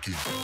rocking.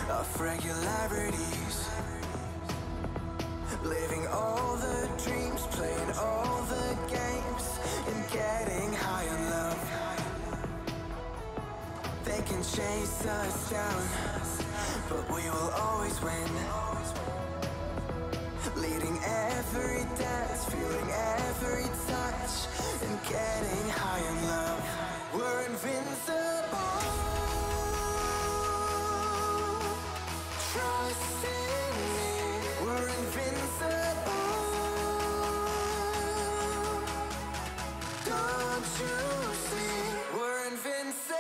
Of regularities, living all the dreams, playing all the games, and getting high on love. They can chase us down, but we will always win. Leading every dance, feeling every touch, and getting high on love. We're invincible. Trust in me, we're invincible. Don't you see, we're invincible.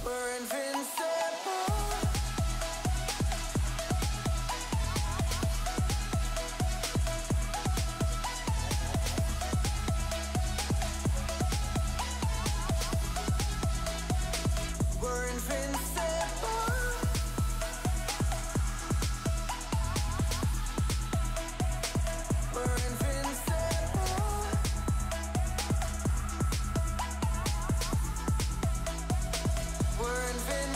We're invincible. We're invincible. We're invincible. We're invincible.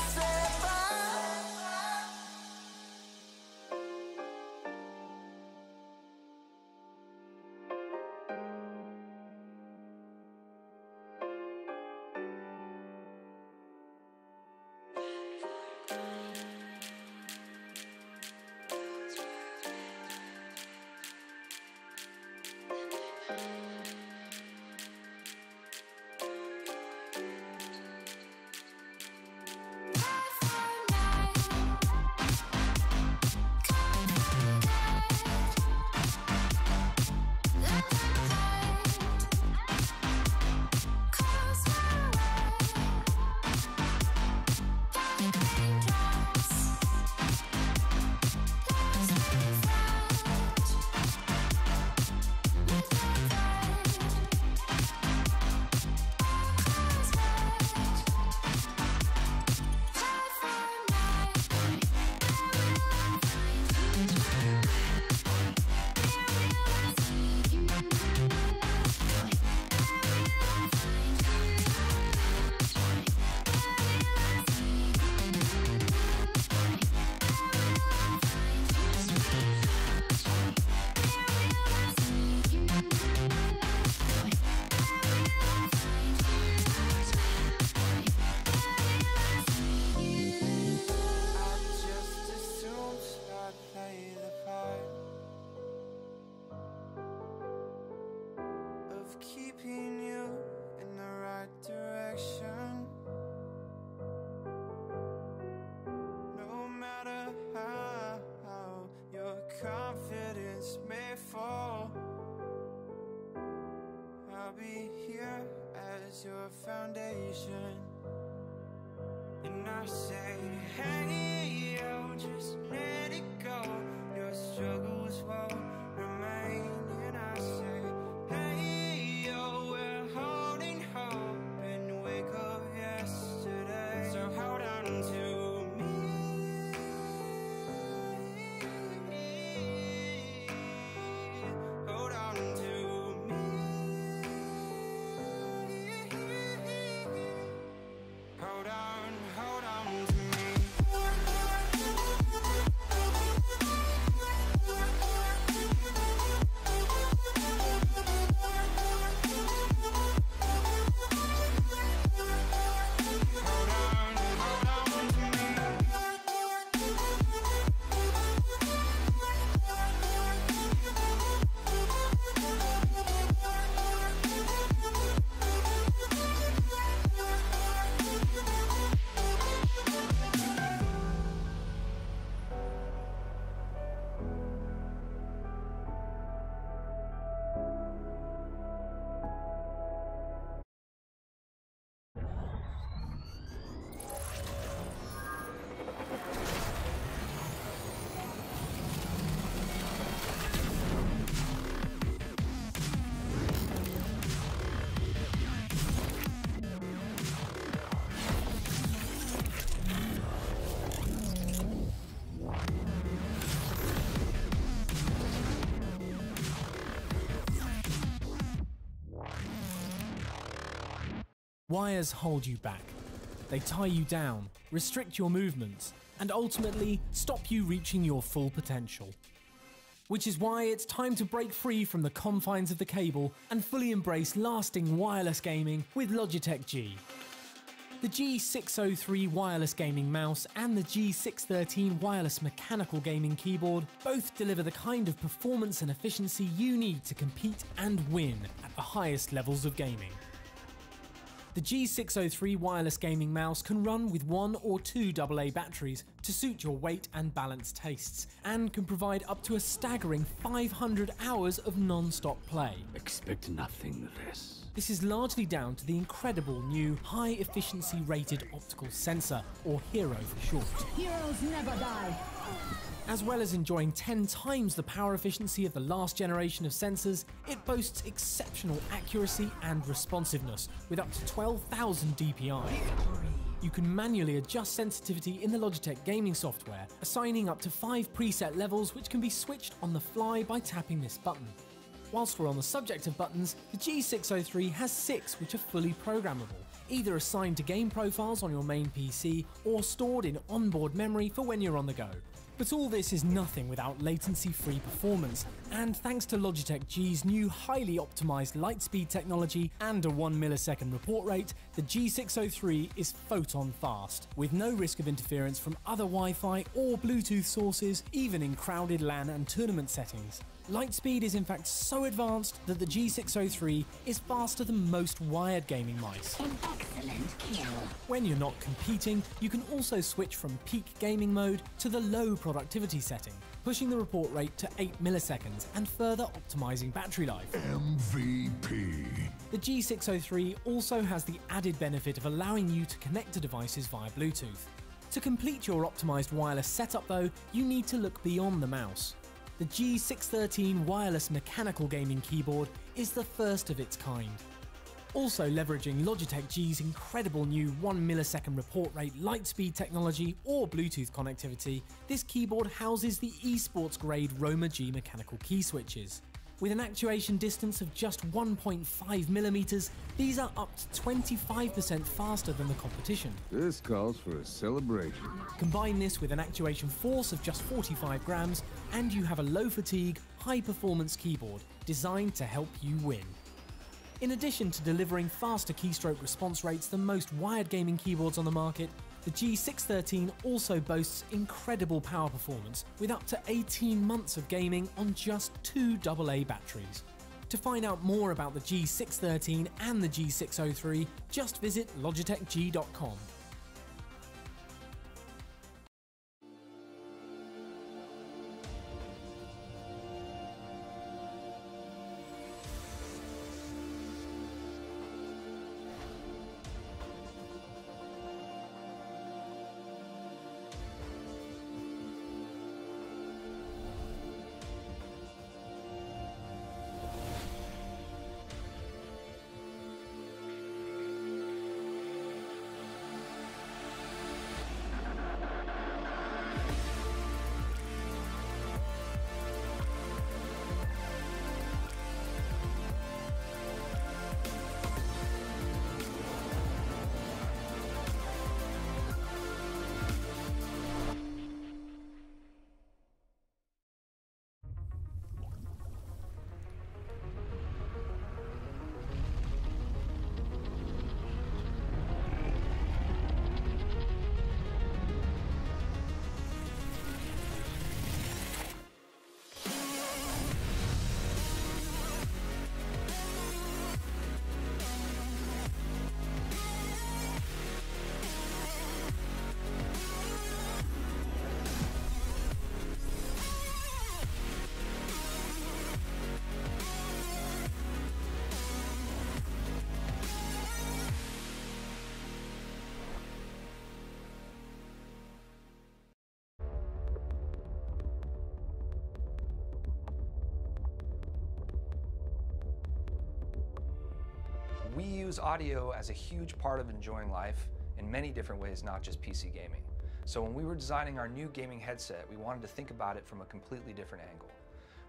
Keeping you in the right direction. No matter how your confidence may fall, I'll be here as your foundation. And I say, hey, yo, just let it go. Your struggles won't remain. And I say, we're holding hope and wake up yesterday. So hold on to Wires hold you back. They tie you down, restrict your movements, and ultimately stop you reaching your full potential. Which is why it's time to break free from the confines of the cable and fully embrace lasting wireless gaming with Logitech G. The G603 wireless gaming mouse and the G613 wireless mechanical gaming keyboard both deliver the kind of performance and efficiency you need to compete and win at the highest levels of gaming. The G603 wireless gaming mouse can run with 1 or 2 AA batteries to suit your weight and balance tastes, and can provide up to a staggering 500 hours of non-stop play. Expect nothing less. This is largely down to the incredible new high-efficiency rated optical sensor, or HERO for short. Heroes never die. As well as enjoying 10 times the power efficiency of the last generation of sensors, it boasts exceptional accuracy and responsiveness, with up to 12,000 dpi. You can manually adjust sensitivity in the Logitech gaming software, assigning up to 5 preset levels which can be switched on the fly by tapping this button. Whilst we're on the subject of buttons, the G603 has 6 which are fully programmable, either assigned to game profiles on your main PC or stored in onboard memory for when you're on the go. But all this is nothing without latency-free performance, and thanks to Logitech G's new highly optimized light speed technology and a 1 millisecond report rate, the G603 is photon fast, with no risk of interference from other Wi-Fi or Bluetooth sources, even in crowded LAN and tournament settings. Lightspeed is in fact so advanced that the G603 is faster than most wired gaming mice. An excellent kill. When you're not competing, you can also switch from peak gaming mode to the low productivity setting, pushing the report rate to 8 milliseconds and further optimizing battery life. MVP. The G603 also has the added benefit of allowing you to connect to devices via Bluetooth. To complete your optimized wireless setup though, you need to look beyond the mouse. The G613 wireless mechanical gaming keyboard is the first of its kind. Also leveraging Logitech G's incredible new 1 millisecond report rate lightspeed technology or Bluetooth connectivity, this keyboard houses the esports grade Roma G mechanical key switches. With an actuation distance of just 1.5 millimeters, these are up to 25% faster than the competition. This calls for a celebration. Combine this with an actuation force of just 45 grams, and you have a low fatigue, high performance keyboard designed to help you win. In addition to delivering faster keystroke response rates than most wired gaming keyboards on the market, the G613 also boasts incredible power performance with up to 18 months of gaming on just 2 AA batteries. To find out more about the G613 and the G603, just visit logitechg.com. We use audio as a huge part of enjoying life in many different ways, not just PC gaming. So when we were designing our new gaming headset, we wanted to think about it from a completely different angle.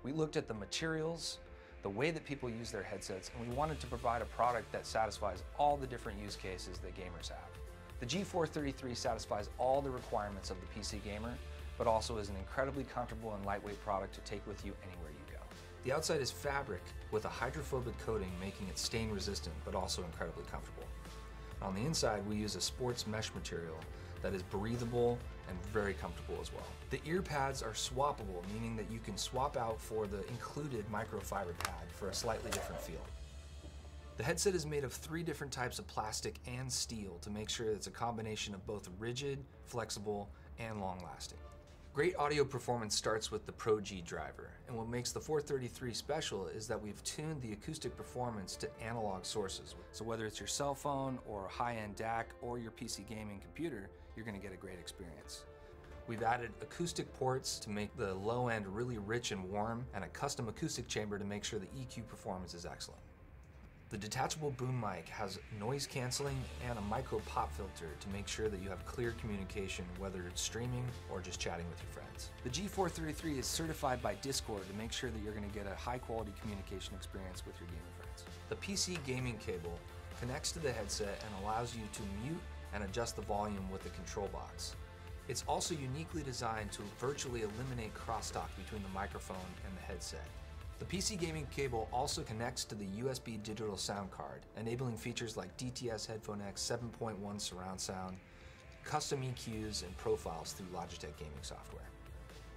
We looked at the materials, the way that people use their headsets, and we wanted to provide a product that satisfies all the different use cases that gamers have. The G433 satisfies all the requirements of the PC gamer, but also is an incredibly comfortable and lightweight product to take with you anywhere you go. The outside is fabric with a hydrophobic coating, making it stain resistant, but also incredibly comfortable. On the inside, we use a sports mesh material that is breathable and very comfortable as well. The ear pads are swappable, meaning that you can swap out for the included microfiber pad for a slightly different feel. The headset is made of 3 different types of plastic and steel to make sure it's a combination of both rigid, flexible, and long-lasting. Great audio performance starts with the Pro G driver, and what makes the 433 special is that we've tuned the acoustic performance to analog sources. So whether it's your cell phone or a high-end DAC or your PC gaming computer, you're going to get a great experience. We've added acoustic ports to make the low end really rich and warm, and a custom acoustic chamber to make sure the EQ performance is excellent. The detachable boom mic has noise canceling and a micro pop filter to make sure that you have clear communication, whether it's streaming or just chatting with your friends. The G433 is certified by Discord to make sure that you're going to get a high quality communication experience with your gaming friends. The PC gaming cable connects to the headset and allows you to mute and adjust the volume with the control box. It's also uniquely designed to virtually eliminate crosstalk between the microphone and the headset. The PC gaming cable also connects to the USB digital sound card, enabling features like DTS Headphone X 7.1 surround sound, custom EQs, and profiles through Logitech gaming software.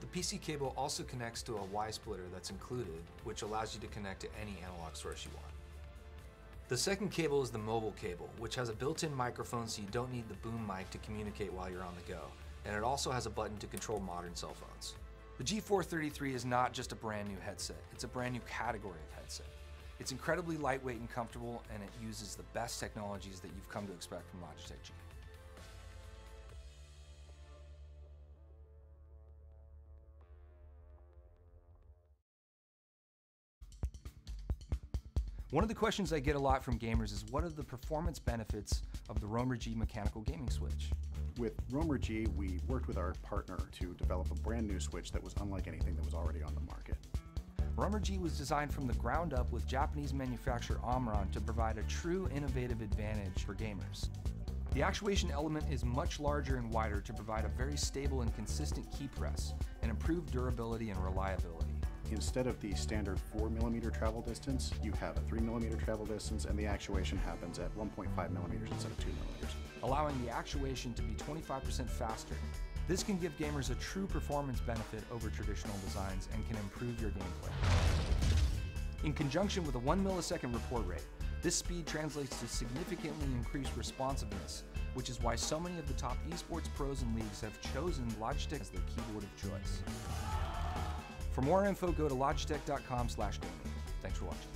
The PC cable also connects to a Y splitter that's included, which allows you to connect to any analog source you want. The second cable is the mobile cable, which has a built-in microphone so you don't need the boom mic to communicate while you're on the go, and it also has a button to control modern cell phones. The G433 is not just a brand new headset, it's a brand new category of headset. It's incredibly lightweight and comfortable, and it uses the best technologies that you've come to expect from Logitech G. One of the questions I get a lot from gamers is what are the performance benefits of the Roamer G mechanical gaming switch? With Roamer G, we worked with our partner to develop a brand new switch that was unlike anything that was already on the market. Roamer G was designed from the ground up with Japanese manufacturer Omron to provide a true innovative advantage for gamers. The actuation element is much larger and wider to provide a very stable and consistent key press and improved durability and reliability. Instead of the standard 4mm travel distance, you have a 3mm travel distance, and the actuation happens at 1.5mm instead of 2mm. Allowing the actuation to be 25% faster. This can give gamers a true performance benefit over traditional designs and can improve your gameplay. In conjunction with a 1 millisecond report rate, this speed translates to significantly increased responsiveness, which is why so many of the top esports pros and leagues have chosen Logitech as their keyboard of choice. For more info, go to logitech.com/gaming. Thanks for watching.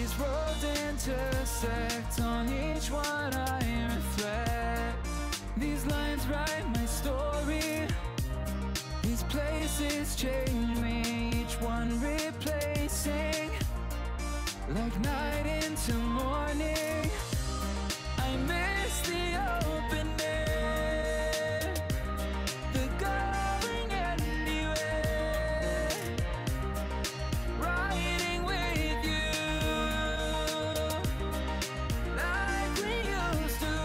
These roads intersect, on each one I reflect. These lines write my story. These places change me, each one replacing. Like night into morning, I miss the open air, the going anywhere, riding with you, like we used to.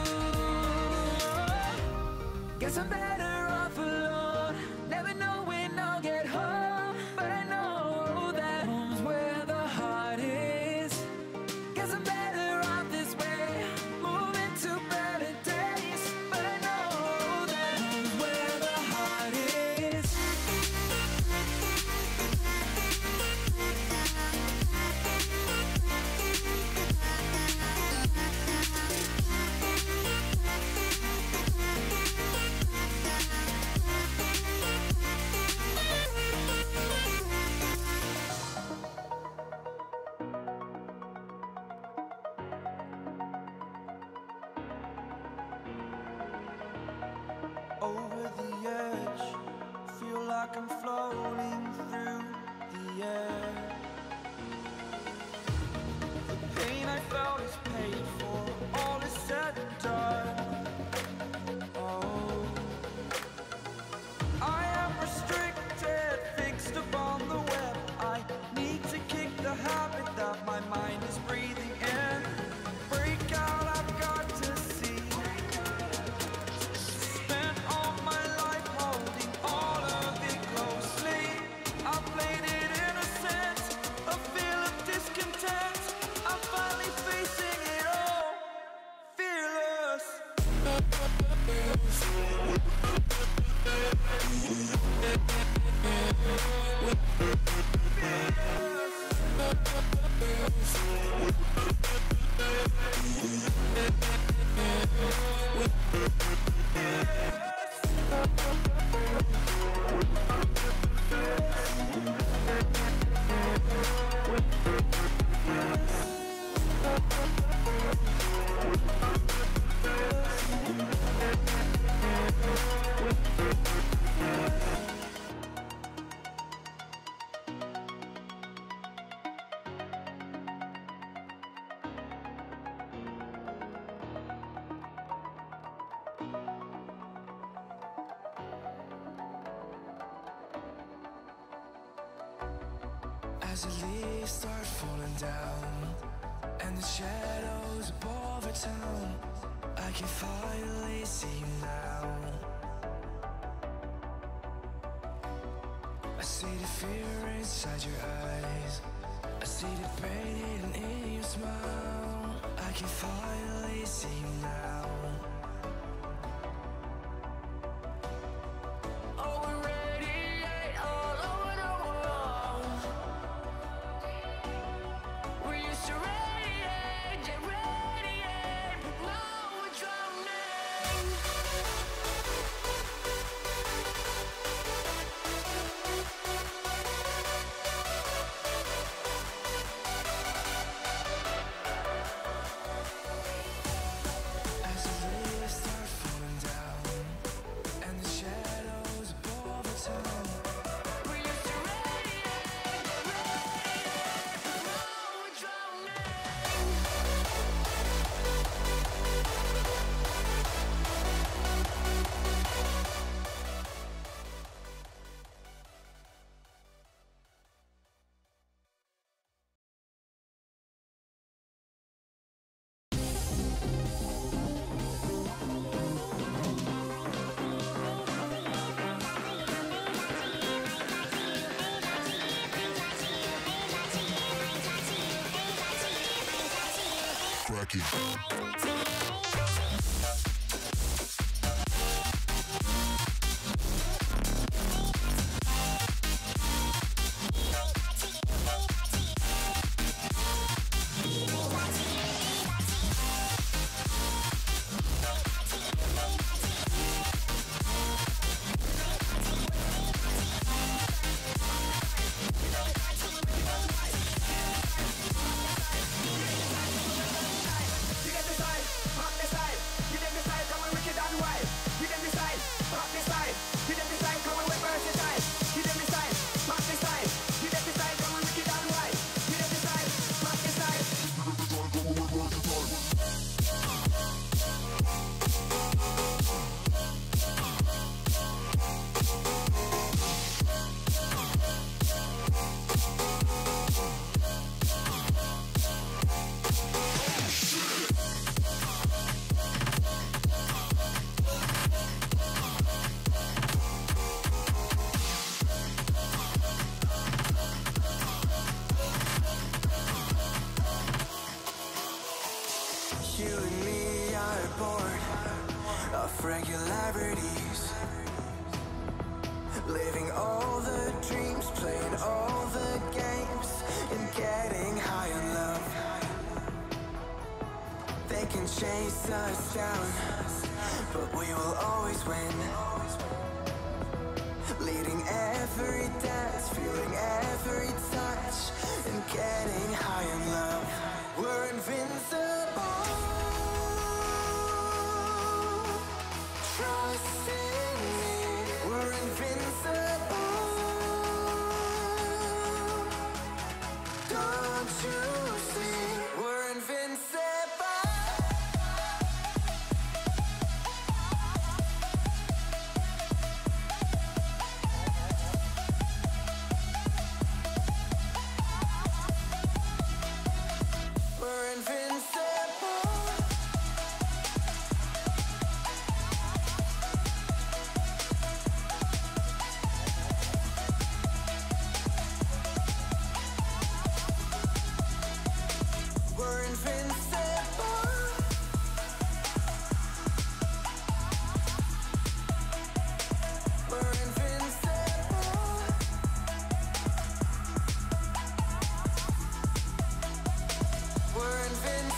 Guess I'm better off alone, never know when I'll get home, but I know that home's where the heart is. Guess I'm better off this way, moving to better days, but I know that home's where the heart is. Over the edge, feel like I'm floating through the air. The pain I felt is paid for, all is said and done. Oh, I am restricted, fixed upon the web. I need to kick the habit that my mind is breathing in. Break out, I've got to see. Spent all my life holding all of it closely. I played it innocent, a feel of discontent. I'm finally facing it all, fearless. As the leaves start falling down and the shadows above the town, I can finally see you now. I see the fear inside your eyes, I see the pain in your smile. I can finally see you now. Oh, we radiate all over the world. We used to radiate, but now we're drowning. As the leaves start falling down and the shadows above the town, we used to radiate, but now we're drowning. regularities, living all the dreams, playing all the games, and getting high on love. They can chase us down, but we will always win. Leading every dance, feeling every touch, and getting high on love. We're invincible. Trust in me. We're invincible. Don't you see? We're invincible. We're invincible. We're invincible. We're invincible. We're invincible.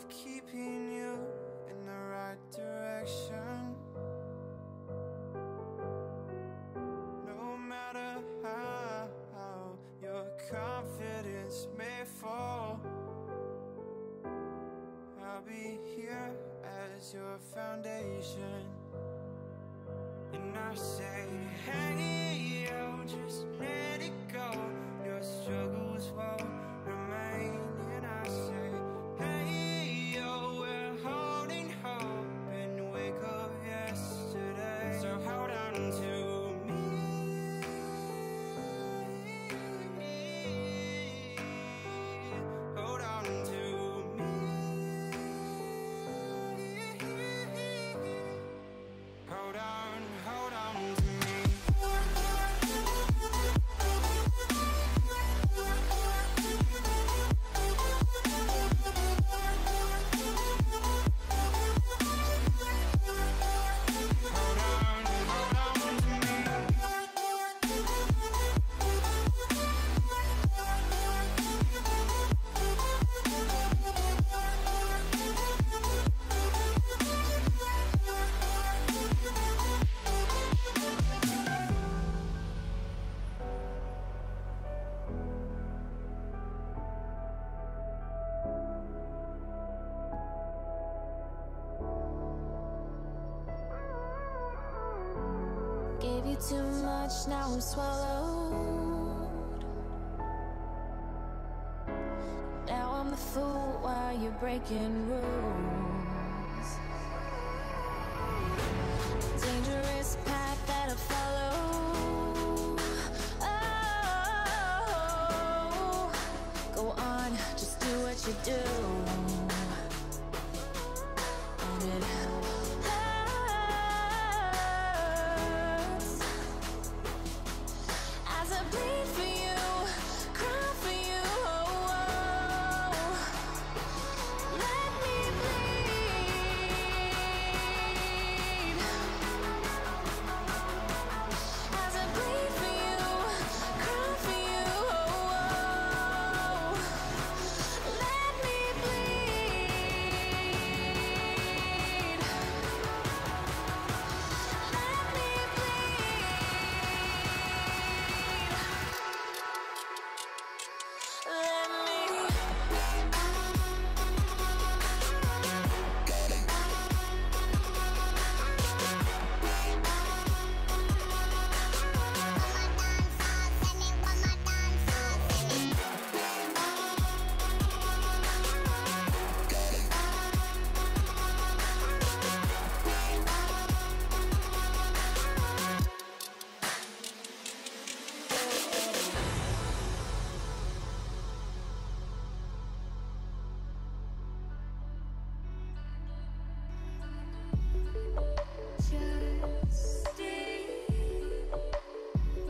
Keeping you in the right direction. No matter how your confidence may fall, I'll be here as your foundation. And I say, hey, yo, just let it go. Your struggles won't remain. And I say, hey, yo, we're holding hope and wake up yesterday. So hold on to me. Hold on to me. Hold on to me. Gave you too much, now I'm swallowed. Now I'm the fool while you're breaking rules. Dangerous path that I follow. Oh, go on, just do what you do. And it hurts as I bleed for you, cry for you. Let me bleed as I bleed for you, cry for you. Let me bleed. Let me bleed. Just stay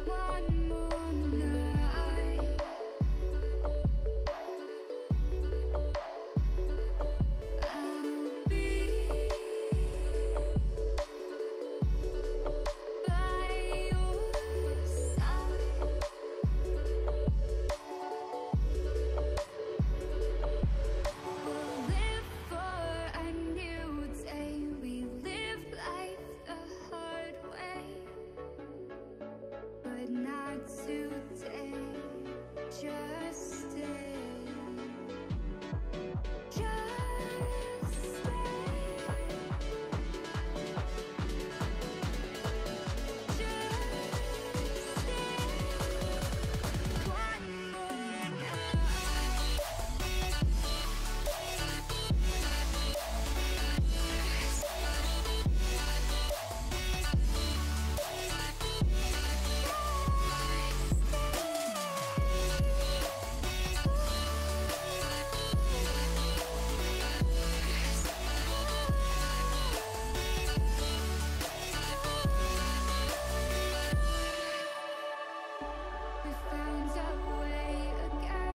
one more night. I'll be by your side. We'll live for a new day. We live life the hard way, but not today. Just stay. Just stay. Just stay. One more night. We found our way again.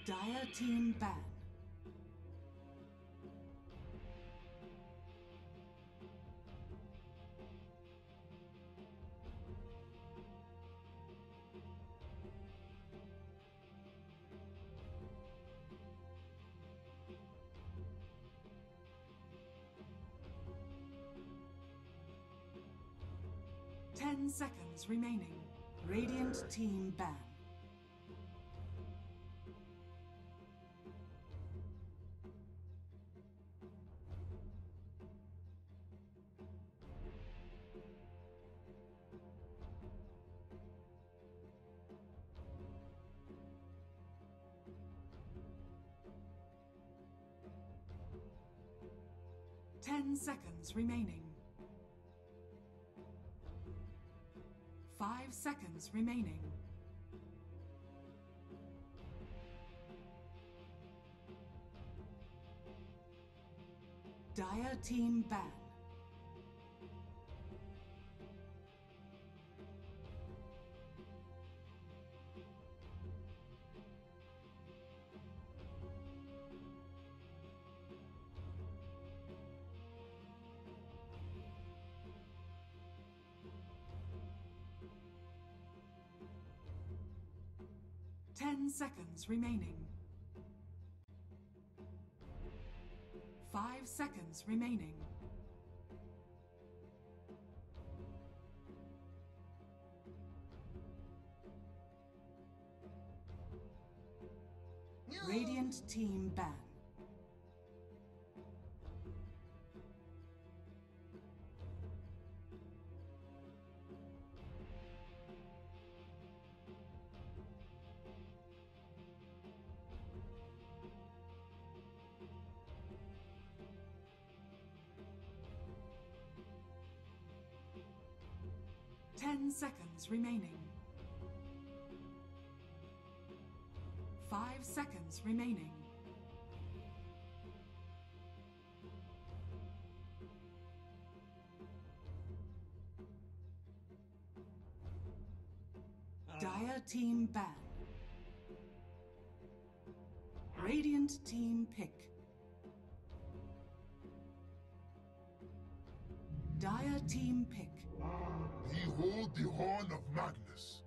Dire team ban. Ten seconds remaining. Radiant team ban. Ten seconds remaining. 5 seconds remaining. Dire team ban. Ten seconds remaining. 5 seconds remaining. Radiant team ban. Ten seconds remaining. 5 seconds remaining. Dire team ban. Radiant team pick. Dire team pick. Behold the horn of Magnus.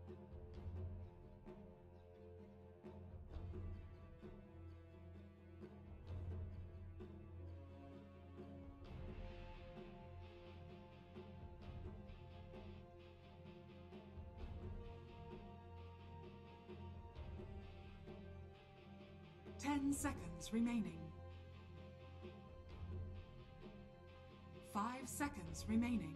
Ten seconds remaining. 5 seconds remaining.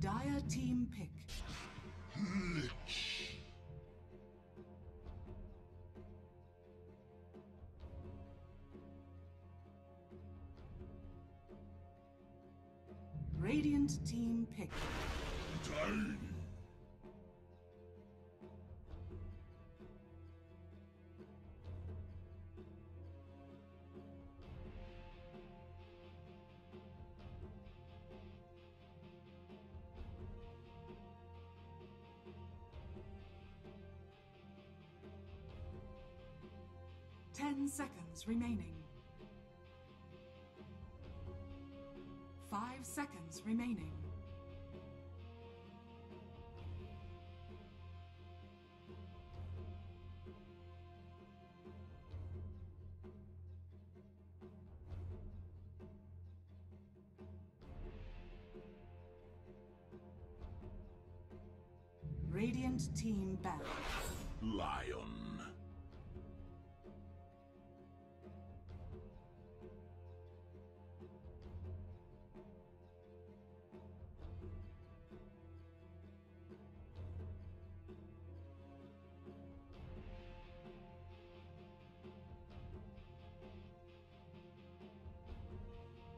Dire team pick. Lich. Radiant team pick. Tiny. Ten seconds remaining. 5 seconds remaining. Radiant team back. Lion.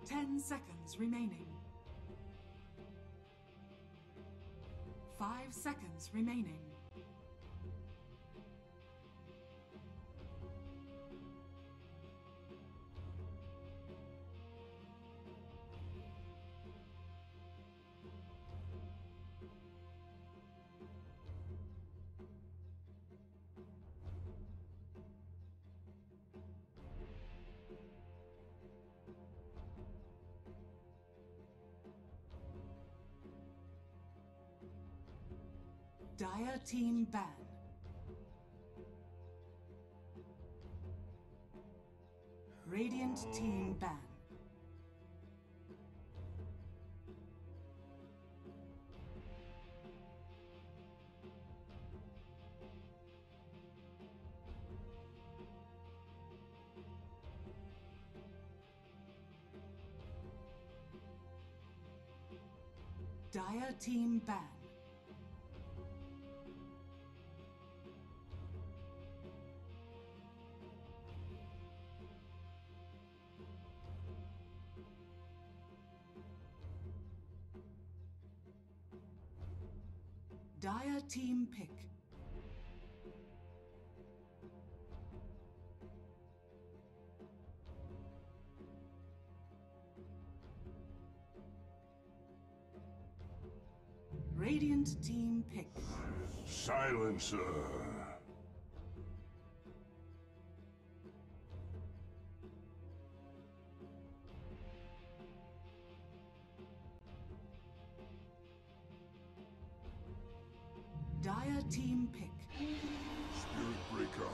Ten seconds remaining. 5 seconds remaining. Dire team ban. Radiant team ban. Dire team ban. Dire team pick. Radiant team pick. Silencer. 'Dire team pick. Spirit Breaker.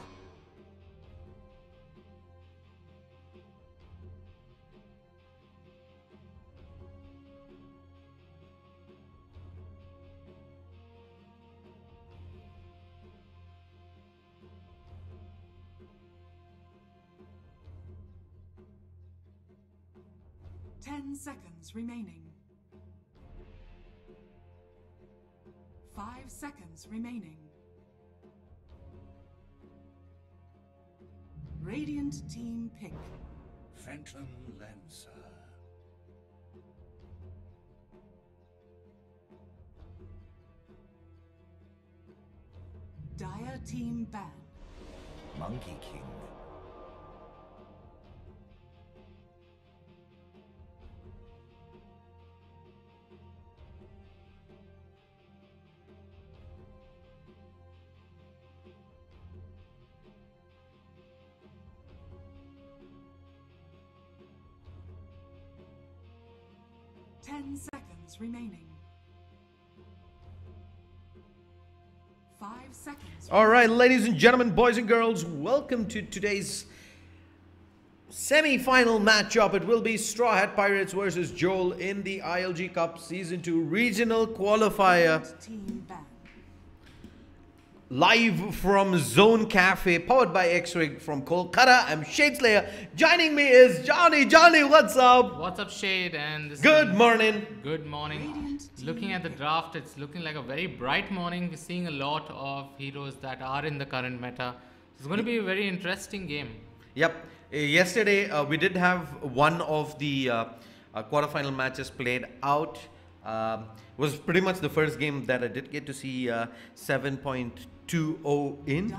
Ten seconds remaining. 5 seconds remaining. Radiant team pick. Phantom Lancer. Dire team ban. Monkey King. Ten seconds remaining. 5 seconds. All right, ladies and gentlemen, boys and girls, welcome to today's semi-final matchup. It will be Straw Hat Pirates versus Joel in the ILG Cup Season 2 Regional Qualifier. Team ban. Live from Zone Cafe, powered by X-Rig from Kolkata. I'm Shade Slayer. Joining me is Johnny. Johnny, what's up? What's up, Shade? And this Good morning. Good morning. Looking at the draft, it's looking like a very bright morning. We're seeing a lot of heroes that are in the current meta. It's going to be a very interesting game. Yep. Yesterday, we did have one of the quarterfinal matches played out. Was pretty much the first game that I did get to see 7.20 in.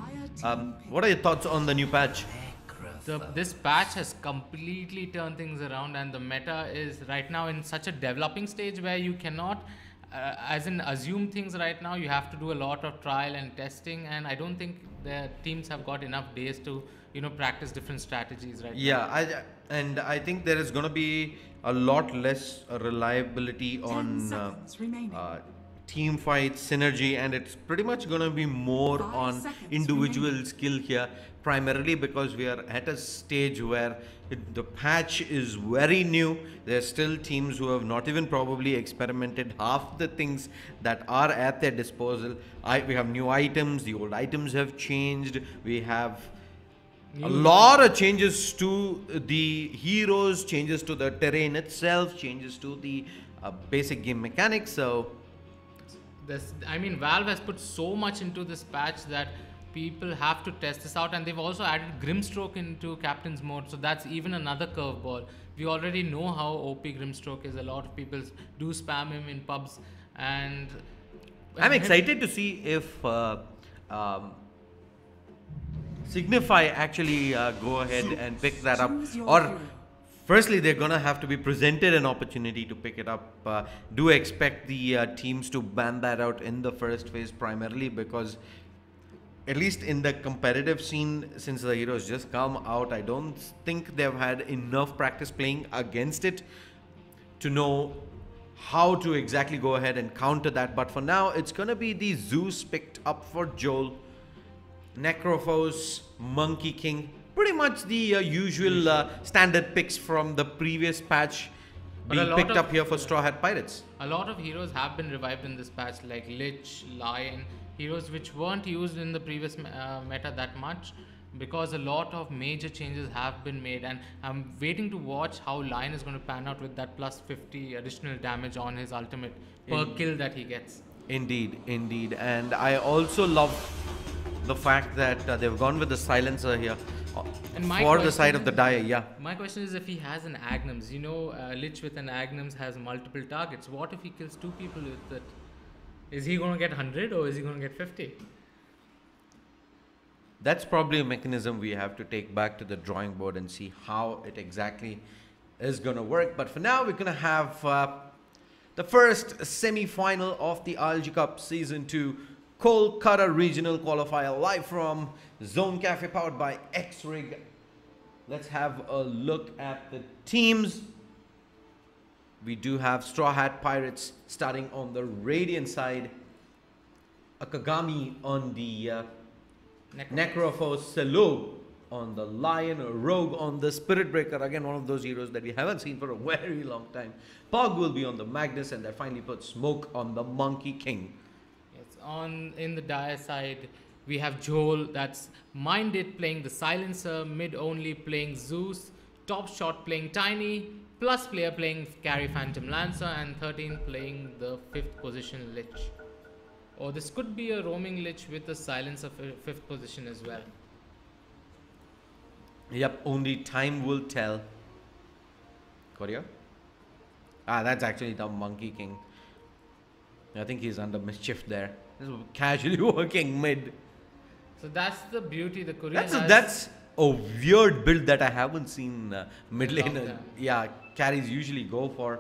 What are your thoughts on the new patch? This patch has completely turned things around, and the meta is right now in such a developing stage where you cannot assume things right now. You have to do a lot of trial and testing, and I don't think the teams have got enough days to practice different strategies right now. I think there is going to be a lot less reliability on team fights, synergy, and it's pretty much going to be more on individual skill here, primarily because we are at a stage where the patch is very new. There's still teams who have not even probably experimented half the things that are at their disposal. We have new items, the old items have changed, we have a lot of changes to the heroes, changes to the terrain itself, changes to the basic game mechanics. So Valve has put so much into this patch that people have to test this out, and they've also added Grimstroke into Captain's mode, so that's even another curveball. We already know how OP Grimstroke is. A lot of people do spam him in pubs, and I'm excited to see if Signify actually go ahead and pick that up, or firstly they're gonna have to be presented an opportunity to pick it up. Do expect the teams to ban that out in the first phase, primarily because at least in the competitive scene, since the heroes just come out, I don't think they've had enough practice playing against it to know how to exactly go ahead and counter that. But for now, it's gonna be the Zeus picked up for Joel, Necrophos, Monkey King, pretty much the usual standard picks from the previous patch being picked up here for Straw Hat Pirates. A lot of heroes have been revived in this patch, like Lich, Lion, heroes which weren't used in the previous meta that much, because a lot of major changes have been made, and I'm waiting to watch how Lion is going to pan out with that plus 50 additional damage on his ultimate per kill that he gets. Indeed, indeed. And I also love the fact that they've gone with the silencer here for the side of the Dire. My question is, if he has an Agnums, Lich with an Agnums has multiple targets. What if he kills 2 people with it? Is he going to get 100 or is he going to get 50? That's probably a mechanism we have to take back to the drawing board and see how it exactly is going to work. But for now, we're going to have the first semi-final of the ILG Cup Season 2 Kolkata Regional Qualifier, live from Zone Cafe, powered by X-Rig. Let's have a look at the teams. We do have Straw Hat Pirates starting on the Radiant side, a Kagami on the Necrophos, Selo on the Lion, a Rogue on the Spirit Breaker, again one of those heroes that we haven't seen for a very long time. Pog will be on the Magnus, and they finally put Smoke on the Monkey King. In the Dire side, we have Joel, that's Minded playing the Silencer, Mid only playing Zeus, Top Shot playing Tiny, Plus player playing Carry Phantom Lancer, and 13 playing the 5th position Lich. Or this could be a roaming Lich with a Silencer 5th position as well. Yep, only time will tell. Korea? Ah, that's actually the Monkey King. I think he's under mischief there. He's casually working mid. So that's the beauty the Korean That's a weird build that I haven't seen mid long lane. time. Yeah, carries usually go for.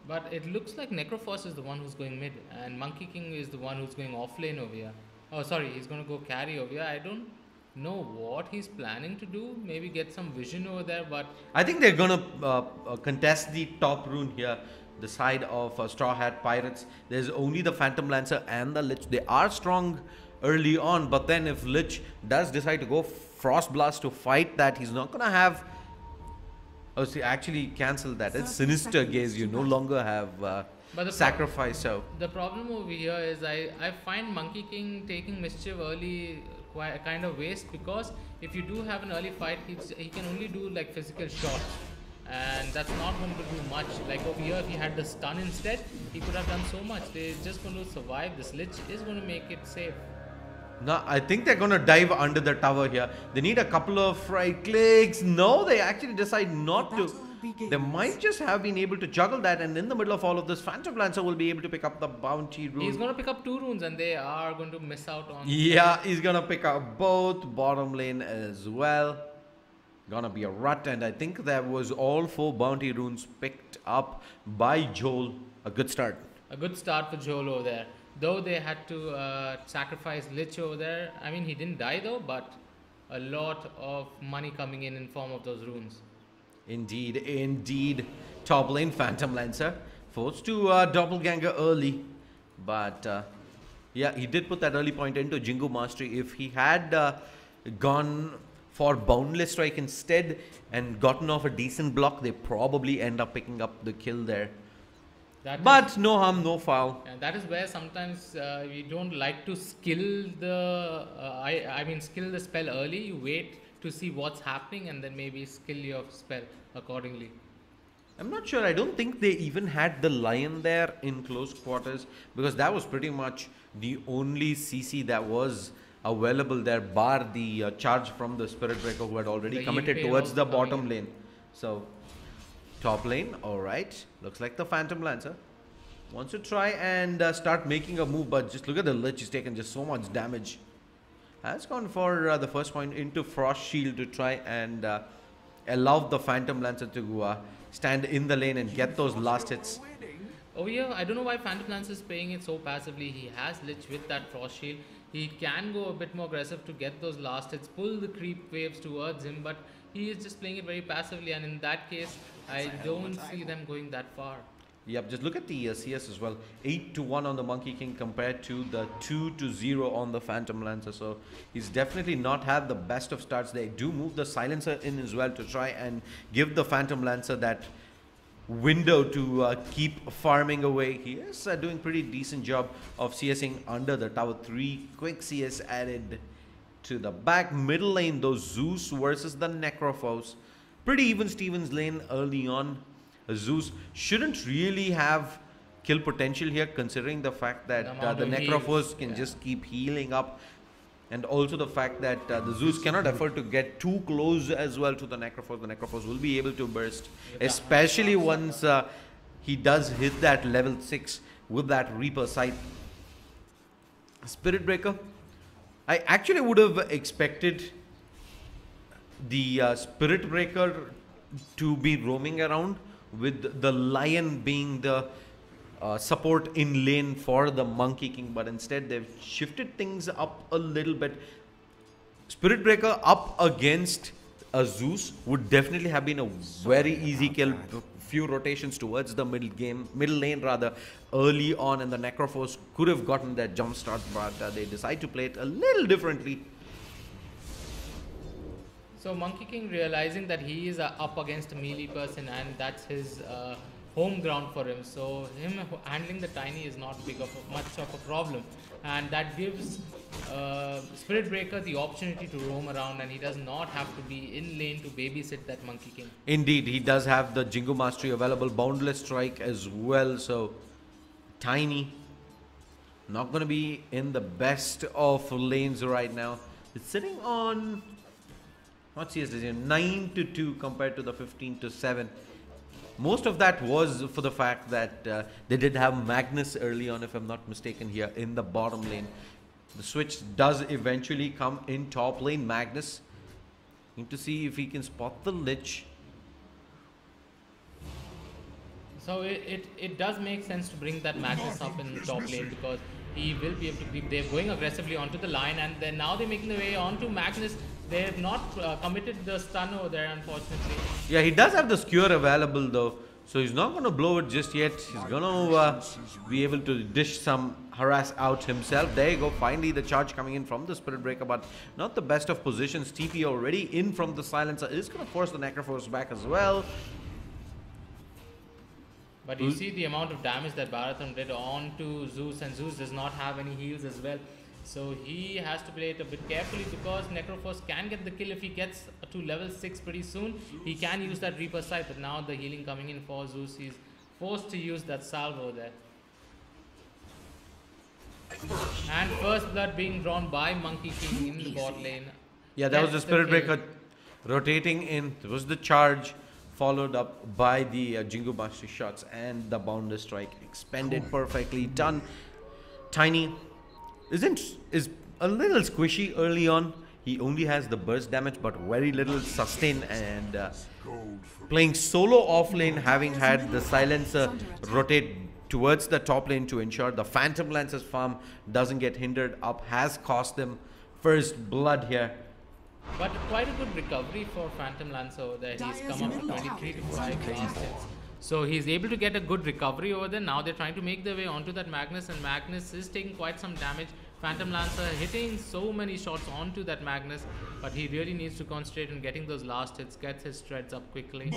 But it looks like Necroforce is the one who's going mid, and Monkey King is the one who's going off lane over here. Oh, sorry, he's going to go carry over here. I don't know what he's planning to do. Maybe get some vision over there, but I think they're gonna contest the top rune here, the side of Straw Hat Pirates. There's only the Phantom Lancer and the Lich. They are strong early on, but then if Lich does decide to go Frost Blast to fight that, he's not gonna have. Oh, see, actually cancel that. It's Sinister Gaze. You no longer have but the sacrifice. So the problem over here is I find Monkey King taking mischief early quite kind of waste, because if you do have an early fight, he can only do like physical shots, and that's not going to do much. Like over here, if he had the stun instead, he could have done so much. They're just going to survive. This Lich is going to make it safe. no, I think they're gonna dive under the tower here. They need a couple of right clicks. No, they actually decide not to. They might just have been able to juggle that, and in the middle of all of this, Phantom Lancer will be able to pick up the bounty rune. He's going to pick up 2 runes, and they are going to miss out on. Yeah, he's gonna pick up both bottom lane as well. Gonna be a rut, and I think that was all 4 bounty runes picked up by Joel. A good start. A good start for Joel over there. Though they had to sacrifice Lich over there. I mean, he didn't die though, but a lot of money coming in form of those runes. Indeed, indeed. Top lane Phantom Lancer forced to doppelganger early, but yeah, he did put that early point into Jingu Mastery. If he had gone for Boundless Strike instead and gotten off a decent block, they probably end up picking up the kill there. But no harm, no foul. And that is where sometimes we don't like to skill the skill the spell early. You wait to see what's happening and then maybe skill your spell accordingly. I'm not sure. I don't think they even had the lion there in close quarters, because that was pretty much the only CC that was available there, bar the charge from the Spirit Breaker, who had already committed towards the bottom lane. So top lane, alright. Looks like the Phantom Lancer wants to try and start making a move, but just look at the Lich. He's taken just so much damage. Has gone for the first point into Frost Shield to try and allow the Phantom Lancer to stand in the lane and get those last hits. Oh yeah, I don't know why Phantom Lancer is playing it so passively. He has Lich with that Frost Shield. He can go a bit more aggressive to get those last hits, pull the creep waves towards him, but he is just playing it very passively, and in that case, I don't see them going that far. Yep, just look at the CS as well. 8-1 on the Monkey King compared to the 2-0 on the Phantom Lancer. So he's definitely not had the best of starts. They do move the Silencer in as well to try and give the Phantom Lancer that window to keep farming away. He is doing pretty decent job of CSing under the tower. 3 quick CS added to the back. Middle lane, though, Zeus versus the Necrophos. Pretty even Stevens lane early on. Zeus shouldn't really have kill potential here, considering the fact that the Necrophos can just keep healing up, and also the fact that the Zeus cannot afford to get too close as well to the Necrophos. The Necrophos will be able to burst, especially once he does hit that level 6 with that Reaper Sight. Spirit Breaker, I actually would have expected the Spirit Breaker to be roaming around, with the Lion being the support in lane for the Monkey King, but instead they've shifted things up a little bit. Spirit Breaker up against a Zeus would definitely have been a very easy kill. Few rotations towards the middle lane rather, early on, and the Necrophos could have gotten that jump start, but they decide to play it a little differently. So Monkey King, realizing that he is up against a melee person and that's his home ground for him, so him handling the tiny is not much of a problem, and that gives Spirit Breaker the opportunity to roam around, and he does not have to be in lane to babysit that Monkey King. Indeed, he does have the Jingu Mastery available, Boundless Strike as well, so tiny not going to be in the best of lanes right now. It's sitting on not CS decision, 9-2 compared to the 15-7. Most of that was for the fact that they did have Magnus early on, if I'm not mistaken, here in the bottom lane. The switch does eventually come in top lane. Magnus need to see if he can spot the Lich. So it does make sense to bring that Magnus up in top lane, because he will be able to be, they're going aggressively onto the line, and then now they're making their way onto Magnus. They have not committed the stun over there, unfortunately. Yeah, he does have the skewer available though, so he's not going to blow it just yet. He's going to be able to dish some harass out himself. There you go, finally the charge coming in from the Spirit Breaker, but not the best of positions. TP already in from the Silencer is going to force the Necrophos back as well. But you see the amount of damage that Baratham did onto Zeus, and Zeus does not have any heals as well. So he has to play it a bit carefully, because Necrophos can get the kill if he gets to level 6 pretty soon. He can use that Reaper Sight, but now the healing coming in for Zeus, he's forced to use that salvo there. And first blood being drawn by Monkey King in the bot lane. Yeah, that was the Spirit Breaker rotating in. There was the charge, followed up by the Jingu Master shots, and the Boundless Strike expended perfectly done. Tiny is a little squishy early on. He only has the burst damage, but very little sustain, and playing solo off lane, having had the Silencer rotate towards the top lane to ensure the Phantom Lancer's farm doesn't get hindered up, has cost them first blood here. But quite a good recovery for Phantom Lancer over there. He's come up to 23 to 5 resistance. So he's able to get a good recovery over there. Now they're trying to make their way onto that Magnus, and Magnus is taking quite some damage. Phantom Lancer hitting so many shots onto that Magnus, but he really needs to concentrate on getting those last hits, get his shreds up quickly,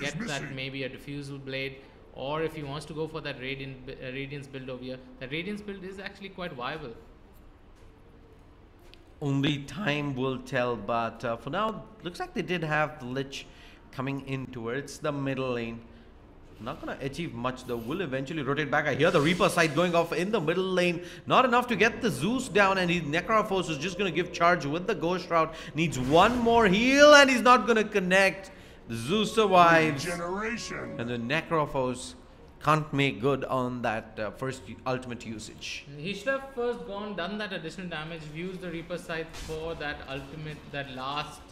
get that maybe a diffusal blade, or if he wants to go for that Radiance build over here. That Radiance build is actually quite viable. Only time will tell, but for now, looks like they did have the Lich coming in towards the middle lane. Not going to achieve much though, will eventually rotate back. I hear the Reaper Sight going off in the middle lane. Not enough to get the Zeus down, and Necrophos is just going to give charge with the Ghost Shroud. Needs one more heal, and he's not going to connect. The Zeus survives, and the Necrophos can't make good on that first ultimate usage. He should have first done that additional damage, used the Reaper Sight for that ultimate, that last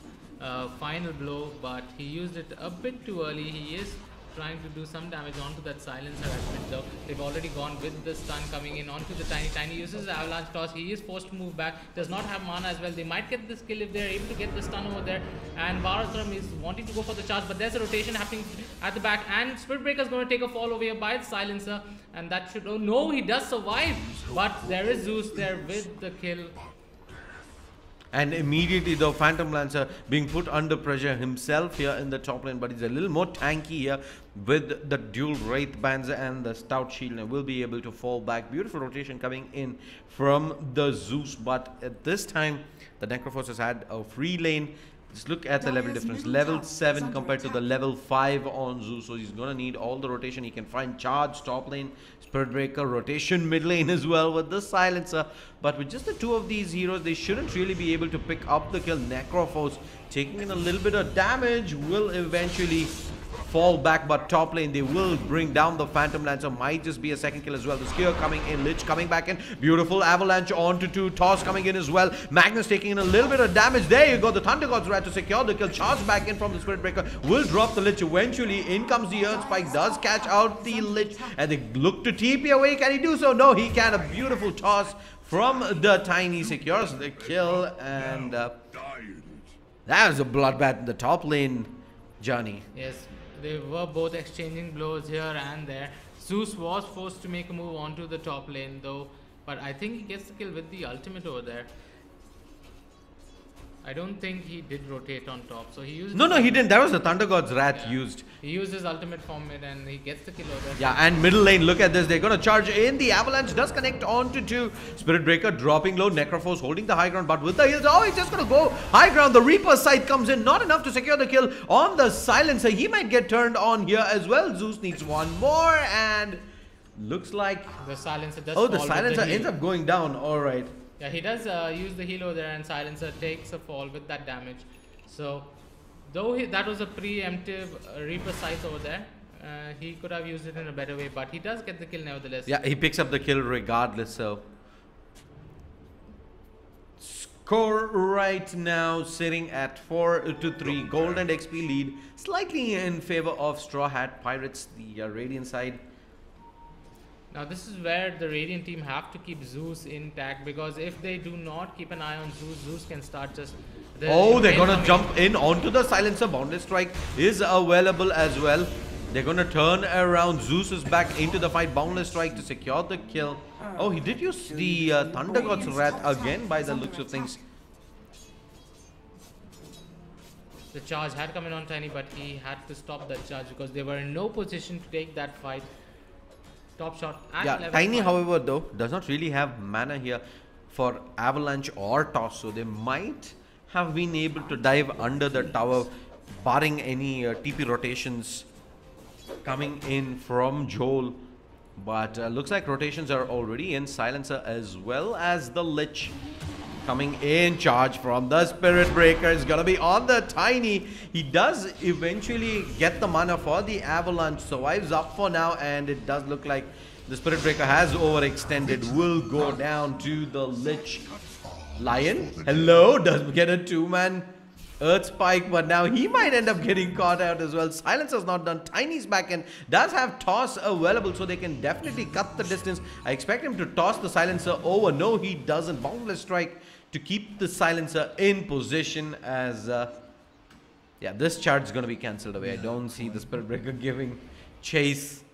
final blow, but he used it a bit too early. He is trying to do some damage onto that Silencer at mid though. They've already gone with the stun coming in onto the Tiny uses the Avalanche Toss. He is forced to move back, does not have mana as well. They might get this kill if they're able to get the stun over there, and Barathram is wanting to go for the charge, but there's a rotation happening at the back, and Spirit Breaker is going to take a fall over here by the Silencer, and that should, oh no, he does survive, but there is Zeus there with the kill. And immediately though, Phantom Lancer being put under pressure himself here in the top lane, but he's a little more tanky here with the dual Wraith Bands and the Stout Shield, and will be able to fall back. Beautiful rotation coming in from the Zeus, but at this time the Necrophos has had a free lane. Just look at the level difference, level 7 compared to the level 5 on Zeus, so he's gonna need all the rotation he can find. Charge top lane, Spirit Breaker, rotation mid lane as well with the Silencer. But with just the two of these heroes, they shouldn't really be able to pick up the kill. Necrophos taking in a little bit of damage, will eventually fall back, but top lane they will bring down the Phantom Lancer. Might just be a second kill as well. The Skier coming in, Lich coming back in, beautiful avalanche onto 2, Toss coming in as well. Magnus taking in a little bit of damage. There you go, the Thunder God's Wrath to secure the kill. Charge back in from the Spirit Breaker, will drop the Lich eventually. In comes the Earth Spike, does catch out the Lich, and they look to TP away. Can he do so? No, he can. A beautiful toss from the Tiny, secures the kill, and that was a bloodbath in the top lane, Johnny. Yes. They were both exchanging blows here and there. Zeus was forced to make a move onto the top lane though, but I think he gets the kill with the ultimate over there. I don't think he did rotate on top, so he used... No, he didn't. That was the Thunder God's Wrath used. He used his ultimate from mid and he gets the kill over there. Yeah, and middle lane, look at this. They're going to charge in. The Avalanche does connect onto 2. Spirit Breaker dropping low. Necrophos holding the high ground, but with the heals, oh, he's just going to go high ground. The Reaper Sight comes in. Not enough to secure the kill on the Silencer. He might get turned on here as well. Zeus needs one more, and looks like... The Silencer does the Silencer ends up going down. All right. Yeah, he does use the heal over there, and Silencer takes a fall with that damage. So, though that was a preemptive Reaper Scythe over there, he could have used it in a better way, but he does get the kill nevertheless. Yeah, he picks up the kill regardless. So, score right now sitting at 4-3. Gold and XP lead slightly in favor of Straw Hat Pirates, the Radiant side. Now this is where the Radiant team have to keep Zeus intact, because if they do not keep an eye on Zeus, Zeus can start just... They're gonna jump in onto the silencer. Boundless Strike is available as well. They're gonna turn around. Zeus is back into the fight. Boundless Strike to secure the kill. Oh, he did use the Thunder God's Wrath again by the looks of things. The charge had come in on Tiny, but he had to stop that charge because they were in no position to take that fight. Top shot at level Tiny, 5. however, though, does not really have mana here for Avalanche or Toss, so they might have been able to dive under the tower, barring any TP rotations coming in from Joel. But looks like rotations are already in. Silencer as well as the Lich coming in. Charge from the Spirit Breaker is gonna be on the Tiny. He does eventually get the mana for the Avalanche. Survives up for now, and it does look like the Spirit Breaker has overextended. Will go down to the Lich. Lion, hello, does get a 2-man Earth Spike, but now he might end up getting caught out as well. Silencer's not done. Tiny's back in. Does have Toss available, so they can definitely cut the distance. I expect him to toss the Silencer over. No, he doesn't. Boundless Strike to keep the Silencer in position as... yeah, this charge is going to be cancelled away. I don't see the Spirit Breaker giving chase.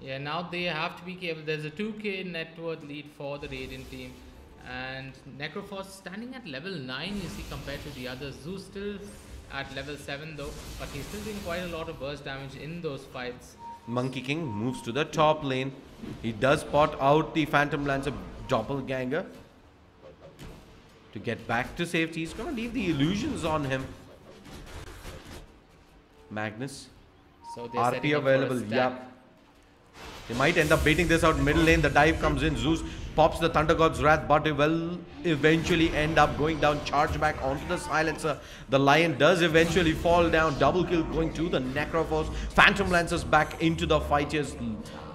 Yeah, now they have to be careful. There's a 2k net worth lead for the Radiant team. And Necrophos standing at level 9, you see, compared to the others. Zeus still at level 7 though, but he's still doing quite a lot of burst damage in those fights. Monkey King moves to the top lane. He does spot out the Phantom Lancer Doppelganger to get back to safety. He's going to leave the illusions on him. Magnus. So they're RP available, yep. They might end up baiting this out middle lane. The dive comes in. Zeus pops the Thunder God's Wrath, but it will eventually end up going down. Charge back onto the Silencer. The Lion does eventually fall down. Double kill going to the Necrophos. Phantom Lancers back into the fight here.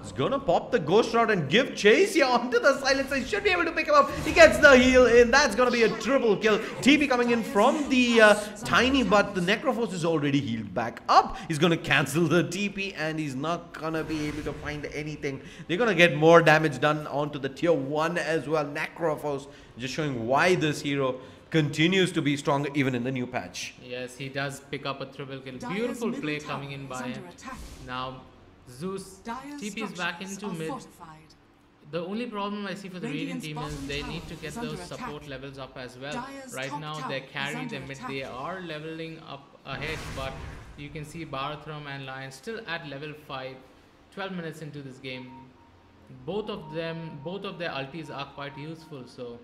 He's gonna pop the Ghost Route and give chase here onto the Silencer. He should be able to pick him up. He gets the heal in. That's gonna be a triple kill. TP coming in from the Tiny, but the Necrophos is already healed back up. He's gonna cancel the TP and he's not gonna be able to find anything. They're gonna get more damage done onto the tier 1 as well. Necrophos just showing why this hero continues to be strong even in the new patch. Yes, he does pick up a triple kill. Beautiful play coming in by him. Now Zeus TP is back into mid. The only problem I see for the Radiant team is they need to get those support levels up as well. Right now they carry them mid. They are leveling up ahead, but you can see Barathram and Lion still at level 5. 12 minutes into this game. Both of their ultis are quite useful, so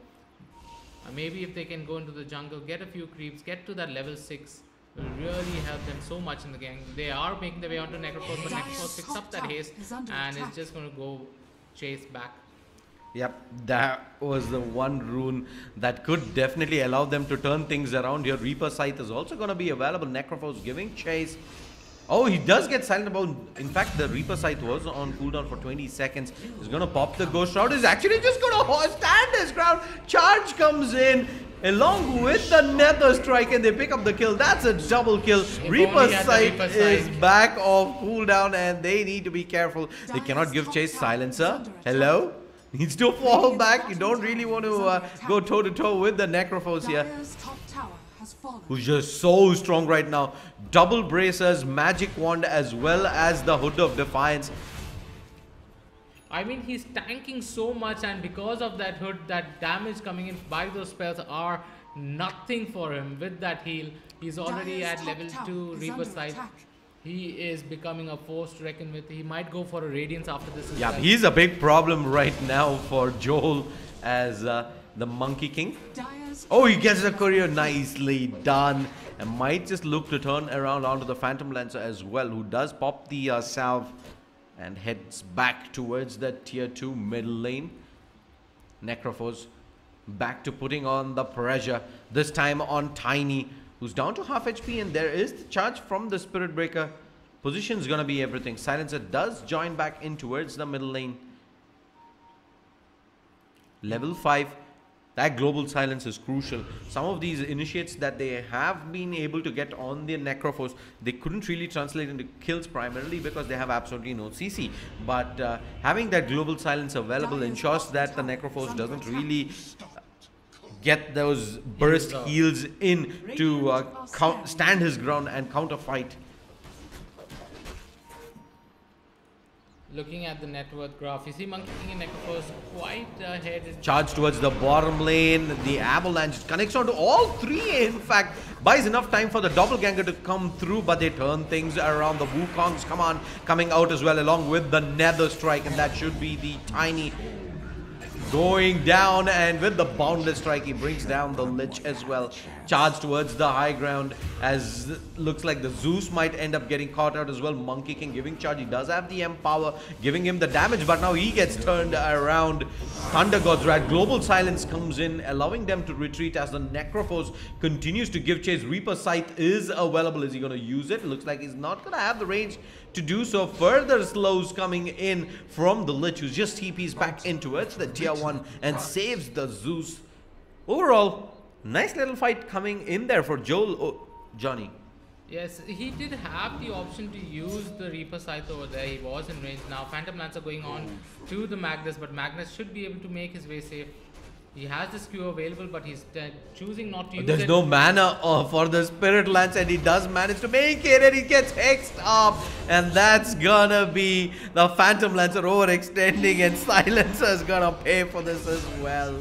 maybe if they can go into the jungle, get a few creeps, get to that level 6, will really help them so much in the game. They are making their way onto Necrophos, but Necrophos picks up that haste and is just going to go chase back. Yep, that was the one rune that could definitely allow them to turn things around here. Reaper Scythe is also going to be available. Necrophos giving chase. Oh, he does get silent about... In fact, the Reaper Scythe was on cooldown for 20 seconds. He's going to pop the Ghost Shroud. He's actually just going to stand his ground. Charge comes in along with the Nether Strike and they pick up the kill. That's a double kill. Reaper Scythe is back off cooldown and they need to be careful. They cannot give chase. Silencer, hello? Needs to fall back. You don't really want to go toe-to-toe with the Necrophos here, who's just so strong right now. Double bracers, magic wand, as well as the Hood of Defiance. I mean, he's tanking so much, and because of that hood, that damage coming in by those spells are nothing for him. With that heal, he's already at level 2 Reaper Scythe. He is becoming a force to reckon with. He might go for a Radiance after this as well. He's a big problem right now for Joel as the Monkey King. Oh, he gets the courier. Nicely done. And might just look to turn around onto the Phantom Lancer as well, who does pop the salve and heads back towards the tier 2 middle lane. Necrophos back to putting on the pressure. This time on Tiny, who's down to half HP, and there is the charge from the Spirit Breaker. Position's gonna be everything. Silencer does join back in towards the middle lane. Level 5. That global silence is crucial. Some of these initiates that they have been able to get on the Necrophos, they couldn't really translate into kills primarily because they have absolutely no CC. But having that global silence available ensures that the Necrophos doesn't really get those burst heals in to stand his ground and counter fight. Looking at the net worth graph, you see Monkey King and Necrophos quite ahead. Charge towards the bottom lane. The Avalanche connects onto all three. In fact, buys enough time for the Doppelganger to come through, but they turn things around. The Wukongs coming out as well, along with the Nether Strike, and that should be the Tiny going down, and with the Boundless Strike he brings down the Lich as well. Charge towards the high ground, as looks like the Zeus might end up getting caught out as well. Monkey King giving charge. He does have the Empower, giving him the damage, but now he gets turned around. Thunder God's Wrath. Global Silence comes in, allowing them to retreat as the Necrophos continues to give chase. Reaper Scythe is available. Is he going to use it? Looks like he's not going to have the range to do so. Further slows coming in from the Lich, who just TPs back into it, the tier 1, and saves the Zeus. Overall, nice little fight coming in there for Johnny. Yes, he did have the option to use the Reaper Scythe over there. He was in range. Now Phantom Lancer going on to the Magnus, but Magnus should be able to make his way safe. He has the skew available, but he's choosing not to use it. There's no mana for the Spirit Lance, and he does manage to make it, and he gets hexed up. And that's gonna be the Phantom Lancer overextending, and Silencer's gonna pay for this as well.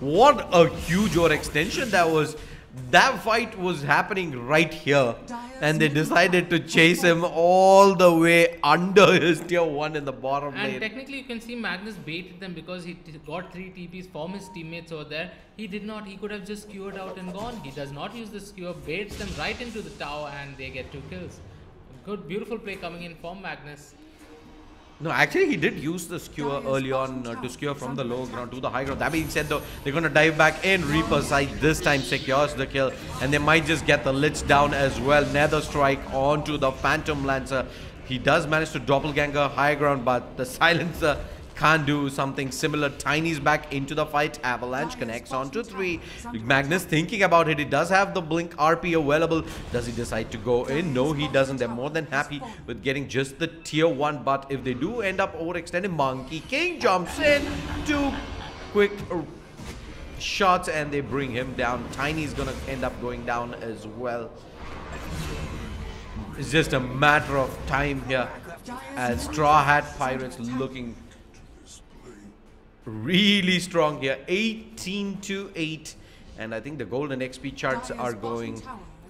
What a huge overextension that was. That fight was happening right here, and they decided to chase him all the way under his tier 1 in the bottom lane. And technically you can see Magnus baited them because he got 3 TPs from his teammates over there. He did not. He could have just skewered out and gone. He does not use the skewer, baits them right into the tower, and they get 2 kills. Good, beautiful play coming in from Magnus. No, actually he did use the skewer early on to skewer from the low ground to the high ground. That being said though, they're going to dive back in. Reaper Scythe this time secures the kill, and they might just get the Lich down as well. Nether Strike onto the Phantom Lancer. He does manage to Doppelganger high ground, but the Silencer can't do something similar. Tiny's back into the fight. Avalanche connects onto 3. Magnus thinking about it. He does have the Blink RP available. Does he decide to go in? No, he doesn't. They're more than happy with getting just the tier 1. But if they do end up overextending, Monkey King jumps in. 2 quick shots, and they bring him down. Tiny's gonna end up going down as well. It's just a matter of time here, as Straw Hat Pirates looking really strong here. 18-8, and I think the golden XP charts are going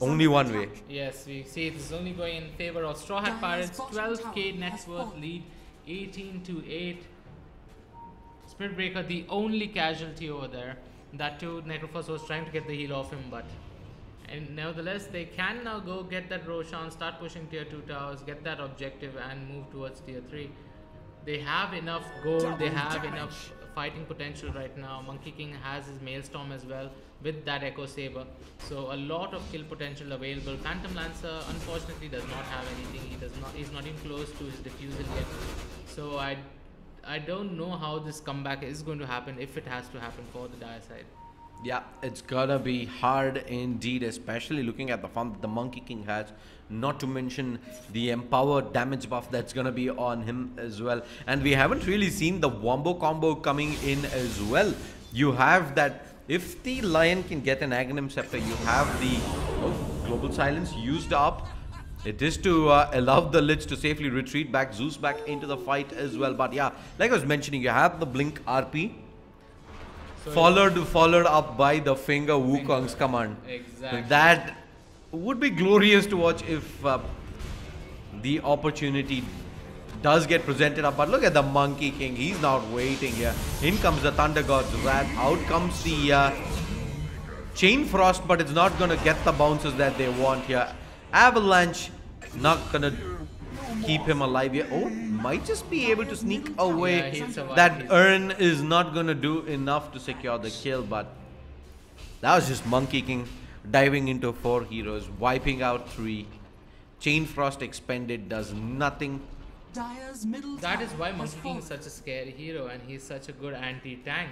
only one way. Yes, we see it is only going in favor of Straw Hat Pirates. 12k net worth lead, 18-8. Spirit Breaker the only casualty over there. That too, Necrophos was trying to get the heal off him, but and nevertheless they can now go get that Roshan, start pushing tier 2 towers, get that objective, and move towards tier 3. They have enough gold, they have enough fighting potential right now. Monkey King has his Maelstrom as well with that Echo Saber, so a lot of kill potential available. Phantom Lancer unfortunately does not have anything. He's not even close to his diffusal yet, so I don't know how this comeback is going to happen, if it has to happen for the Dire side. Yeah, it's gonna be hard indeed, especially looking at the farm that the Monkey King has, not to mention the Empower damage buff that's gonna be on him as well. And we haven't really seen the Wombo combo coming in as well. You have that, if the Lion can get an Aghanim Scepter, you have the Global Silence used up. It is to allow the Lich to safely retreat back, Zeus back into the fight as well. But yeah, like I was mentioning, you have the Blink RP. So followed up by the Finger Wukong's command. Exactly. That would be glorious to watch if the opportunity does get presented up. But look at the Monkey King. He's not waiting here. In comes the Thunder God's Wrath. Out comes the Chain Frost, but it's not going to get the bounces that they want here. Avalanche not going to keep him alive here. Oh, might just be able to sneak away. Yeah, he'll survive. That urn is not going to do enough to secure the kill, but that was just Monkey King diving into 4 heroes, wiping out 3. Chain Frost expended does nothing. Dire's middle That is tower why has Monkey King fallen. is such a scary hero, and he's such a good anti-tank.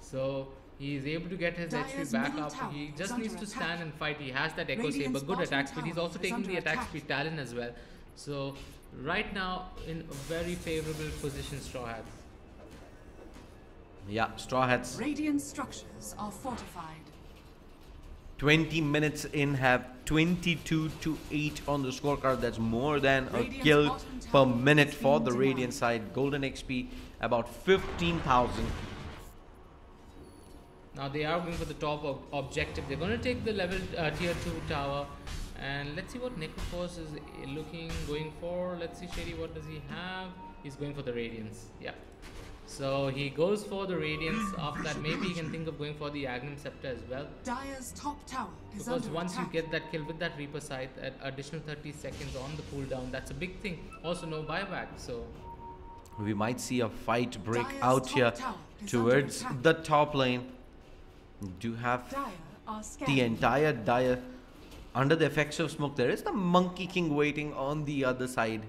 So he is able to get his Dire's HP back middle up. tower He is just under needs to attack. stand and fight. He has that Echo Radiant's Saber, good bottom attack speed. He's tower also is taking under the attack attack. speed Talon as well. So right now in a very favorable position, Straw Hats. Yeah, Straw Hats Radiant structures are fortified. 20 minutes in have 22 to 8 on the scorecard. That's more than a Radiant's kill bottom per tower minute has for been the denied. Radiant side. Golden XP about 15,000. Now they are going for the top objective. They're going to take the level tier 2 tower. And let's see what Necrophos is going for. Let's see, Shady, what does he have? He's going for the Radiance. Yeah. So he goes for the Radiance. After that, maybe he can think of going for the Agnum Scepter as well. Dire's top tower is Because under once attack. you get that kill with that Reaper Scythe, at additional 30 seconds on the cooldown, that's a big thing. Also, no buyback. So We might see a fight break Dire's out top here tower is towards under attack. the top lane. We do have Dire are the scanning. entire Dire under the effects of smoke. There is the Monkey King waiting on the other side,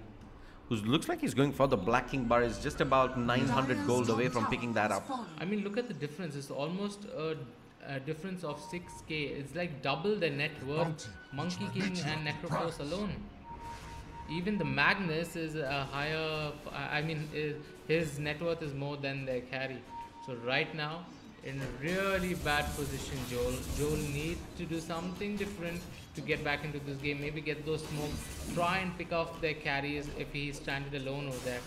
who looks like he's going for the Black King bar. Is just about 900 gold away from picking that up. I mean, look at the difference. It's almost a difference of 6k. It's like double the net worth. Monkey King and Necrophos alone. Even the Magnus is a higher. I mean, his net worth is more than their carry. So right now, in a really bad position, Joel. Joel needs to do something different to get back into this game. Maybe get those smokes. Try and pick off their carries if he's stranded alone over there.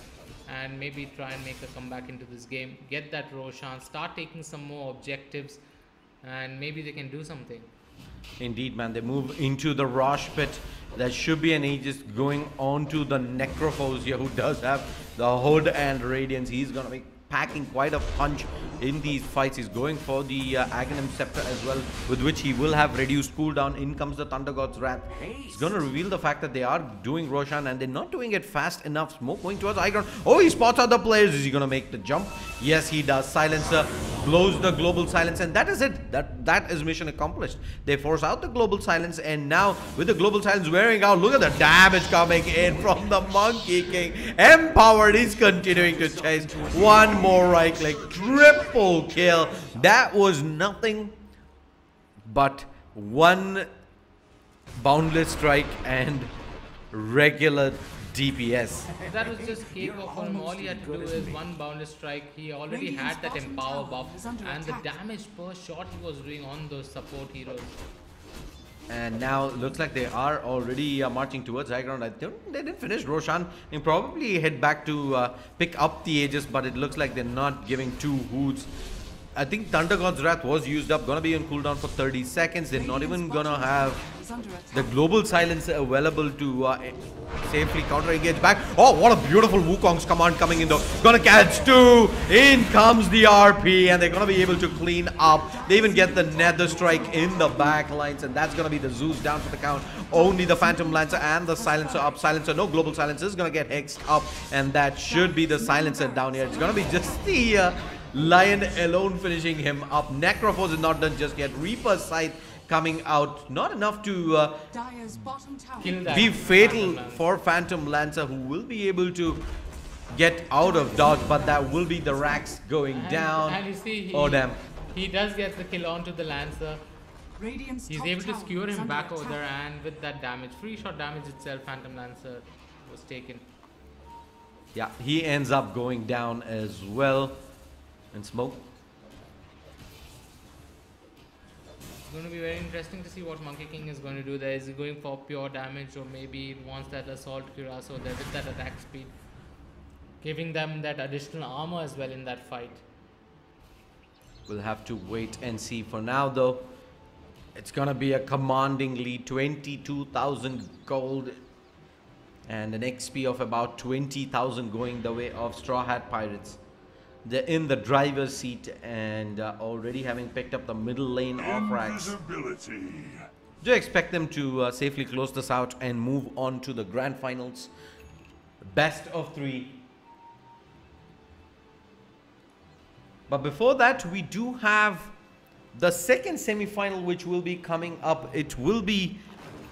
And maybe try and make a comeback into this game. Get that Roshan. Start taking some more objectives. And maybe they can do something. Indeed, man. They move into the Rosh Pit. There should be an Aegis going on to the Necrophos here, who does have the Hood and Radiance. He's going to be packing quite a punch in these fights. He's going for the Aghanim Scepter as well, with which he will have reduced cooldown. In comes the Thunder God's Wrath. It's going to reveal the fact that they are doing Roshan and they're not doing it fast enough. Smoke going towards high ground. Oh, he spots other players. Is he going to make the jump? Yes, he does. Silencer blows the global silence, and that is it. That is mission accomplished. They force out the global silence, and now with the global silence wearing out, look at the damage coming in from the Monkey King. Empowered, he's continuing to chase. One more right click, triple kill. That was nothing but one boundless strike and regular DPS. That was just cakewalk for him. All he had to do is one boundless strike. He already had that empower buff, and the damage per shot he was doing on those support heroes. And now it looks like they are already marching towards high ground. I think they didn't finish Roshan. They probably head back to pick up the Aegis, but it looks like they're not giving two hoots. I think Thunder God's Wrath was used up, gonna be on cooldown for 30 seconds. They're not even gonna have the global silence available to safely counter engage back. Oh, what a beautiful Wukong's command coming in though. Gonna catch two. In comes the RP, and they're gonna be able to clean up. They even get the Nether Strike in the back lines, and that's gonna be the Zeus down for the count. Only the Phantom Lancer and the Silencer up. Silencer, no global silence, is gonna get hexed up, and that should be the Silencer down here. It's gonna be just the Lion alone finishing him up. Necrophos is not done just yet. Reaper Scythe coming out, not enough to be fatal for Phantom Lancer, who will be able to get out of dodge, but that will be the racks going down. And you see, Oh damn. He does get the kill onto the Lancer. He's able to skewer him back over there, and with that damage, free shot damage itself, Phantom Lancer was taken. Yeah, he ends up going down as well. And Smoke. It's going to be very interesting to see what Monkey King is going to do there. Is he going for pure damage, or maybe he wants that Assault Cuirasso there with that attack speed, giving them that additional armor as well in that fight. We'll have to wait and see. For now though, it's gonna be a commanding lead. 22,000 gold and an XP of about 20,000 going the way of Straw Hat Pirates. They're in the driver's seat and already having picked up the middle lane of racks. Do expect them to safely close this out and move on to the grand finals. Best of 3 But before that, we do have the second semi-final which will be coming up. It will be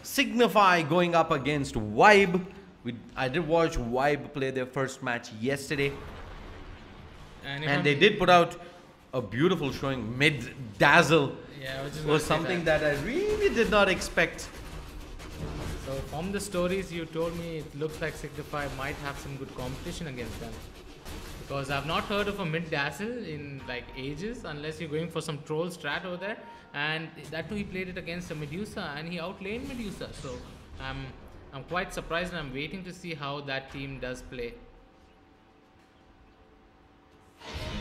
Signify going up against Vibe. I did watch Vibe play their first match yesterday. And they did put out a beautiful showing. Mid-dazzle was something that I really did not expect. So from the stories you told me, it looks like Signify might have some good competition against them. Because I've not heard of a mid-dazzle in like ages, unless you're going for some troll strat over there. And that too, he played it against a Medusa and he outlaned Medusa. So I'm quite surprised and I'm waiting to see how that team does play.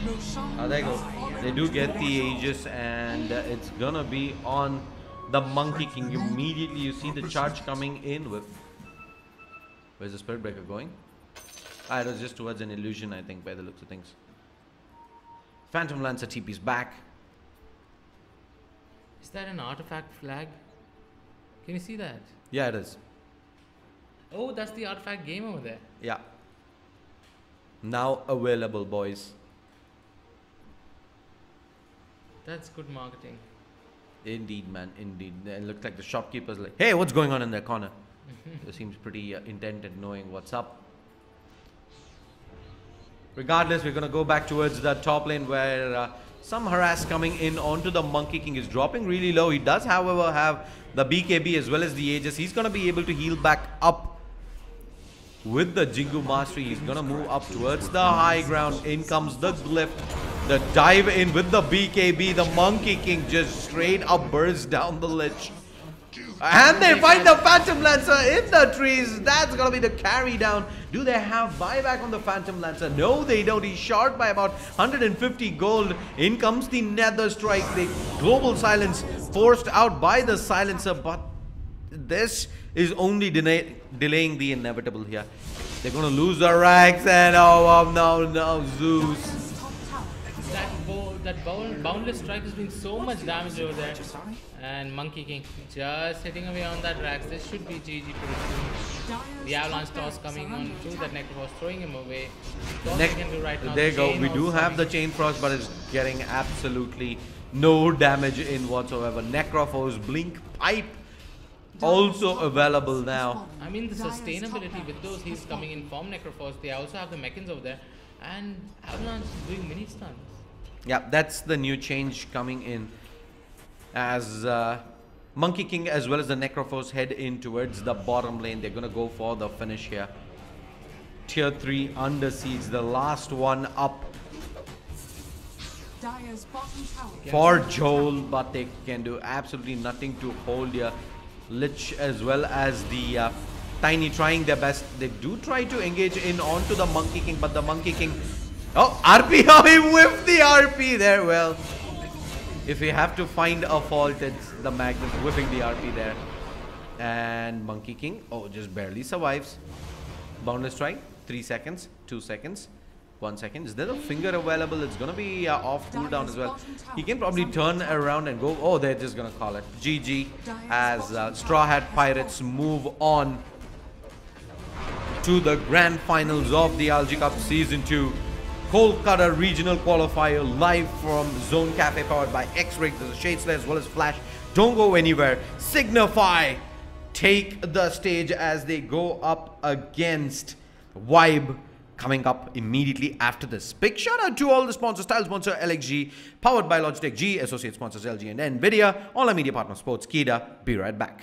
There you go. They do get the Aegis and it's gonna be on the Monkey King. Immediately you see the charge coming in with... Where's the Spirit Breaker going? It was just towards an illusion, I think, by the looks of things. Phantom Lancer TP's back. Is that an artifact flag? Can you see that? Yeah, it is. Oh, that's the artifact game over there. Yeah. Now available, boys. That's good marketing. Indeed, man, indeed. It looked like the shopkeeper's like, hey, what's going on in that corner? It seems pretty intent in knowing what's up. Regardless, we're going to go back towards the top lane where some harass coming in onto the Monkey King is dropping really low. He does, however, have the BKB as well as the Aegis. He's going to be able to heal back up with the Jingu Mastery. He's going to move up towards the high ground. In comes the Glyph. The dive in with the BKB. The Monkey King just straight up bursts down the lich. And they find the Phantom Lancer in the trees. That's going to be the carry down. Do they have buyback on the Phantom Lancer? No, they don't. He's short by about 150 gold. In comes the Nether Strike. The Global Silence forced out by the Silencer. But this is only delaying the inevitable here. They're going to lose the Rags. And oh, no, Zeus. That Boundless Strike is doing so much damage over there. And Monkey King just hitting away on that Rax. This should be GG pretty soon. The Avalanche toss coming on to that Necrophos, throwing him away. There you go. We do have the Chain Frost, but it's getting absolutely no damage in whatsoever. Necrophos, Blink, Pipe also available now. I mean, the sustainability with those heals coming in from Necrophos. They also have the Mechans over there. And Avalanche is doing mini stuns. Yeah, that's the new change coming in as Monkey King as well as the Necrophos head in towards the bottom lane. They're going to go for the finish here. Tier 3 under siege, the last one up for Joel, but they can do absolutely nothing to hold here. Lich as well as the Tiny trying their best. They do try to engage in onto the Monkey King, but the Monkey King... Oh, RP! Oh, he whiffed the RP there. Well, if we have to find a fault, it's the Magnus whiffing the RP there. And Monkey King, oh, just barely survives. Boundless Strike, 3 seconds, 2 seconds, 1 second. Is there a finger available? It's going to be off cooldown as well. He can probably turn around and go. Oh, they're just going to call it GG as Straw Hat Pirates move on to the grand finals of the ILG Cup Season 2. Kolkata Regional Qualifier live from Zone Cafe powered by X-Ray. There's a Shade Slayer as well as Flash. Don't go anywhere. Signify take the stage as they go up against Vibe coming up immediately after this. Big shout out to all the sponsors. Style sponsor LXG, powered by Logitech G, associate sponsors LG and Nvidia, online media partner Sportskeeda. Be right back.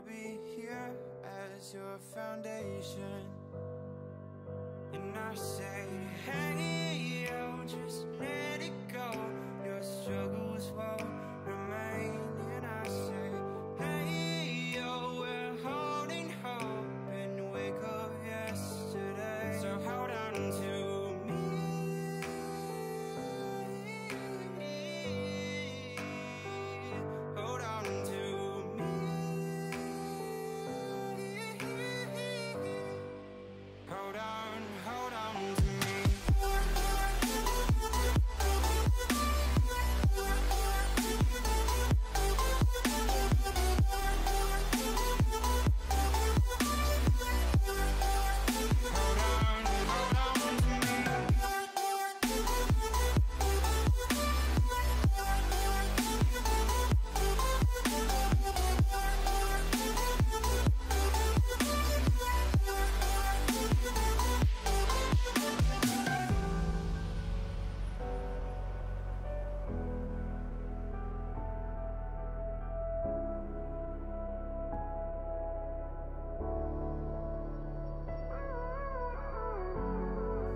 I'll be here as your foundation. And I say, hey, yo, just let it go. Your struggles won't remain. And I say, hey, yo, we're holding hope and wake up yesterday. So hold on to me. Hold on to me. Hold on to me.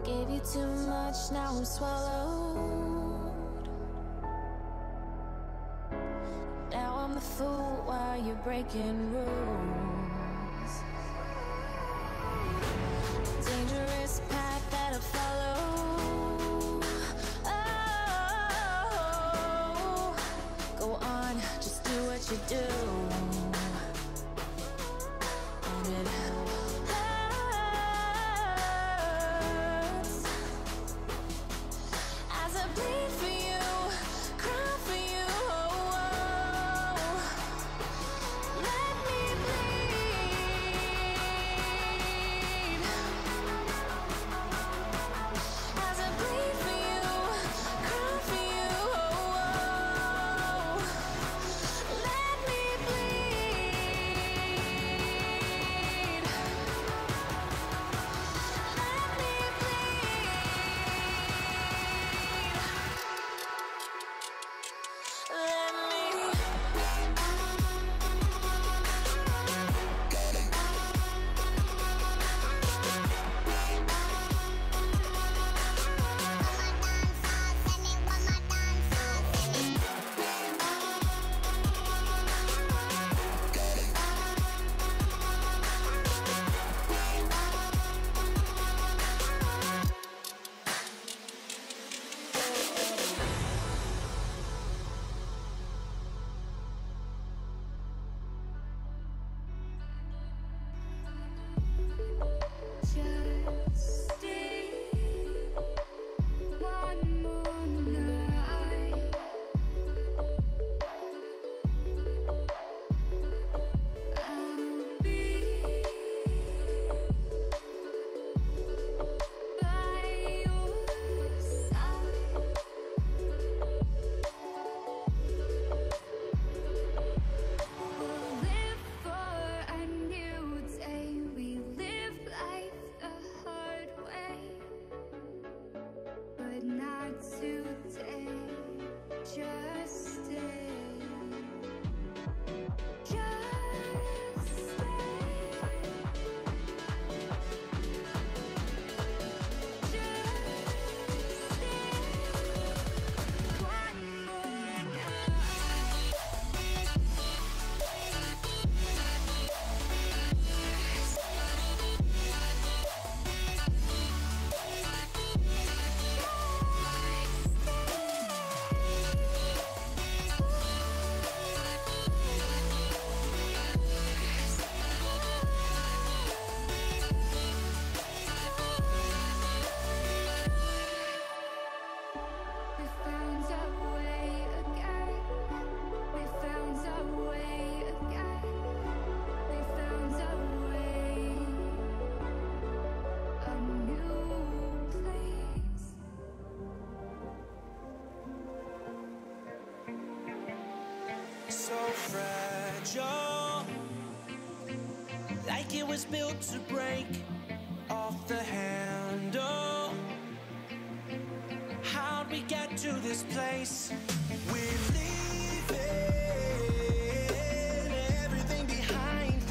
Gave you too much, now I'm swallowed. Now I'm the fool while you're breaking rules. Dangerous path that I follow. Oh, go on, just do what you do. And it as I bleed for you, cry for you. Let me bleed. As I bleed for you, cry for you. Let me bleed. Let me So fragile, like it was built to break off the handle. How'd we get to this place? We're leaving everything behind.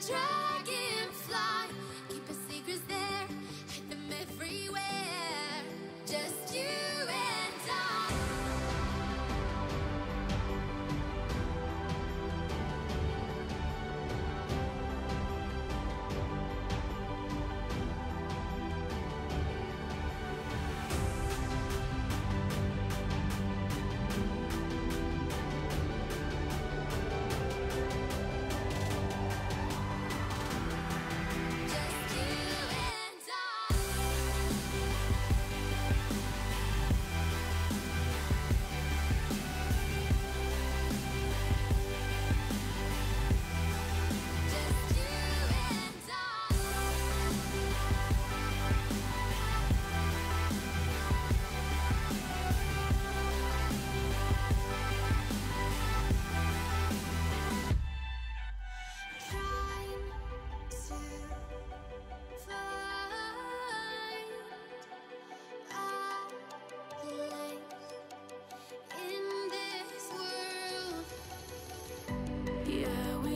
dragonfly. Keep your secrets there, hide them everywhere. Just you and I.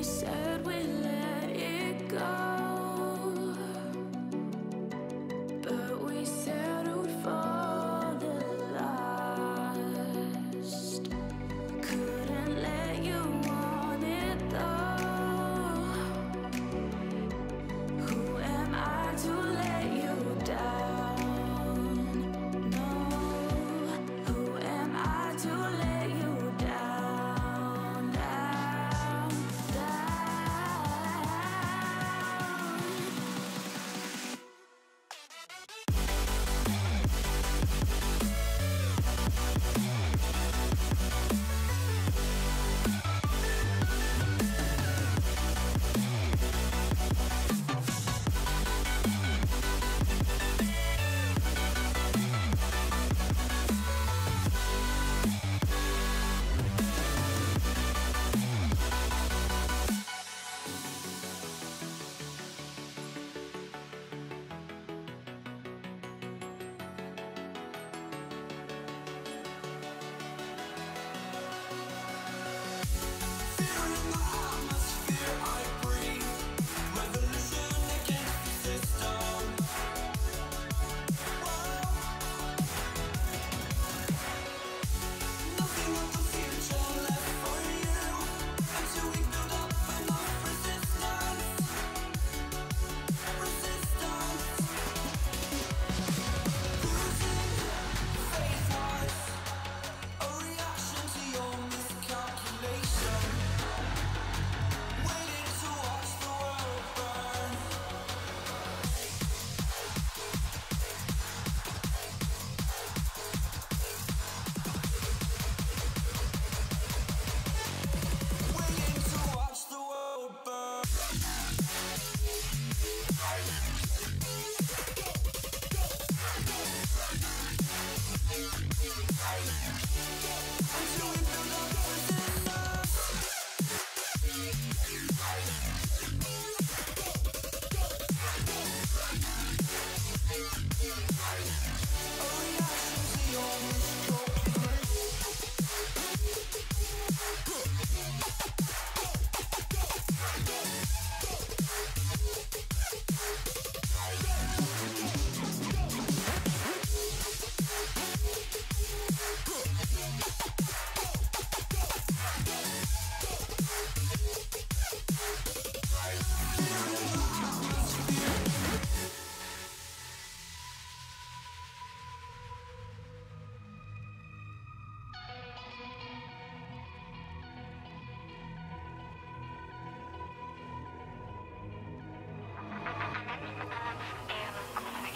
Said we let it go, but we settled for the last. Couldn't let you want it though. Who am I to let you down? No, who am I to let you down?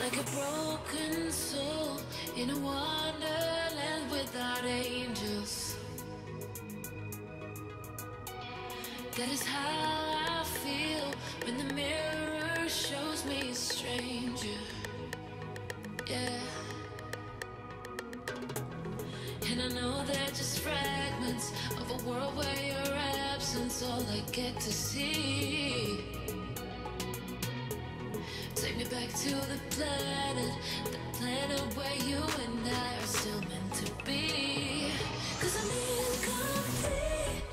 Like a broken soul in a wonderland without angels. That is how I feel when the mirror shows me a stranger. Yeah. And I know they're just fragments of a world where your absence all I get to see. Take me back to the planet where you and I are still meant to be. 'Cause I'm incomplete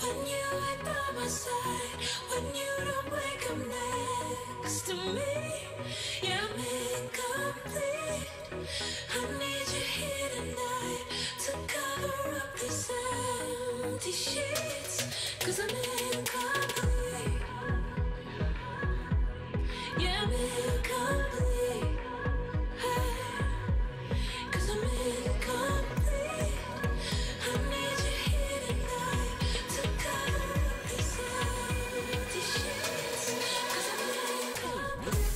when you ain't by my side, when you don't come next to me. Yeah, I'm incomplete. I need you here tonight to cover up these empty sheets. 'Cause I'm incomplete. Yeah, I'm incomplete. Hey, 'cause I'm incomplete. I need you here tonight to cover up these empty sheets. 'Cause I'm incomplete.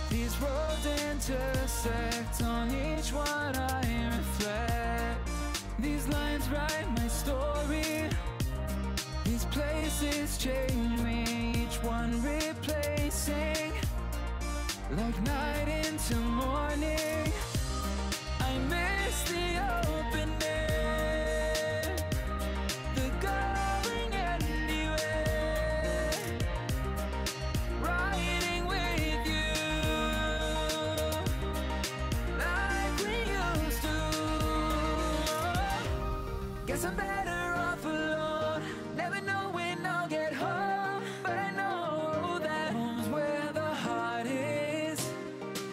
These roads intersect, on each one I reflect. These lines write my story. These places change me, each one replacing. Like night into morning, I miss the open air, the going anywhere, riding with you like we used to. Guess I'm better off alone, never know when I'll get home, but I know that home's where the heart is.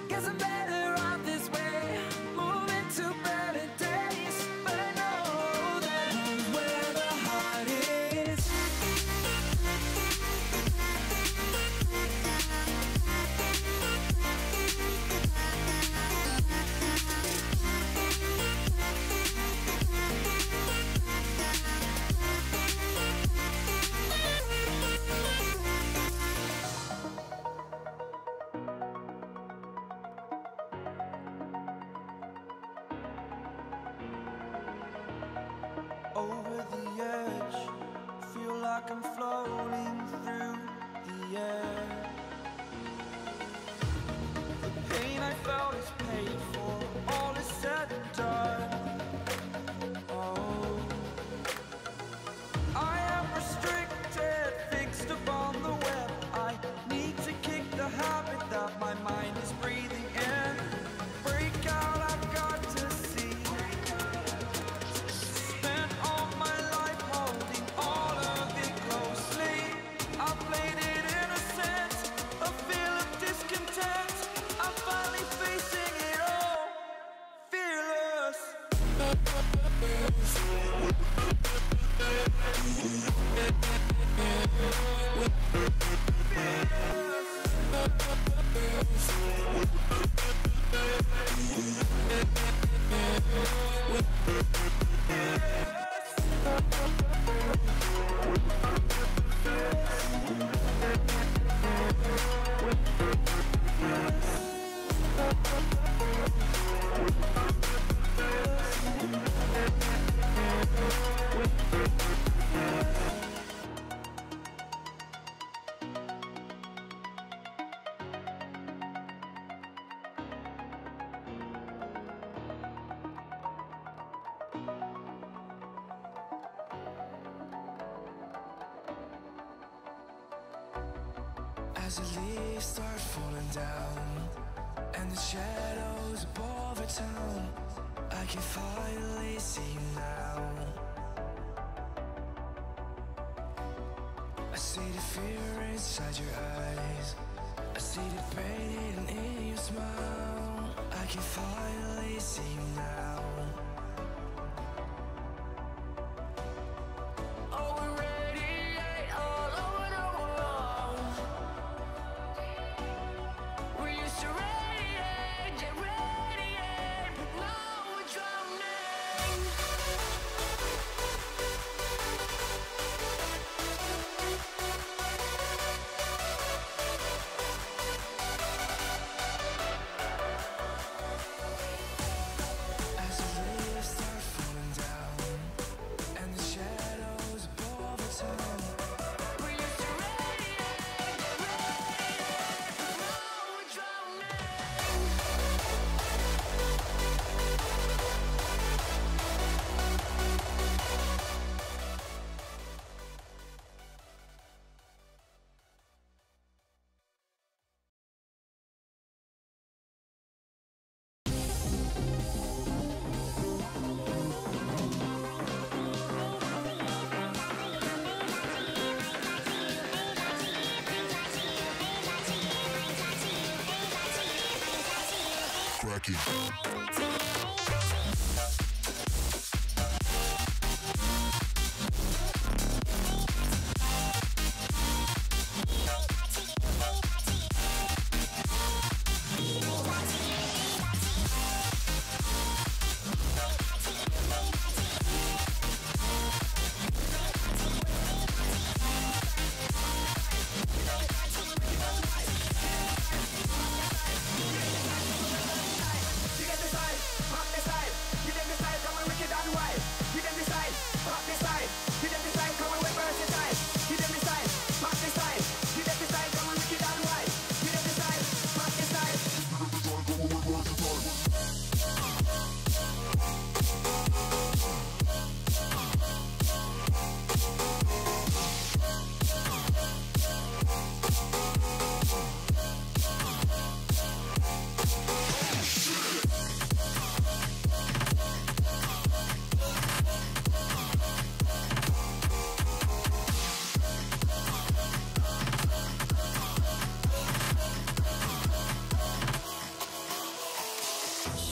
Guess I'm better off this way, moving to better days, but I know that home's where the heart is. As the leaves start falling down and the shadows above the town, I can finally see you now. I see the fear inside your eyes, I see the pain in your smile. I can finally see you now. Oh, we radiate all over the world. We used to radiate, yeah, radiate, but now we're drowning. As the leaves start falling down and the shadows above the town, we used to radiate, yeah, radiate, but now we're drowning.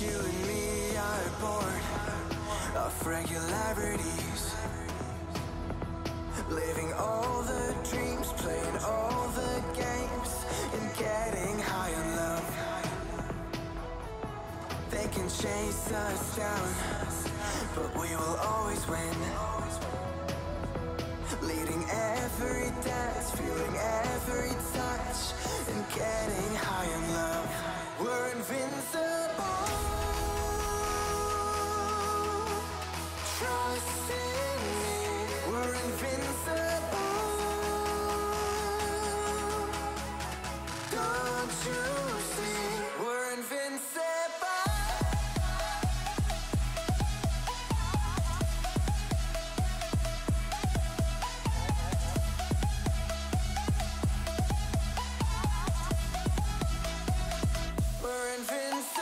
You and me are bored of regularities, living all the dreams, playing all the games, and getting high on love. They can chase us down, but we will always win. Leading every dance, feeling every touch, and getting high on love. We're invincible. Trust in me, we're invincible. Don't you see, we're invincible. We're invincible.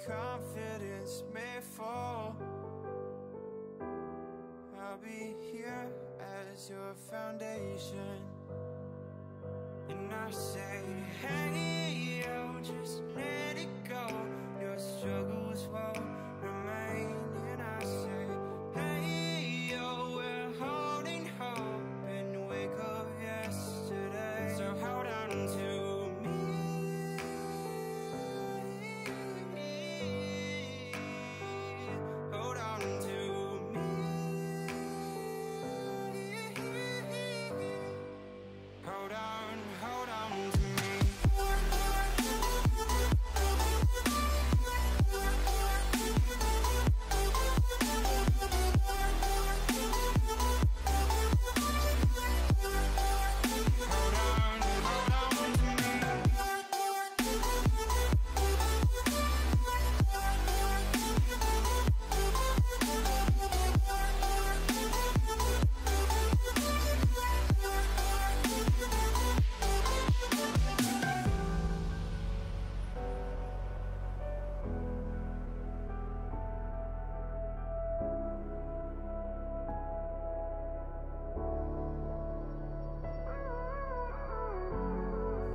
confidence may fall, I'll be here as your foundation. And I say, hey, yo, just let it go. Your struggles won't remain. And I say, hey, yo, we're holding hope and wake up yesterday. So hold on to me. Hold on to me. Hold on to me.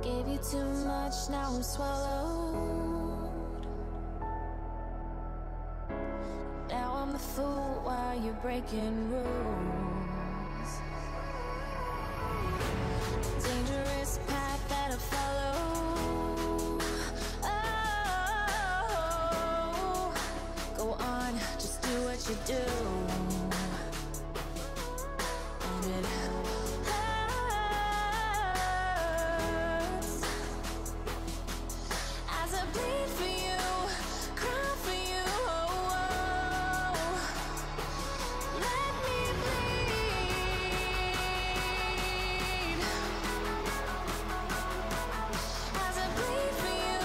Gave you too much, now I'm swallowed. Now I'm the fool while you're breaking rules. Dangerous path that I follow. Oh, go on, just do what you do. And it as I bleed for you, cry for you. Let me bleed. As I bleed for you,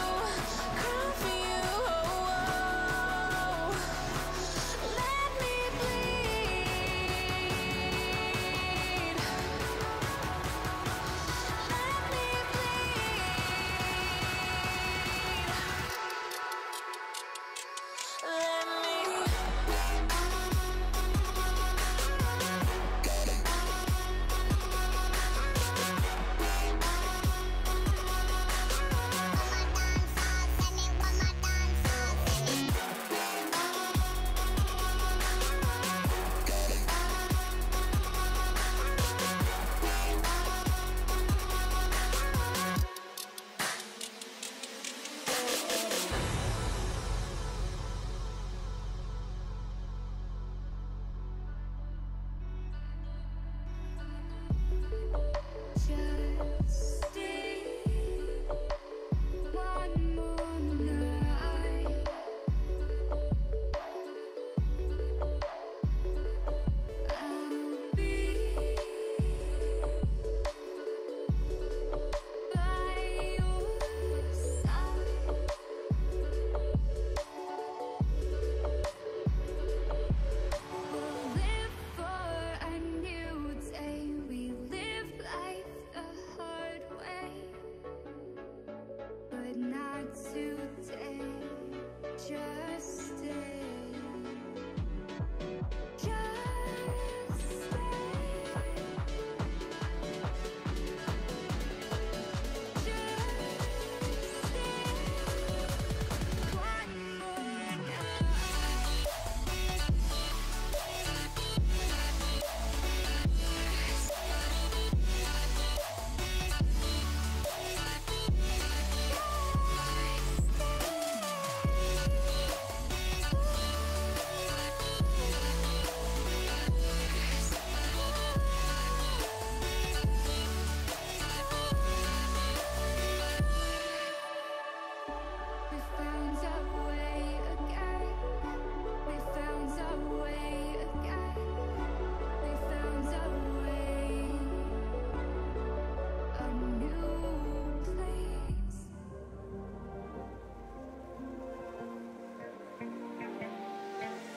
cry for you. Let me bleed. Let me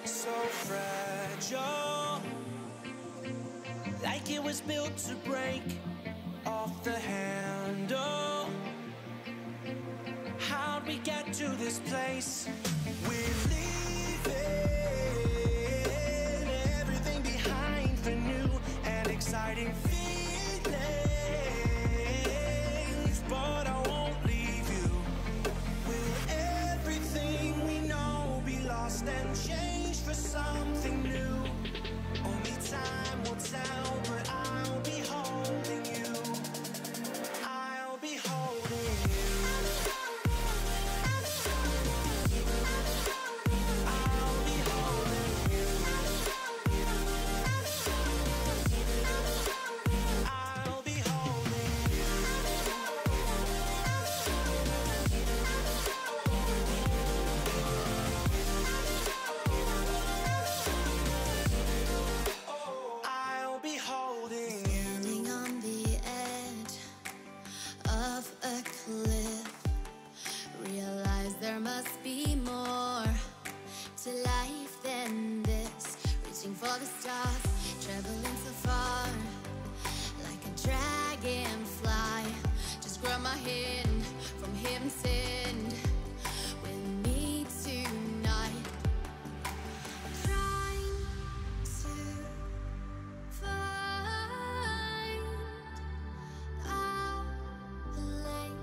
So fragile, like it was built to break off the handle. How'd we get to this place and change for something new. Only time will tell, but I'll be holding you. I'll be holding you. I'll be holding you. I'll be holding you. I'll be holding you. Standing on the edge of a cliff, realize there must be more to life than this. Reaching for the stars, traveling so far, like a dragonfly. Just grab my hand from heaven's end with me tonight. Trying to find our place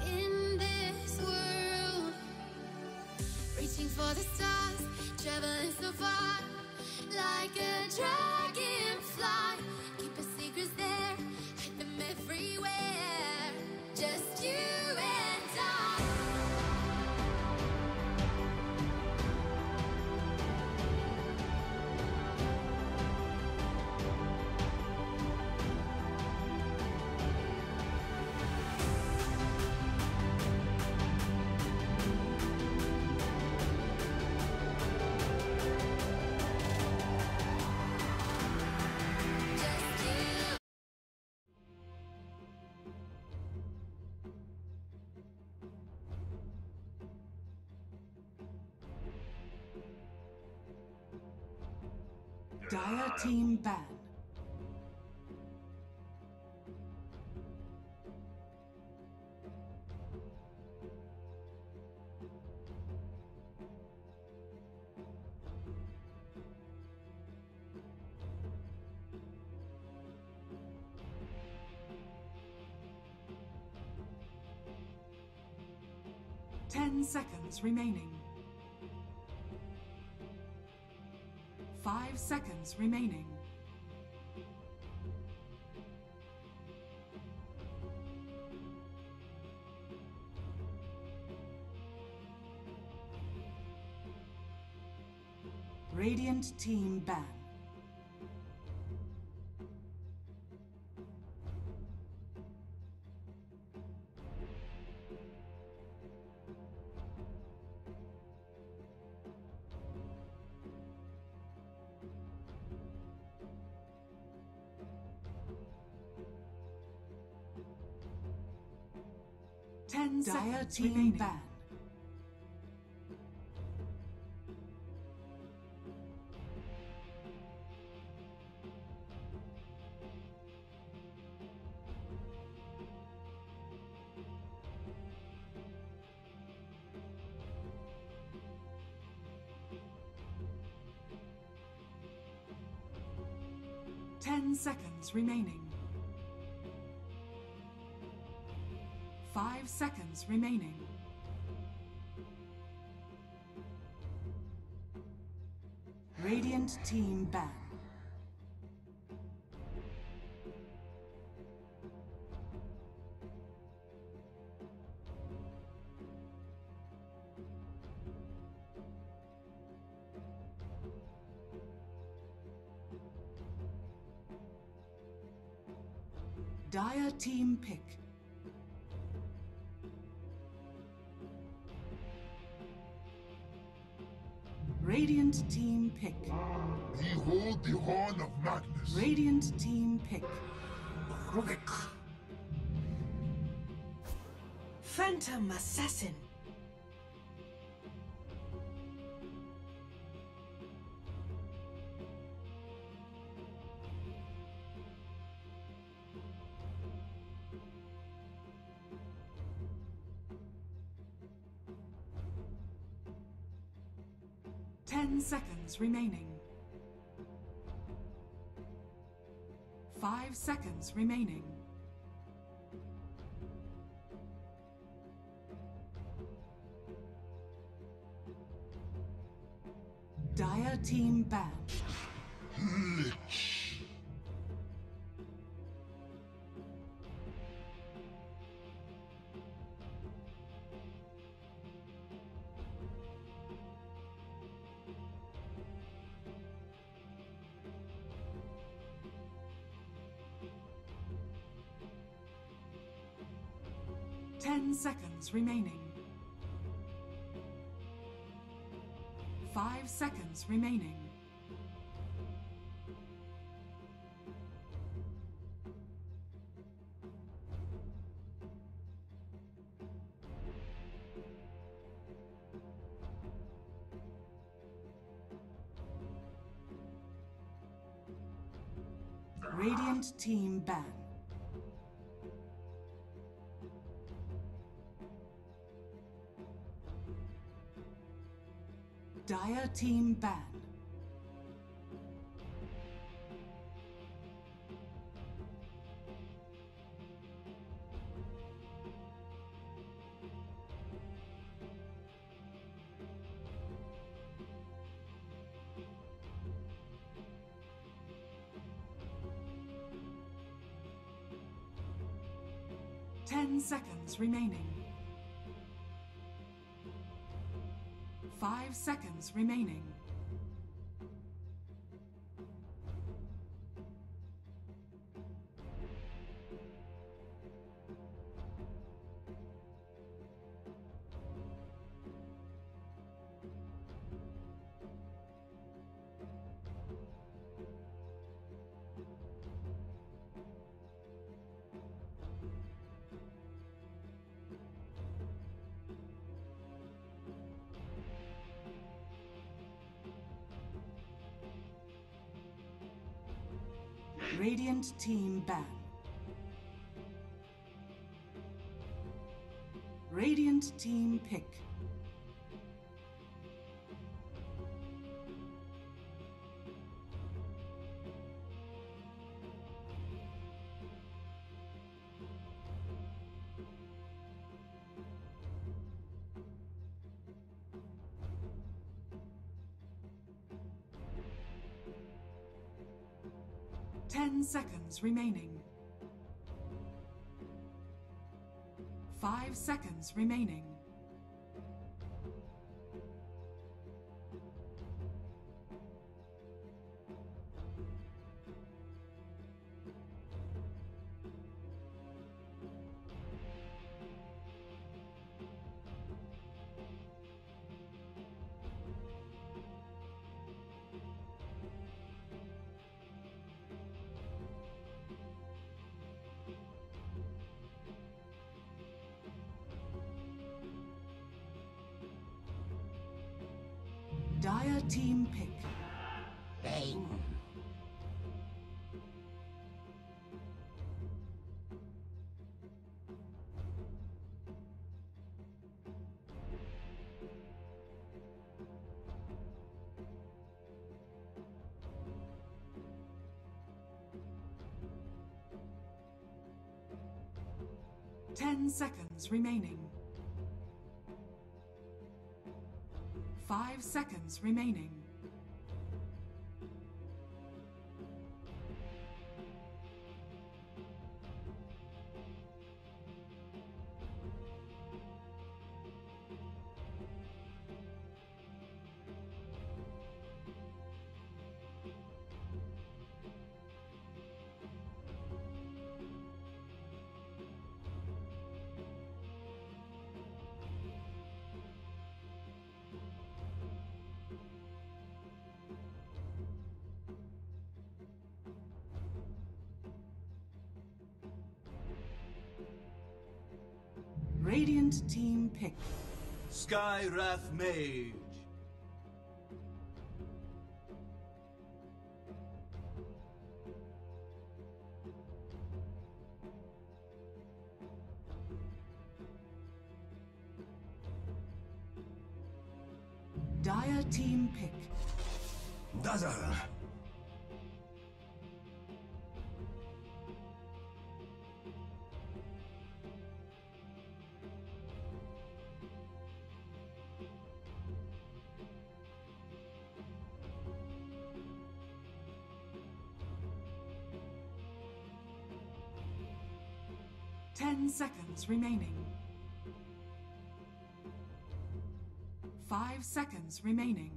in this world. Reaching for the stars, traveling so far, like a dragonfly. Keep our secrets there, hide them everywhere. Just you and I. Just you. Dire team ban. Ten seconds remaining. 5 seconds remaining. Radiant team ban. Dire team ban. Ten seconds remaining. 5 seconds remaining. Radiant team ban. Dire team pick. Radiant team pick. Behold the horn of Magnus. Radiant team pick. Phantom Assassin. Ten seconds remaining. 5 seconds remaining. Dire team ban. Lich. 10 seconds remaining. 5 seconds remaining. Radiant team ban. Dire team ban. Ten seconds remaining. 5 seconds remaining. Radiant team ban. Radiant team pick. Ten seconds remaining. 5 seconds remaining. Dire team pick. Bang. Ten seconds remaining. 5 seconds remaining. Radiant team pick. Skywrath Mage. Dire team pick. DotA. 10 seconds remaining. 5 seconds remaining.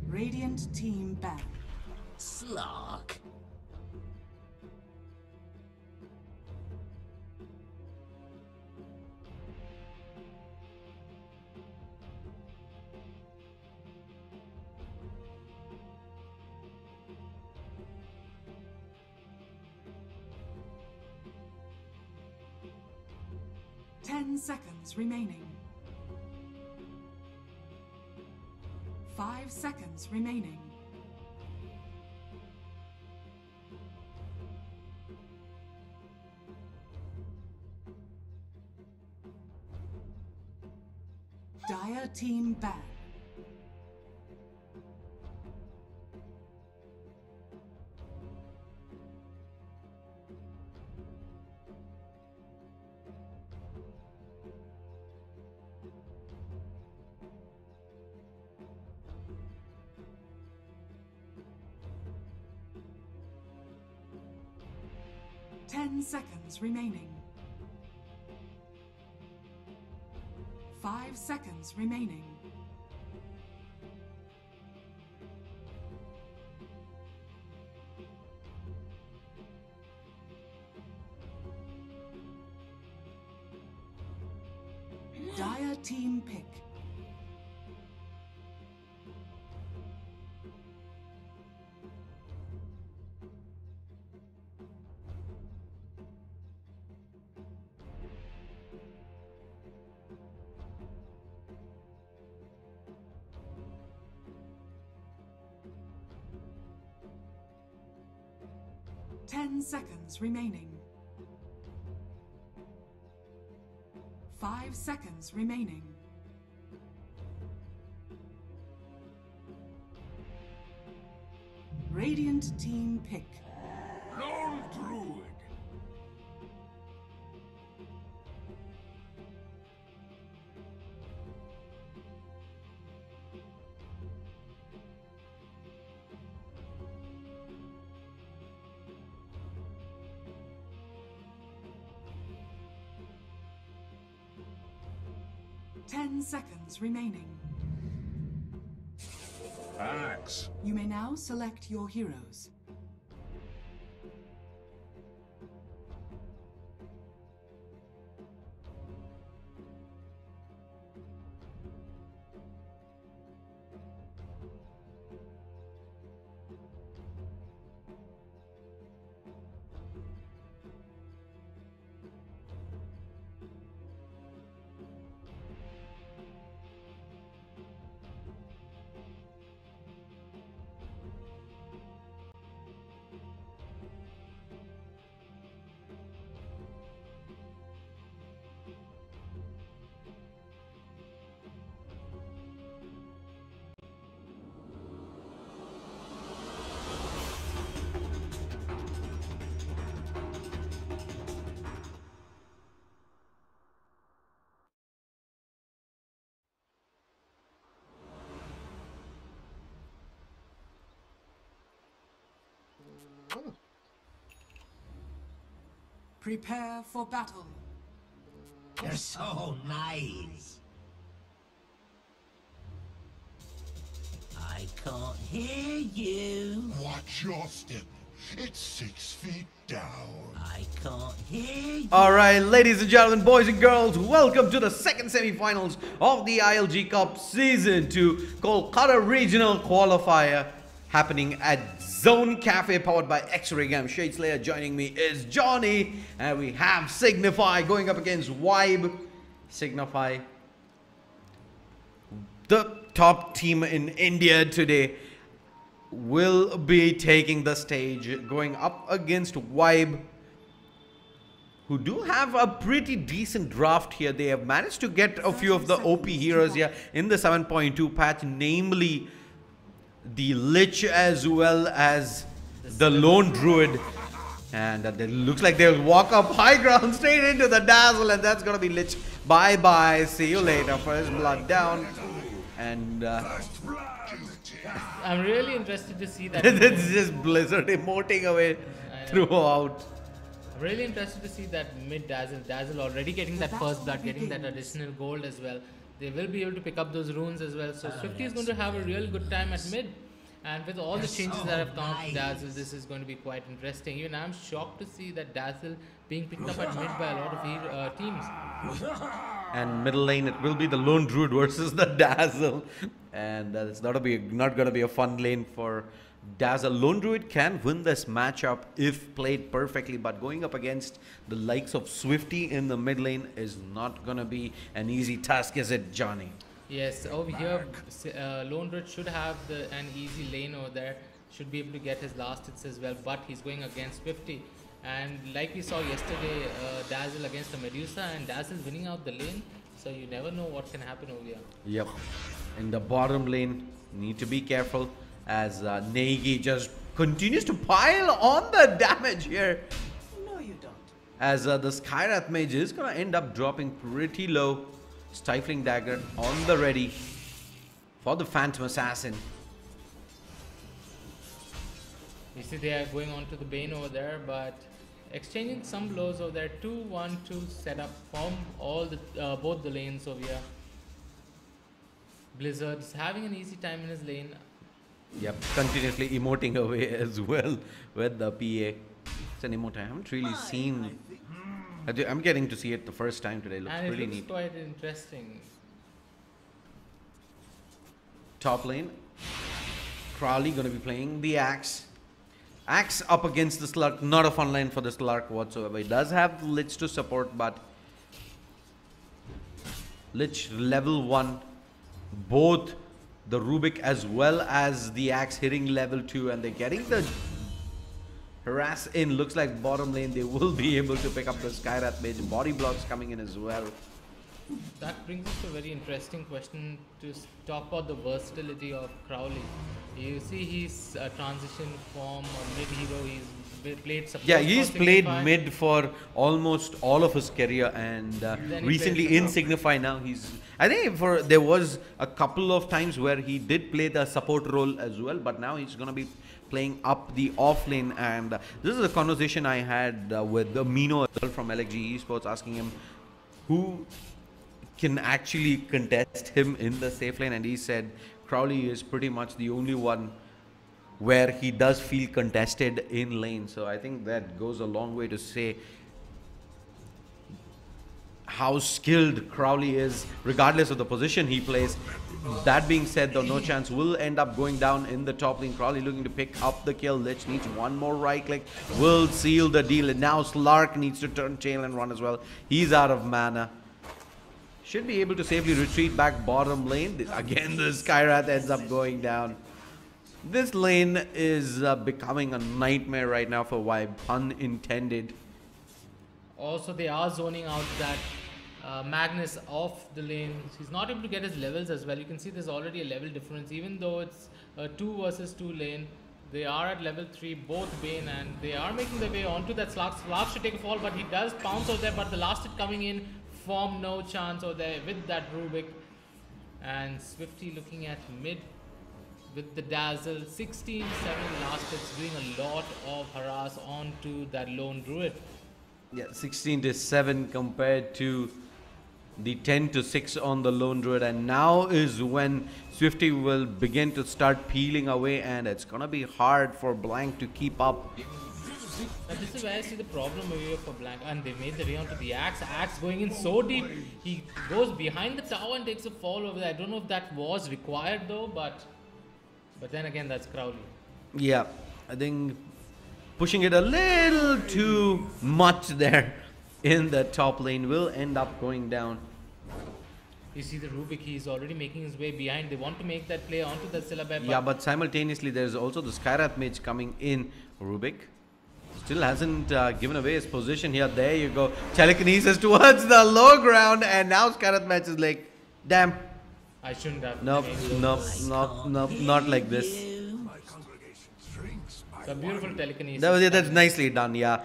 Radiant team back. Slark. Ten seconds remaining. 5 seconds remaining. Dire team back. Ten seconds remaining. 5 seconds remaining. Dire team pick. Ten seconds remaining. 5 seconds remaining. Radiant team pick. Lone Druid. Ten seconds remaining. Axe. You may now select your heroes. Prepare for battle. You're so nice. I can't hear you. Watch your step. It's 6 feet down. I can't hear you. Alright, ladies and gentlemen, boys and girls, welcome to the second semi-finals of the ILG Cup Season 2 Kolkata Regional Qualifier, happening at Zone Cafe, powered by X-Ray Gam. Shadeslayer joining me is Johnny, and we have Signify going up against Vibe. Signify, the top team in India today, will be taking the stage, going up against Vibe, who do have a pretty decent draft here. They have managed to get a few of the OP heroes here in the 7.2 patch, namely the Lich as well as the Lone Druid. And it looks like they'll walk up high ground straight into the Dazzle, and that's gonna be Lich. Bye bye, see you later. First blood down. And I'm really interested to see that. it's just Blizzard emoting away throughout. I'm really interested to see that mid Dazzle already getting that first blood, getting that additional gold as well. They will be able to pick up those runes as well. So Swifty is going to have a real good time at mid. And with all the changes that have come to Dazzle, this is going to be quite interesting. Even I'm shocked to see that Dazzle being picked up at mid by a lot of teams. And middle lane, it will be the Lone Druid versus the Dazzle. And it's not going to be a fun lane for Dazzle. Lone Druid can win this matchup if played perfectly, but going up against the likes of Swifty in the mid lane is not going to be an easy task, is it, Johnny? Yes, over here, Lone Druid should have an easy lane over there. Should be able to get his last hits as well, but he's going against Swifty. And like we saw yesterday, Dazzle against the Medusa, and Dazzle winning out the lane. So you never know what can happen over here. Yep. In the bottom lane, need to be careful as Neigi just continues to pile on the damage here. No, you don't. As the Skyrath Mage is going to end up dropping pretty low. Stifling Dagger on the ready for the Phantom Assassin. You see they are going on to the Bane over there, but exchanging some blows over there. 2-1-2 setup from all the both the lanes over here. Blizzard's having an easy time in his lane. Yep, continuously emoting away as well with the PA. It's an emote I haven't really seen. I'm getting to see it the first time today. Looks really neat. Quite interesting. Top lane, Crowley going to be playing the Axe. Axe up against the Slurk. Not a fun lane for the Slurk whatsoever. It does have Lich to support, but Lich level 1. Both the Rubik as well as the Axe hitting level 2, and they're getting the harass in. Looks like bottom lane they will be able to pick up the Skyrath Mage. Body blocks coming in as well. That brings us to a very interesting question to talk about the versatility of Crowley. You see he's transitioned from a mid hero. He's played support. Yeah, he's played mid for almost all of his career, and recently in Signify now I think there was a couple of times where he did play the support role as well, but now he's going to be playing up the off lane. And this is a conversation I had with Mino from LXG Esports, asking him who can actually contest him in the safe lane, and he said Crowley is pretty much the only one where he does feel contested in lane. So I think that goes a long way to say how skilled Crowley is regardless of the position he plays. That being said, though, No Chance will end up going down in the top lane. Crowley looking to pick up the kill. Lich needs one more right click, will seal the deal, and now Slark needs to turn tail and run as well. He's out of mana. Should be able to safely retreat back bottom lane. Again, the Skyrath ends up going down. This lane is becoming a nightmare right now for Vibe, unintended. Also, they are zoning out that Magnus off the lane. He's not able to get his levels as well. You can see there's already a level difference, even though it's a 2 versus 2 lane. They are at level 3, both Bane, and they are making their way onto that Slark. Slark should take a fall, but he does pounce out there, but the last hit coming in from No Chance over there with that Rubik. And Swifty looking at mid with the Dazzle. 16-7 last hits, doing a lot of harass onto that Lone Druid. Yeah, 16-7 compared to the 10-6 on the Lone Druid, and now is when Swifty will begin to start peeling away, and it's gonna be hard for Blank to keep up. Now this is where I see the problem over here for Blank, and they made the way onto the Axe. Axe going in so deep, he goes behind the tower and takes a fall over there. I don't know if that was required though, but then again, that's Crowley. Yeah, I think pushing it a little too much there in the top lane will end up going down. You see the Rubik, he's already making his way behind. They want to make that play onto the Syllabub. Yeah, but simultaneously there's also the Skyrath Mage coming in. Rubik still hasn't given away his position here. There you go. Telekinesis towards the low ground, and now Skyrath Mage is like, damn. I shouldn't have. Nope, not like this. A beautiful telekinesis. That's nicely done, yeah.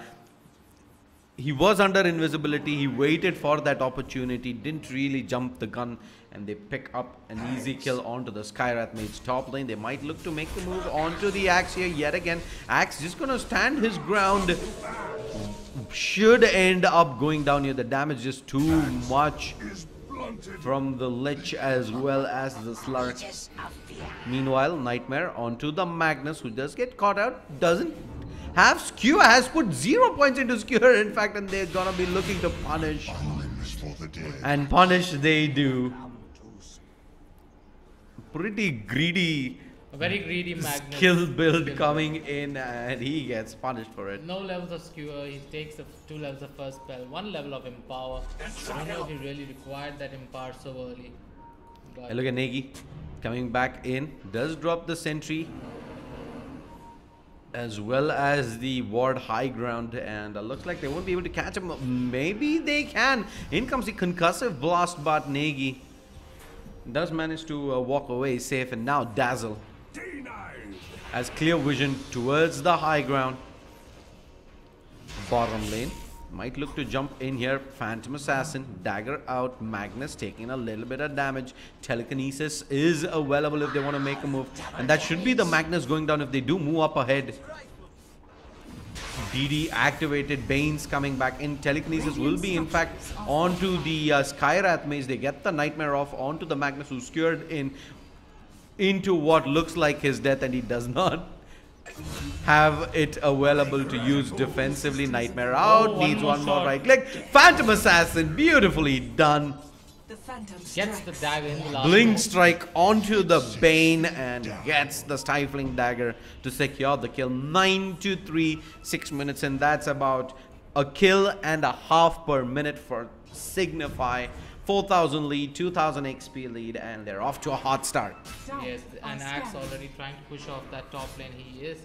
He was under invisibility, he waited for that opportunity, didn't really jump the gun, and they pick up an easy kill onto the Skyrath Mage's top lane. They might look to make the move onto the Axe here yet again. Axe just gonna stand his ground. Should end up going down here. The damage is too much from the Lich as well as the Slurk. Meanwhile, Nightmare onto the Magnus, who does get caught out, doesn't have Skewer, has put 0 points into Skewer, in fact, and they're gonna be looking to punish. And punish they do. Pretty greedy. A very greedy Magnus. Skill build coming in, and he gets punished for it. No levels of Skewer, he takes the 2 levels of first spell, 1 level of Empower. I don't know if he really required that Empower so early. Hey, look at Negi coming back in, does drop the sentry as well as the ward high ground, and looks like they won't be able to catch him. Maybe they can. In comes the concussive blast, but Negi does manage to walk away safe, and now Dazzle has clear vision towards the high ground. Bottom lane might look to jump in here. Phantom Assassin, dagger out. Magnus taking a little bit of damage. Telekinesis is available if they want to make a move, and that should be the Magnus going down if they do move up ahead. DD activated. Bane's coming back in. Telekinesis will be in fact onto the Skyrath Mage. They get the Nightmare off onto the Magnus, who's skewered into what looks like his death, and he does not have it available to use defensively. Nightmare out, needs one more right click. Phantom Assassin, beautifully done. Gets the dagger in the last Blink strike onto the Bane and gets the stifling dagger to secure the kill. 9-3, 6 minutes, and that's about a kill and a half per minute for Signify. 4,000 lead, 2,000 XP lead, and they're off to a hot start. Yes, and Axe already trying to push off that top lane. He is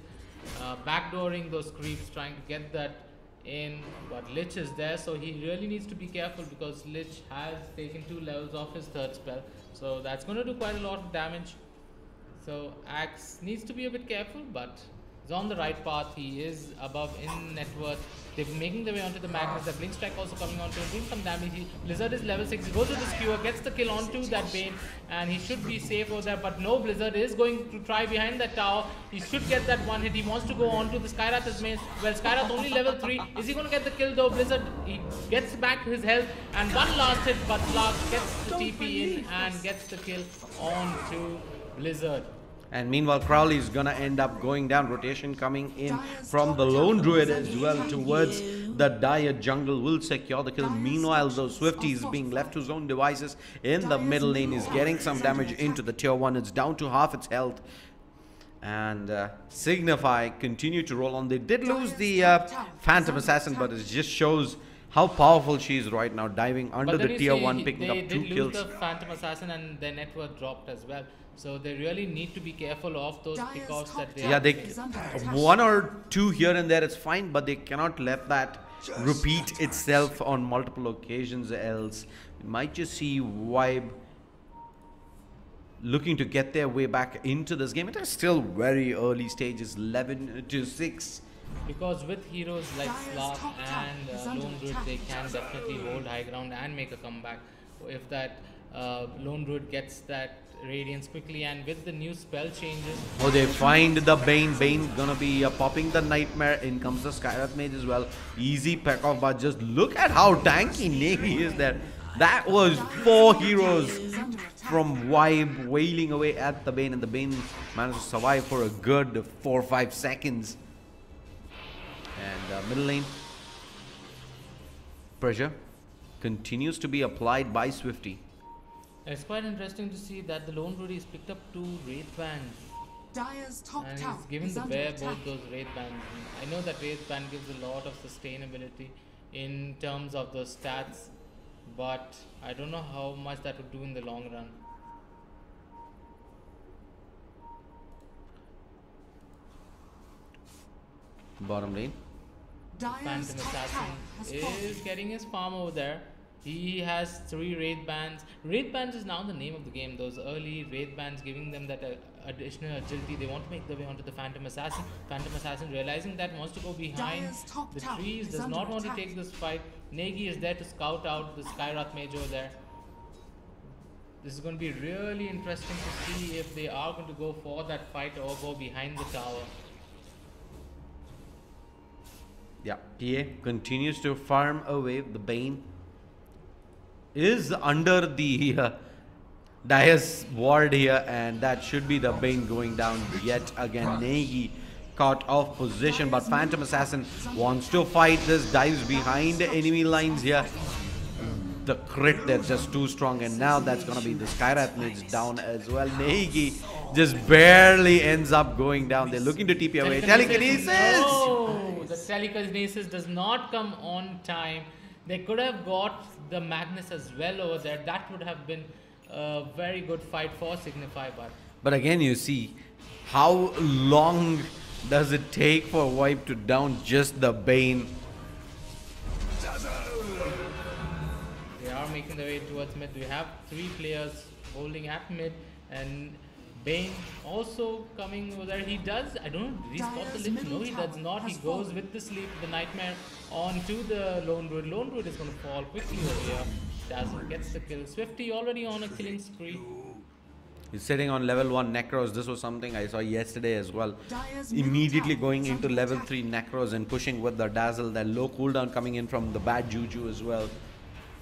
backdooring those creeps, trying to get that in, but Lich is there, so he really needs to be careful because Lich has taken 2 levels off his 3rd spell, so that's going to do quite a lot of damage. So Axe needs to be a bit careful, but he's on the right path. He is above in net worth. They're making their way onto the Magnus. The Blink Strike also coming onto him, doing some damage. Blizzard is level 6. He goes to the Skewer, gets the kill onto that Bane, and he should be safe over there. But no, Blizzard is going to try behind that tower. He should get that one hit. He wants to go onto the Skyrath as main. Well, Skyrath only level 3. Is he going to get the kill though? Blizzard, he gets back his health, and one last hit, but Lark gets the TP in and gets the kill onto Blizzard. And meanwhile, Crowley is gonna end up going down. Rotation coming in from the Lone Druid as well towards the Dire jungle will secure the kill. Meanwhile, those Swifties being left to his own devices in the middle lane is getting some damage into the tier 1. It's down to half its health. And Signify continue to roll on. They did lose the Phantom Assassin, but it just shows how powerful she is right now, diving under the tier 1, picking up 2 kills. They did lose the Phantom Assassin and their net worth dropped as well. So they really need to be careful of those pickoffs that they are. 1 or 2 here and there is fine, but they cannot let that repeat itself on multiple occasions, else we might just see Vibe looking to get their way back into this game. It is still very early stages, 11-6. Because with heroes like Slark and Lone Druid, they can definitely hold high ground and make a comeback. If that Lone Druid gets that Radiance quickly, and with the new spell changes. Oh, they find the Bane. Bane's gonna be popping the Nightmare. In comes the Skyrath Mage as well. Easy peck off, but just look at how tanky Negi is there. That was 4 heroes from Vibe wailing away at the Bane, and the Bane managed to survive for a good 4 or 5 seconds. And middle lane pressure continues to be applied by Swifty. It's quite interesting to see that the Lone Druid has picked up 2 Wraith Bands. And he's given the bear both those Wraith Bands. I know that Wraith Band gives a lot of sustainability in terms of the stats, but I don't know how much that would do in the long run. Bottom lane. Phantom Assassin is getting his farm over there. He has 3 Wraith Bands. Wraith Bands is now the name of the game. Those early Wraith Bands giving them that additional agility. They want to make their way onto the Phantom Assassin. Phantom Assassin realizing that wants to go behind the trees, does not want to take this fight. Negi is there to scout out the Skyrath Mage over there. This is going to be really interesting to see if they are going to go for that fight or go behind the tower. Yeah, TA continues to farm away. The Bane is under the Dias ward here, and that should be the Bane going down yet again. Negi caught off position, but Phantom Assassin wants to fight this, dives behind the enemy lines here. The crit, they're just too strong, and now that's gonna be the Skyrath Mage down as well. Negi just barely ends up going down. They're looking to TP away. Telekinesis! No! The telekinesis does not come on time. They could have got the Magnus as well over there. That would have been a very good fight for Signify. But again, you see, how long does it take for Wipe to down just the Bane? They are making their way towards mid. We have 3 players holding at mid, and Bane also coming over there. He does, I don't know, did he spot the Lich? No, he does not. He goes with the sleep, the Nightmare onto the Lone Druid. Lone Druid is going to fall quickly over here. Dazzle gets the kill. Swifty already on a killing spree. He's sitting on level 1 Necros. This was something I saw yesterday as well. Immediately going into level 3 Necros and pushing with the Dazzle. That low cooldown coming in from the bad Juju as well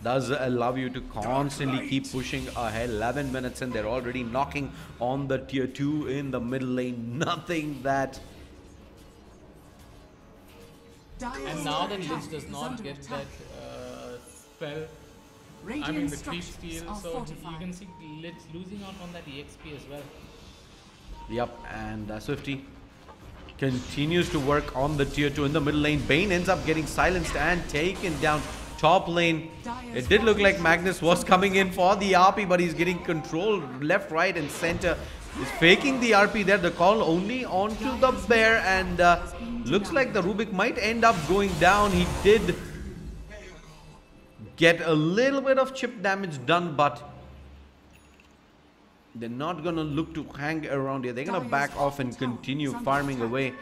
does allow you to constantly keep pushing ahead. 11 minutes in, they're already knocking on the tier 2 in the middle lane. Nothing that... And now that Lich does not get that spell, I mean the creep steal, so you can see Lich losing out on that EXP as well. Yep, and Swifty continues to work on the tier 2 in the middle lane. Bane ends up getting silenced and taken down. Top lane, it did look like Magnus was coming in for the RP, but he's getting controlled left, right and center. He's faking the RP there. The call only onto the bear, and looks like the Rubik might end up going down. He did get a little bit of chip damage done, but they're not gonna look to hang around here. They're gonna back off and continue farming away.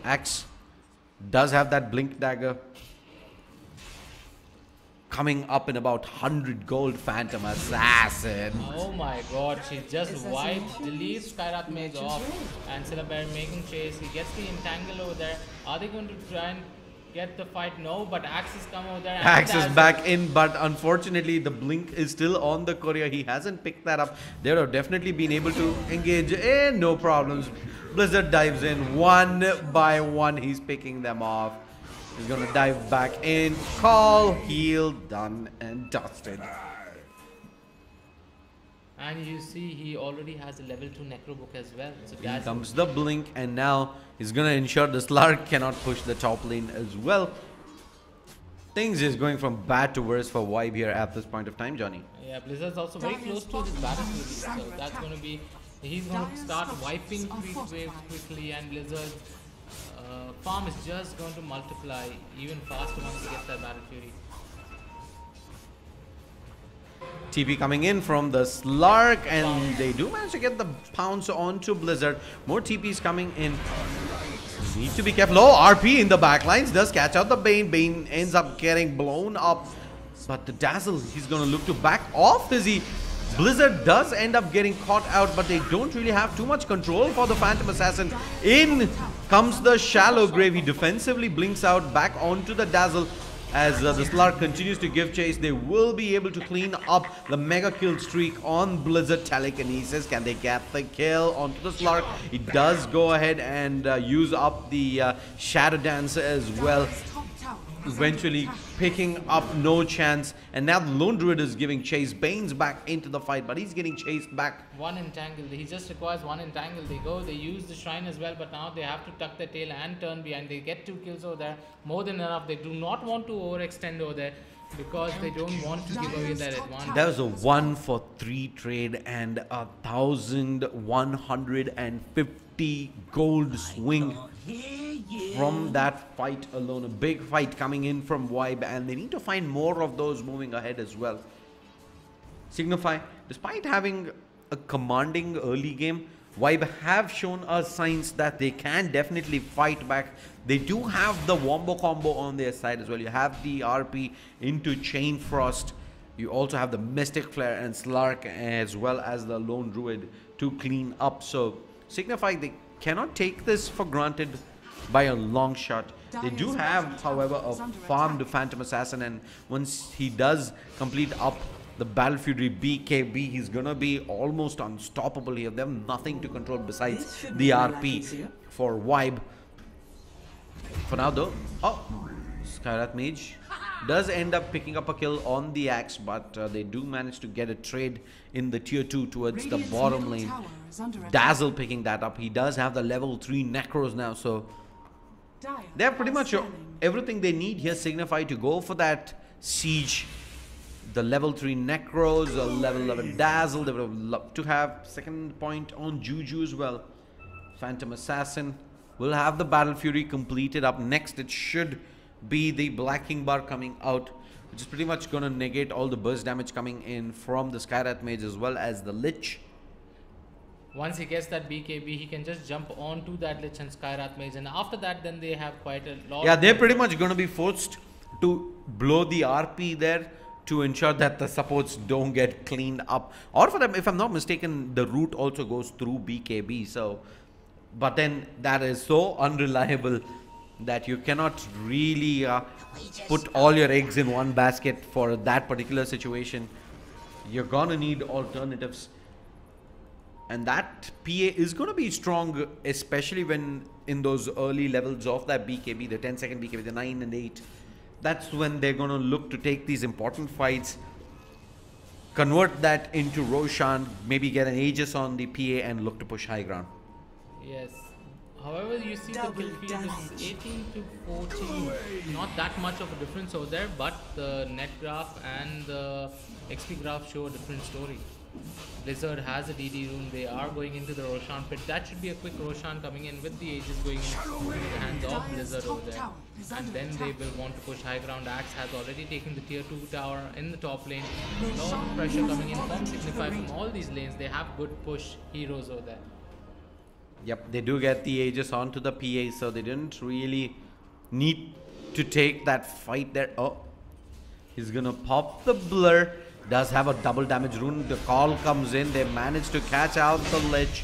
Axe does have that blink dagger coming up in about 100 gold. Phantom Assassin. Oh my god, she just wiped, deletes Skyrath Mage off, and Silabear making chase. He gets the entangle over there. Are they going to try and get the fight? No, but Axe has come over there. Axe is back in, but unfortunately the blink is still on the courier. He hasn't picked that up. They would have definitely been able to engage in, no problems. Blizzard dives in one by one. He's picking them off. He's gonna dive back in. Call, heal, done and dusted. And you see he already has a level 2 Necro book as well. So here comes the blink, and now he's gonna ensure the Slark cannot push the top lane as well. Things is going from bad to worse for Vibe here at this point of time, Johnny. Yeah, Blizzard's also very close to his battlefield, so that's gonna be, he's gonna start wiping creep waves quickly, and Blizzard's farm is just going to multiply even faster once he gets that Battle Fury. TP coming in from the Slark, and they do manage to get the pounce onto Blizzard. More TPs coming in. Need to be careful. Oh, RP in the backlines does catch out the Bane. Bane ends up getting blown up. But the Dazzle, he's going to look to back off. Blizzard does end up getting caught out, but they don't really have too much control for the Phantom Assassin. In comes the Shallow Grave. He defensively blinks out back onto the Dazzle. As the Slark continues to give chase, they will be able to clean up the mega kill streak on Blizzard. Telekinesis, can they get the kill onto the Slark? He does go ahead and use up the Shadow Dance as well. Eventually picking up no chance, and now the Lone Druid is giving chase. Bane's back into the fight, but he's getting chased back. One entangle, he just requires one entangle. They use the shrine as well, but now they have to tuck their tail and turn behind. They get 2 kills over there, more than enough. They do not want to overextend over there because they don't want to give away that advantage. That was a 1-for-3 trade and 1,150 gold swing. from that fight alone. A big fight coming in from Vibe, and they need to find more of those moving ahead as well. Signify, despite having a commanding early game, Vibe have shown us signs that they can definitely fight back. They do have the wombo combo on their side as well. You have the RP into Chain Frost. You also have the Mystic Flare and Slark, as well as the Lone Druid to clean up. So Signify, they cannot take this for granted by a long shot. They do have, however, a farmed Phantom Assassin, and once he does complete up the Battle Fury BKB, he's gonna be almost unstoppable here. They have nothing to control besides the RP for Vibe. For now though, Skyrath Mage does end up picking up a kill on the Axe, but they do manage to get a trade in the tier 2 towards the bottom lane. Dazzle picking that up. He does have the level 3 Necros now, so they have pretty much everything they need here, Signify, to go for that siege. The level 3 Necros, a level 11 Dazzle. They would have loved to have second point on Juju as well. Phantom Assassin will have the Battle Fury completed. Up next, it should be the Black King Bar coming out, which is pretty much going to negate all the burst damage coming in from the Skyrath Mage as well as the Lich. Once he gets that BKB, he can just jump onto that Lich and Skyrath Mage, and after that, then they have quite a lot. Yeah, they're pretty much going to be forced to blow the RP there to ensure that the supports don't get cleaned up. Or for them, if I'm not mistaken, the route also goes through BKB. So, but then that is so unreliable that you cannot really put all your eggs in one basket for that particular situation. You're gonna need alternatives, and that PA is gonna be strong, especially when in those early levels of that BKB, the 10-second BKB, the 9 and 8. That's when they're gonna look to take these important fights, convert that into Roshan, maybe get an Aegis on the PA and look to push high ground. Yes. However, you see the kill feed is 18 to 14. Not that much of a difference over there, but the net graph and the XP graph show a different story. Blizzard has a DD rune. They are going into the Roshan pit. That should be a quick Roshan coming in with the Aegis going into the hands of Blizzard over there. And then they will want to push high ground. Axe has already taken the tier 2 tower in the top lane. A lot of pressure coming in from Signify from all these lanes. They have good push heroes over there. Yep, they do get the Aegis onto the PA, so they didn't really need to take that fight there. Oh, he's gonna pop the Blur. Does have a double damage rune. The call comes in. They manage to catch out the Lich.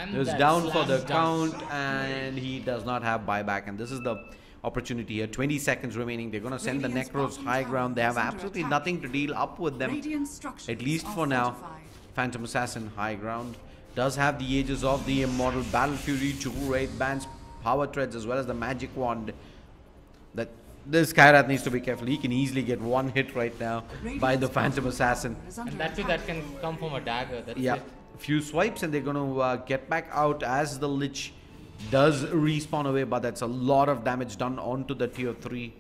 He's down for the count, and he does not have buyback. And this is the opportunity here. 20 seconds remaining. They're gonna send the Necros high ground. They have absolutely nothing to deal up with them, at least for now. Phantom Assassin high ground. Does have the Aegis of the Immortal, Battle Fury, 2 Wraith Bands, Power Treads, as well as the Magic Wand. That this Skyrath needs to be careful. He can easily get one hit right now by the Phantom Assassin. And that can come from a dagger. That's yeah, it. a few swipes and they're going to get back out as the Lich does respawn away, but that's a lot of damage done onto the tier 3.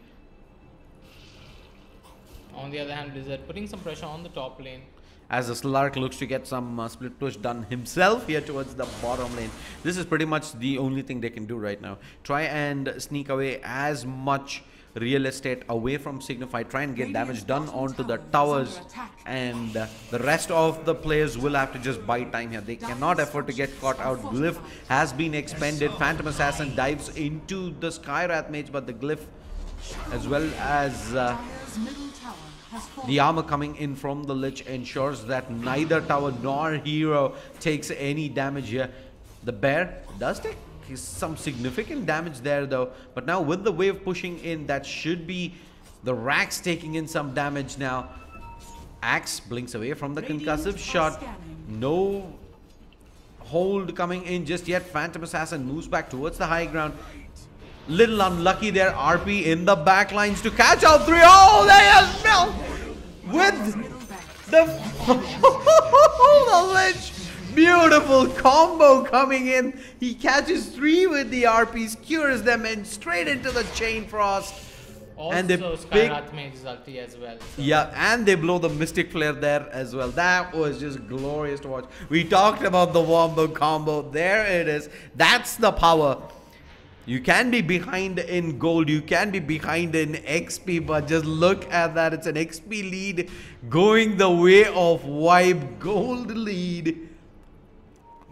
On the other hand, Blizzard putting some pressure on the top lane. As the Slark looks to get some split push done himself here towards the bottom lane. This is pretty much the only thing they can do right now. Try and sneak away as much real estate away from Signify. Try and get damage done onto the towers. And the rest of the players will have to just buy time here. They cannot afford to get caught out. Glyph has been expended. Phantom Assassin dives into the Skyrath Mage, but the Glyph, as well as the armor coming in from the Lich, ensures that neither tower nor hero takes any damage here. The bear does take some significant damage there though, but now with the wave pushing in, that should be the Rax taking in some damage now. Axe blinks away from the concussive shot. No hold coming in just yet. Phantom Assassin moves back towards the high ground. Little unlucky there. RP in the back lines to catch out 3. Oh, there is Mel with the the Lich. Beautiful combo coming in. He catches 3 with the RP, skewers them in straight into the Chain Frost. Also, and they Skyrath Mage's ulti as well. So. Yeah, and they blow the Mystic Flare there as well. That was just glorious to watch. We talked about the Wombo combo. There it is. That's the power You can be behind in gold, you can be behind in XP, but just look at that. It's an XP lead going the way of Vibe. Gold lead.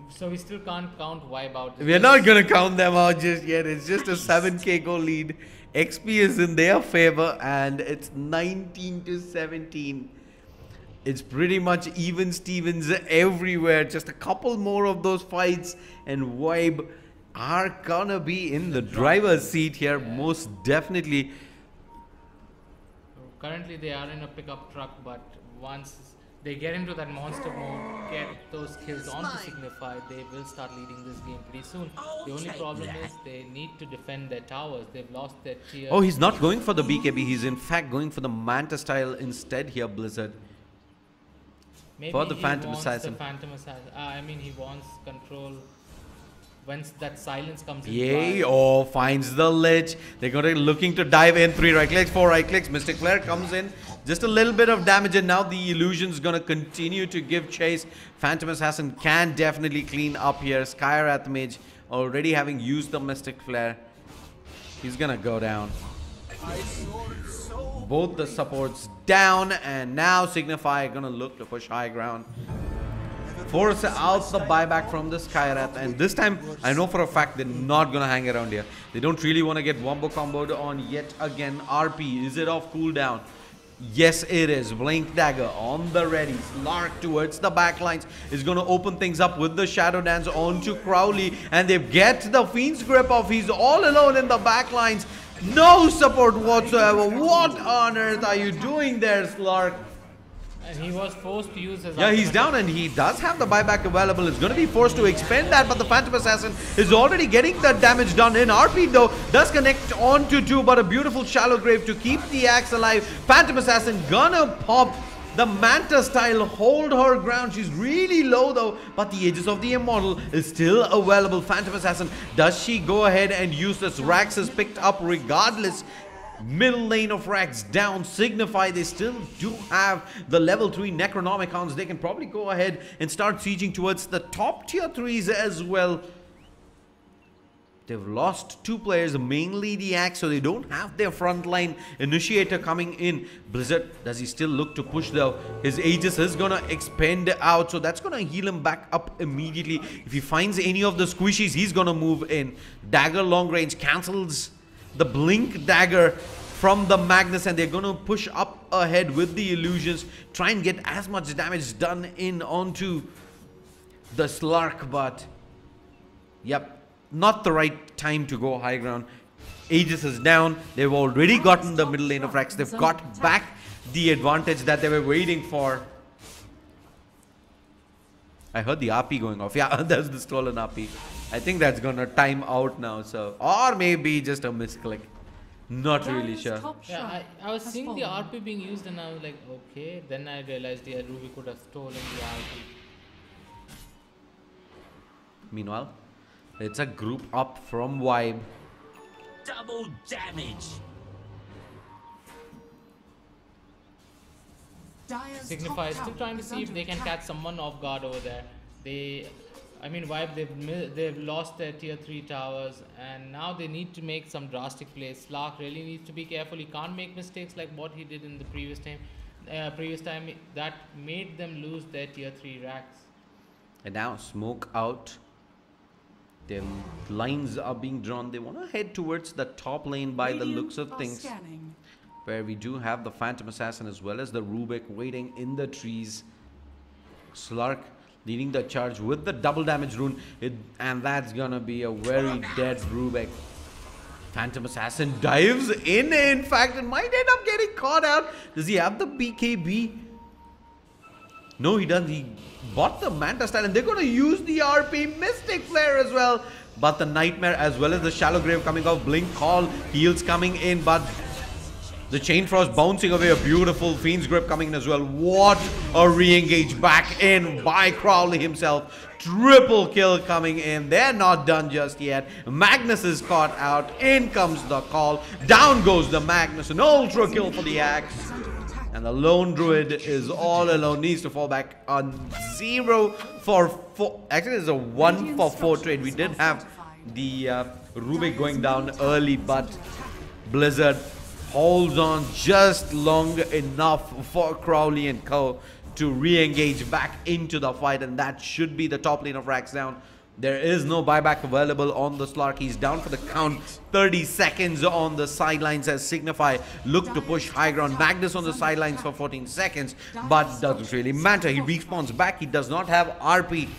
So we still can't count Vibe out. We're not going to count them out just yet. It's just a 7k goal lead. XP is in their favor and it's 19 to 17. It's pretty much even Stevens everywhere. Just a couple more of those fights and Vibe are gonna be in the driver's seat here, most definitely. Currently they are in a pickup truck, but once they get into that monster mode, get those kills onto Signify, they will start leading this game pretty soon. The only problem is they need to defend their towers. They've lost their tier. Oh, he's not going for the BKB. He's in fact going for the Manta style instead here, Blizzard. Maybe for the he Phantom wants Assassin. The Phantom Assassin. I mean, he wants control. Once that silence comes in. Yay, oh, finds the ledge. They're going to looking to dive in. 3 right clicks, 4 right clicks. Mystic Flare comes in. Just a little bit of damage and now the Illusion's going to continue to give chase. Phantom Assassin can definitely clean up here. Skywrath Mage already having used the Mystic Flare. He's going to go down. Both the supports down and now Signify going to look to push high ground. Force out the buyback from the Skywrath, and this time I know for a fact they're not gonna hang around here. They don't really want to get wombo comboed on yet again. RP, is it off cooldown? Yes, it is. Blink Dagger on the ready. Slark towards the backlines is going to open things up with the Shadow Dance onto Crowley, and they get the Fiend's grip off. He's all alone in the backlines. No support whatsoever. What on earth are you doing there, Slark? And he was forced to use his... Yeah, he's down and he does have the buyback available. It's going to be forced to expend that, but the Phantom Assassin is already getting the damage done in. RP though does connect onto 2, but a beautiful shallow grave to keep the axe alive. Phantom Assassin gonna pop the Manta style, hold her ground. She's really low though, but the Aegis of the Immortal is still available. Phantom Assassin, does she go ahead and use this? Rax is picked up regardless. Middle lane of Rax down. Signify, they still do have the level 3 Necronomicons. They can probably go ahead and start sieging towards the top tier 3s as well. They've lost 2 players, mainly the Axe, so they don't have their frontline initiator coming in. Blizzard, does he still look to push though? His Aegis is gonna expend out, so that's gonna heal him back up immediately. If he finds any of the squishies, he's gonna move in. Dagger long range cancels the Blink Dagger from the Magnus, and they're going to push up ahead with the Illusions, try and get as much damage done in onto the Slark, but yep, not the right time to go high ground. Aegis is down. They've already gotten the middle lane of Rax. They've got back the advantage that they were waiting for. I heard the RP going off. Yeah, that's the stolen RP. I think that's gonna time out now, so, or maybe just a misclick. Not really sure. Yeah, I was seeing the RP being used and I was like, okay. Then I realized, yeah, Ruby could have stolen the RP. Meanwhile, it's a group up from Vibe. Double damage. Signify is still trying to see if they can catch someone off guard over there. I mean, Vibe, they've lost their tier 3 towers, and now they need to make some drastic plays. Slark really needs to be careful. He can't make mistakes like what he did in the previous time. That made them lose their tier 3 racks. And now smoke out. Their lines are being drawn. They want to head towards the top lane by the looks of things, where we do have the Phantom Assassin as well as the Rubik waiting in the trees. Slark leading the charge with the double damage rune, and that's gonna be a very dead Rubik. Phantom Assassin dives in fact, and might end up getting caught out. Does he have the BKB? No, he doesn't. He bought the Manta style, and they're gonna use the RP Mystic Flare as well. But the Nightmare as well as the Shallow Grave coming off. Blink Call, heals coming in, but the Chain Frost bouncing away. A beautiful Fiend's Grip coming in as well. What a re-engage back in by Crowley himself. Triple kill coming in. They're not done just yet. Magnus is caught out. In comes the call. Down goes the Magnus. An ultra kill for the Axe. And the Lone Druid is all alone. Needs to fall back on 0 for 4. Actually, there's a 1 for 4 trade. We did have the Rubik going down early, but Blizzard holds on just long enough for Crowley and co to re-engage back into the fight, and that should be the top lane of Rax down. There is no buyback available on the Slark. He's down for the count. 30 seconds on the sidelines as Signify look to push high ground. Magnus on the sidelines for 14 seconds, but doesn't really matter. He respawns back. He does not have RP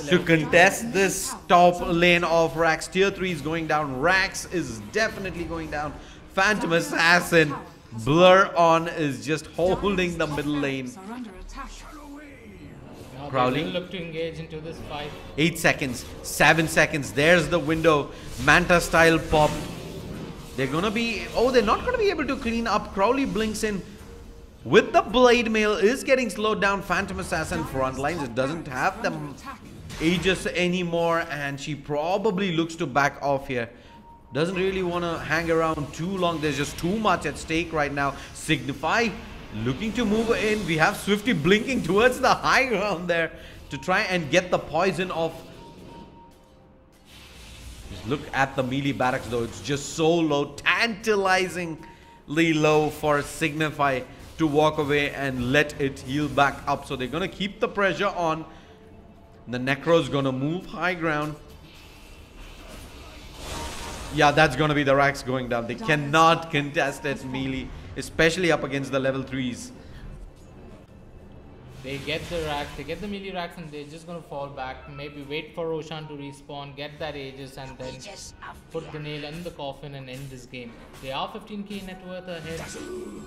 to contest this top lane of Rax. Tier 3 is going down. Rax is definitely going down. Phantom Assassin, Blur on is just holding the middle lane. Crowley will look to engage into this fight. 8 seconds, 7 seconds. There's the window. Manta style pop. They're gonna be, oh, they're not gonna be able to clean up. Crowley blinks in with the blade mail, is getting slowed down. Phantom Assassin front lines. It doesn't have the Aegis anymore, and she probably looks to back off here. Doesn't really want to hang around too long. There's just too much at stake right now. Signify looking to move in. We have Swifty blinking towards the high ground there to try and get the poison off. Just look at the melee barracks though. It's just so low. Tantalizingly low for Signify to walk away and let it heal back up. So they're going to keep the pressure on. The Necro's going to move high ground. Yeah, that's going to be the Rax going down. They cannot contest it melee, especially up against the level 3s. They get the Rax, they get the melee Rax, and they're just going to fall back. Maybe wait for Roshan to respawn, get that Aegis, and then put the nail in the coffin and end this game. They are 15k net worth ahead,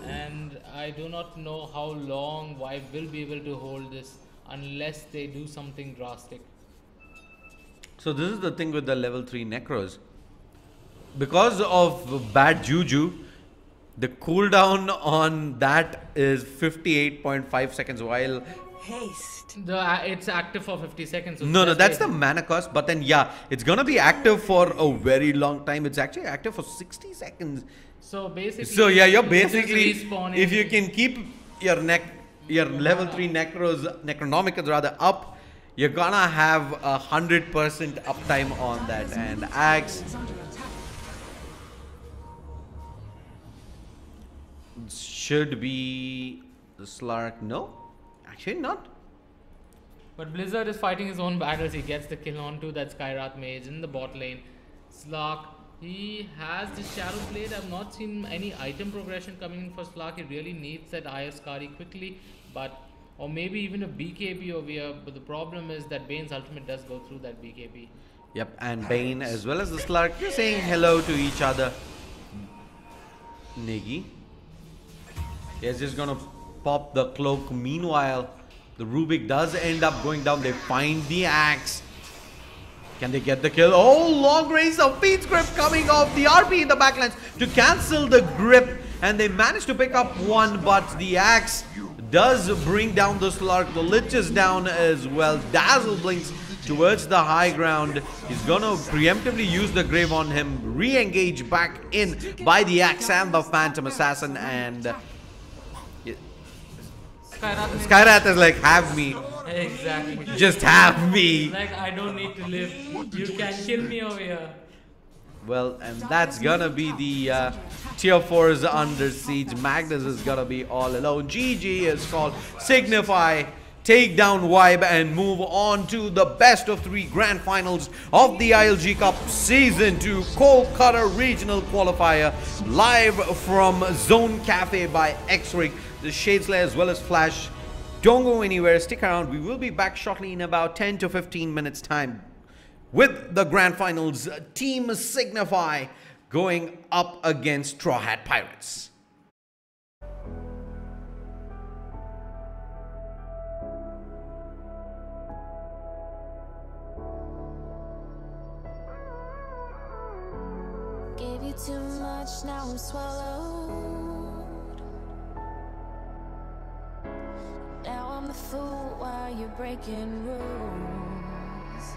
and I do not know how long Vibe will be able to hold this unless they do something drastic. So this is the thing with the level 3 Necros. Because of bad juju, the cooldown on that is 58.5 seconds, while Haste. It's active for 50 seconds. So no, that's the mana cost. But then, yeah, it's gonna be active for a very long time. It's actually active for 60 seconds. So basically, so yeah, you're basically, if you can keep your level 3 Necronomicons rather up, you're gonna have 100% uptime on that. And Axe should be the Slark. No, actually not. But Blizzard is fighting his own battles. He gets the kill onto that Skyrath mage in the bot lane. Slark, he has the Shadow Blade. I've not seen any item progression coming in for Slark. He really needs that Ayaskari quickly, or maybe even a BKB over here. But the problem is that Bane's ultimate does go through that BKB. Yep, and Bane as well as the Slark, they're saying hello to each other. Niggy. He's just gonna pop the cloak. Meanwhile, the Rubik does end up going down. They find the axe. Can they get the kill? Oh, long range of Pete's grip coming off. The RP in the backlines to cancel the grip. And they manage to pick up one, but the axe does bring down the Slark. The Lich is down as well. Dazzle blinks towards the high ground. He's gonna preemptively use the grave on him. Re-engage back in by the axe and the Phantom Assassin, and Skyrath is like, have me. Exactly. Just have me. Like, I don't need to live. You can kill me over here. Well, and that's gonna be the tier 4s under siege. Magnus is gonna be all alone. GG is called. Signify take down Vibe and move on to the best of 3 grand finals of the ILG Cup Season 2 Kolkata Regional Qualifier, live from Zone Cafe by X-Rig. The Shadeslayer as well as Flash. Don't go anywhere, stick around. We will be back shortly in about 10 to 15 minutes time with the grand finals. Team Signify going up against Straw Hat Pirates. Gave you too much, now I'm swallowed. Now I'm the fool while you're breaking rules.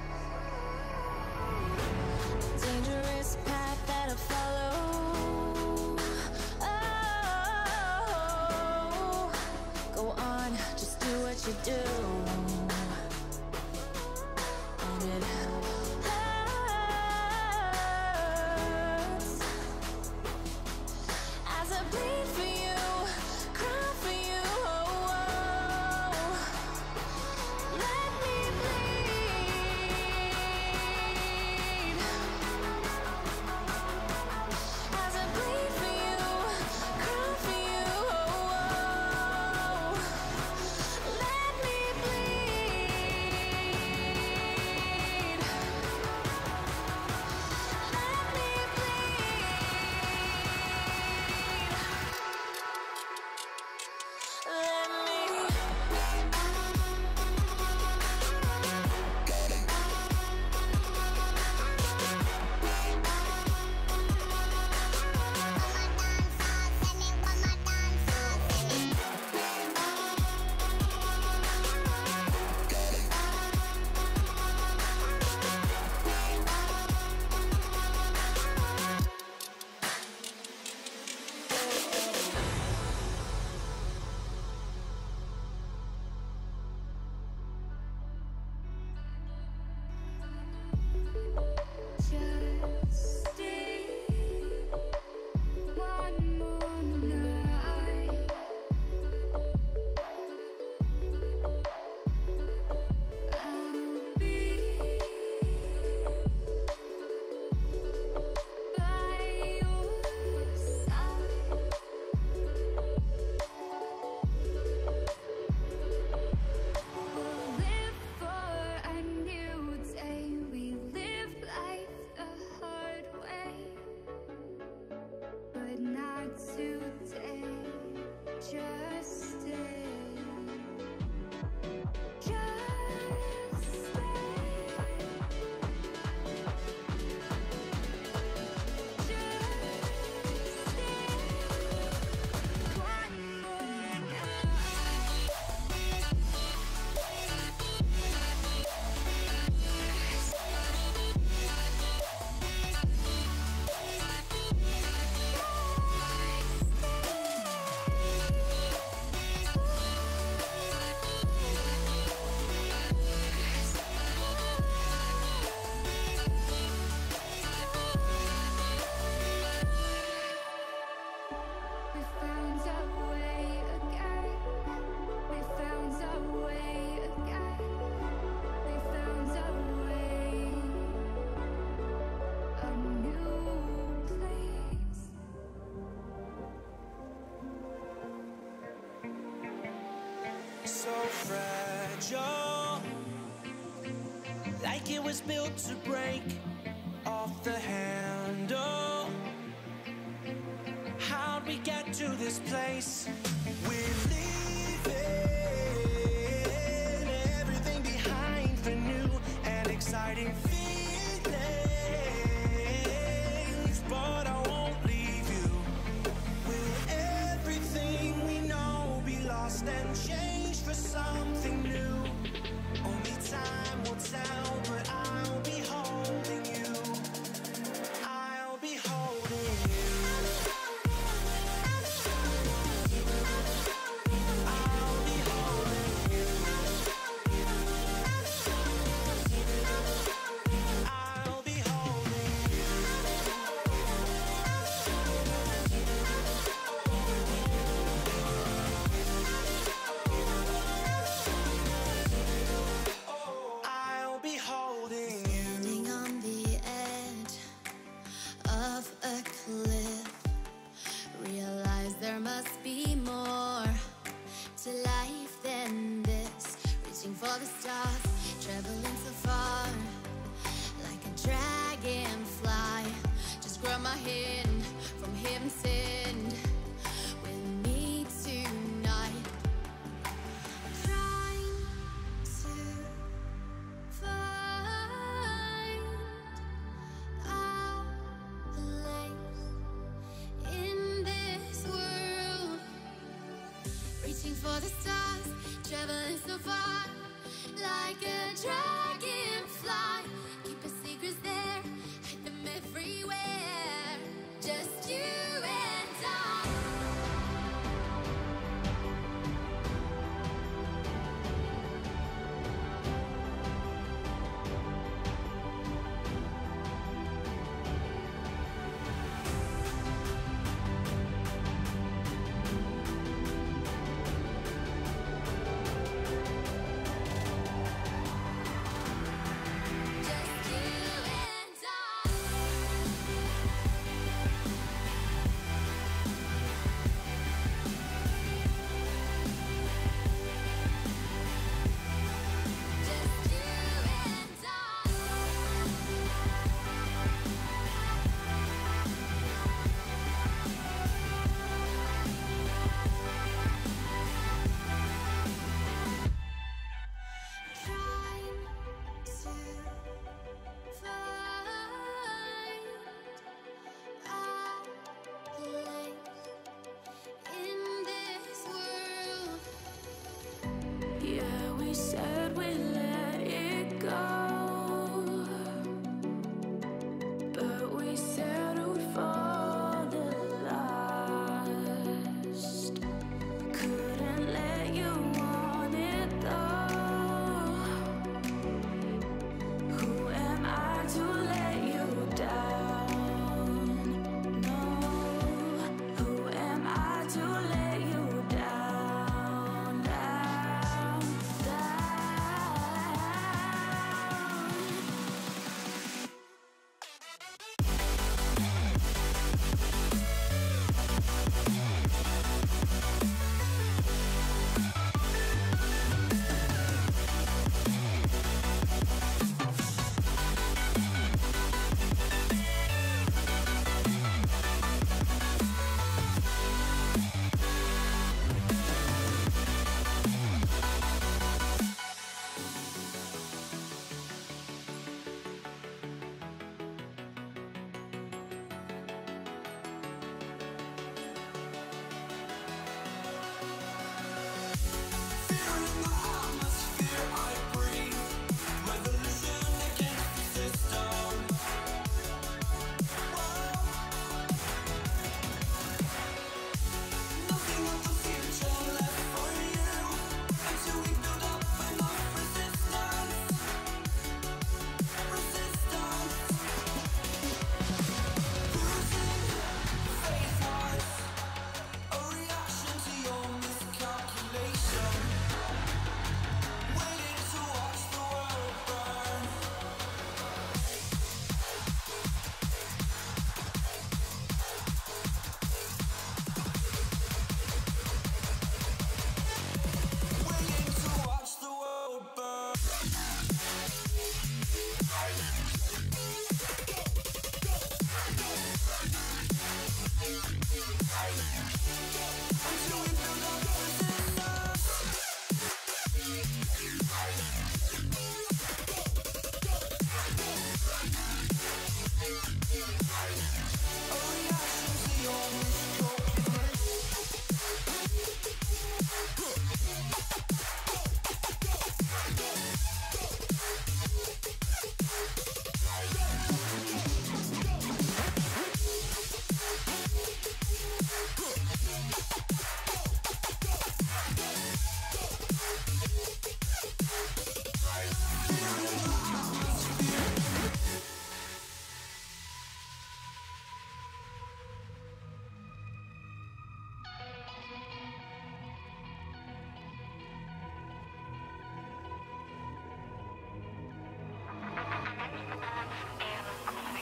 Dangerous path that I follow. Oh, go on, just do what you do. And it hurts. fragile, like it was built to break off the handle. How'd we get to this place? We're leaving everything behind for new and exciting feelings, but I won't leave you. Will everything we know be lost and changed for something new? Only time will tell, but I'll be holding you. I'll be holding you.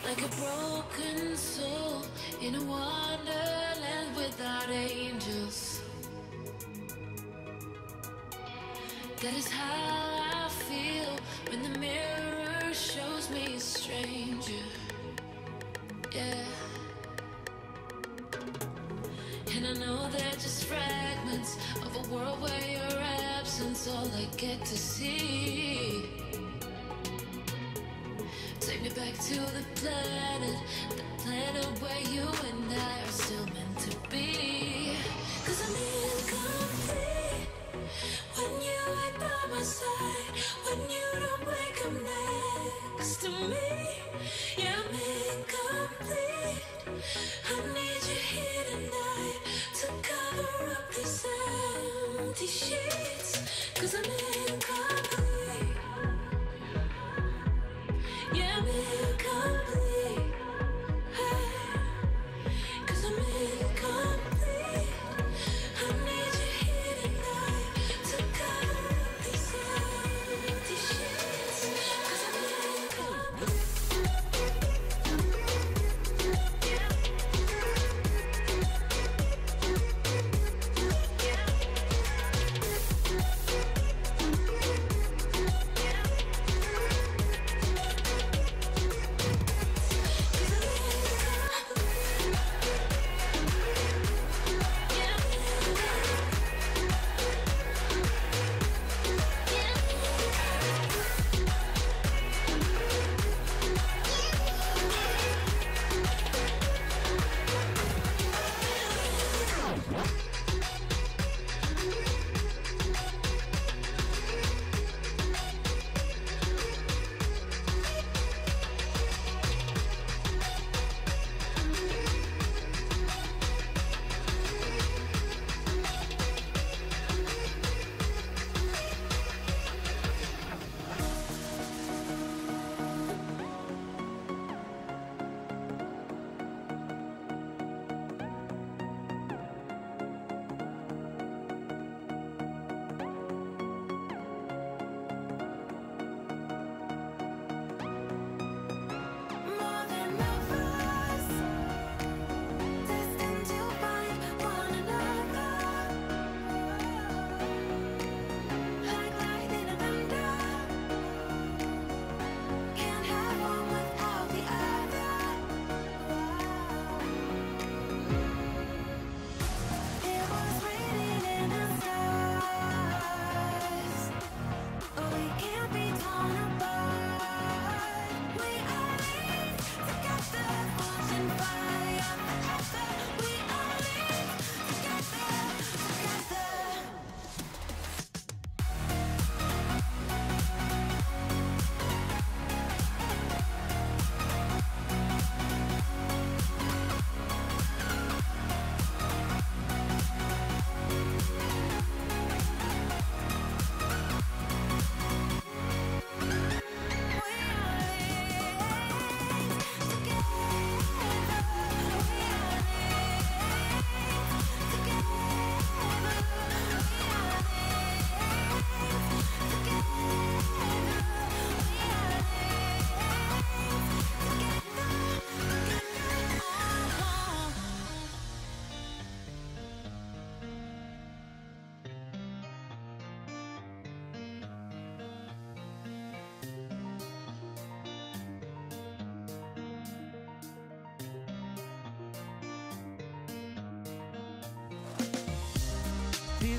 Like a broken soul in a wonderland without angels. That is how I feel when the mirror shows me a stranger. Yeah. And I know they're just fragments of a world where your absence all I get to see. Take me back to the planet where you and I are still meant to be. 'Cause I'm incomplete when you ain't by my side, when you don't wake up next to me. Yeah, I'm incomplete. I need you here tonight to cover up these empty sheets. 'Cause I'm incomplete. Yeah, I'm incomplete. Hey, 'cause I'm incomplete. I need you here tonight to cover up these empty sheets. 'Cause I'm incomplete.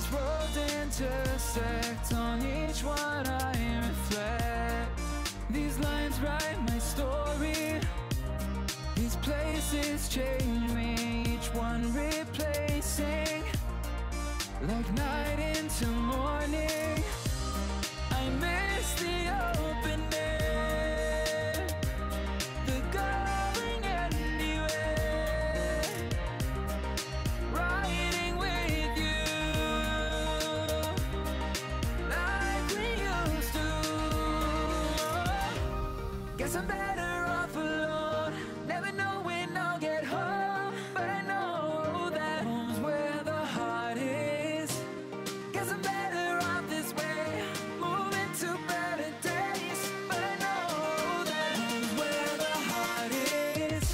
these roads intersect, on each one I reflect. These lines write my story, these places change me, each one replacing, like night into morning. I miss the open air, the going anywhere, riding with you, like we used to. Guess I'm better off alone, never know when I'll get home, but I know that home's where the heart is. Guess I'm better off this way, moving to better days, but I know that home's where the heart is.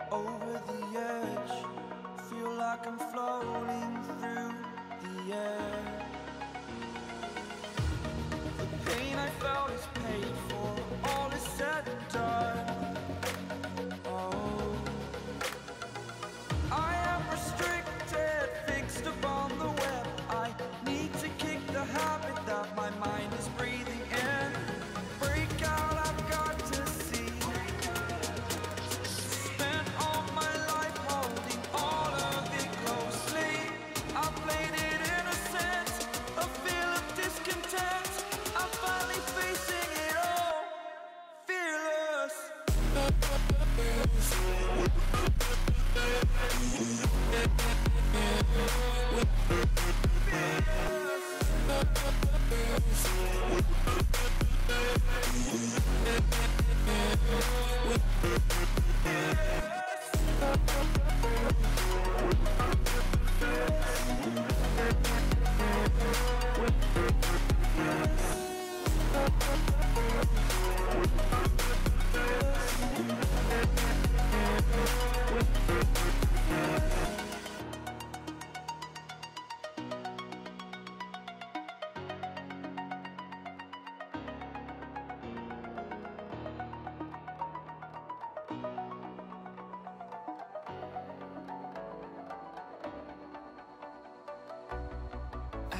Over the edge, feel like I'm floating through the air. The pain I felt is paid for, all is said and done. Oh, I am restricted, fixed upon the web. I need to kick the habit that my mind is breathing in. Break out, I've got to see. Spent all my life holding all of it closely. I played it innocent, a feel of discontent. I'm finally facing it all, fearless.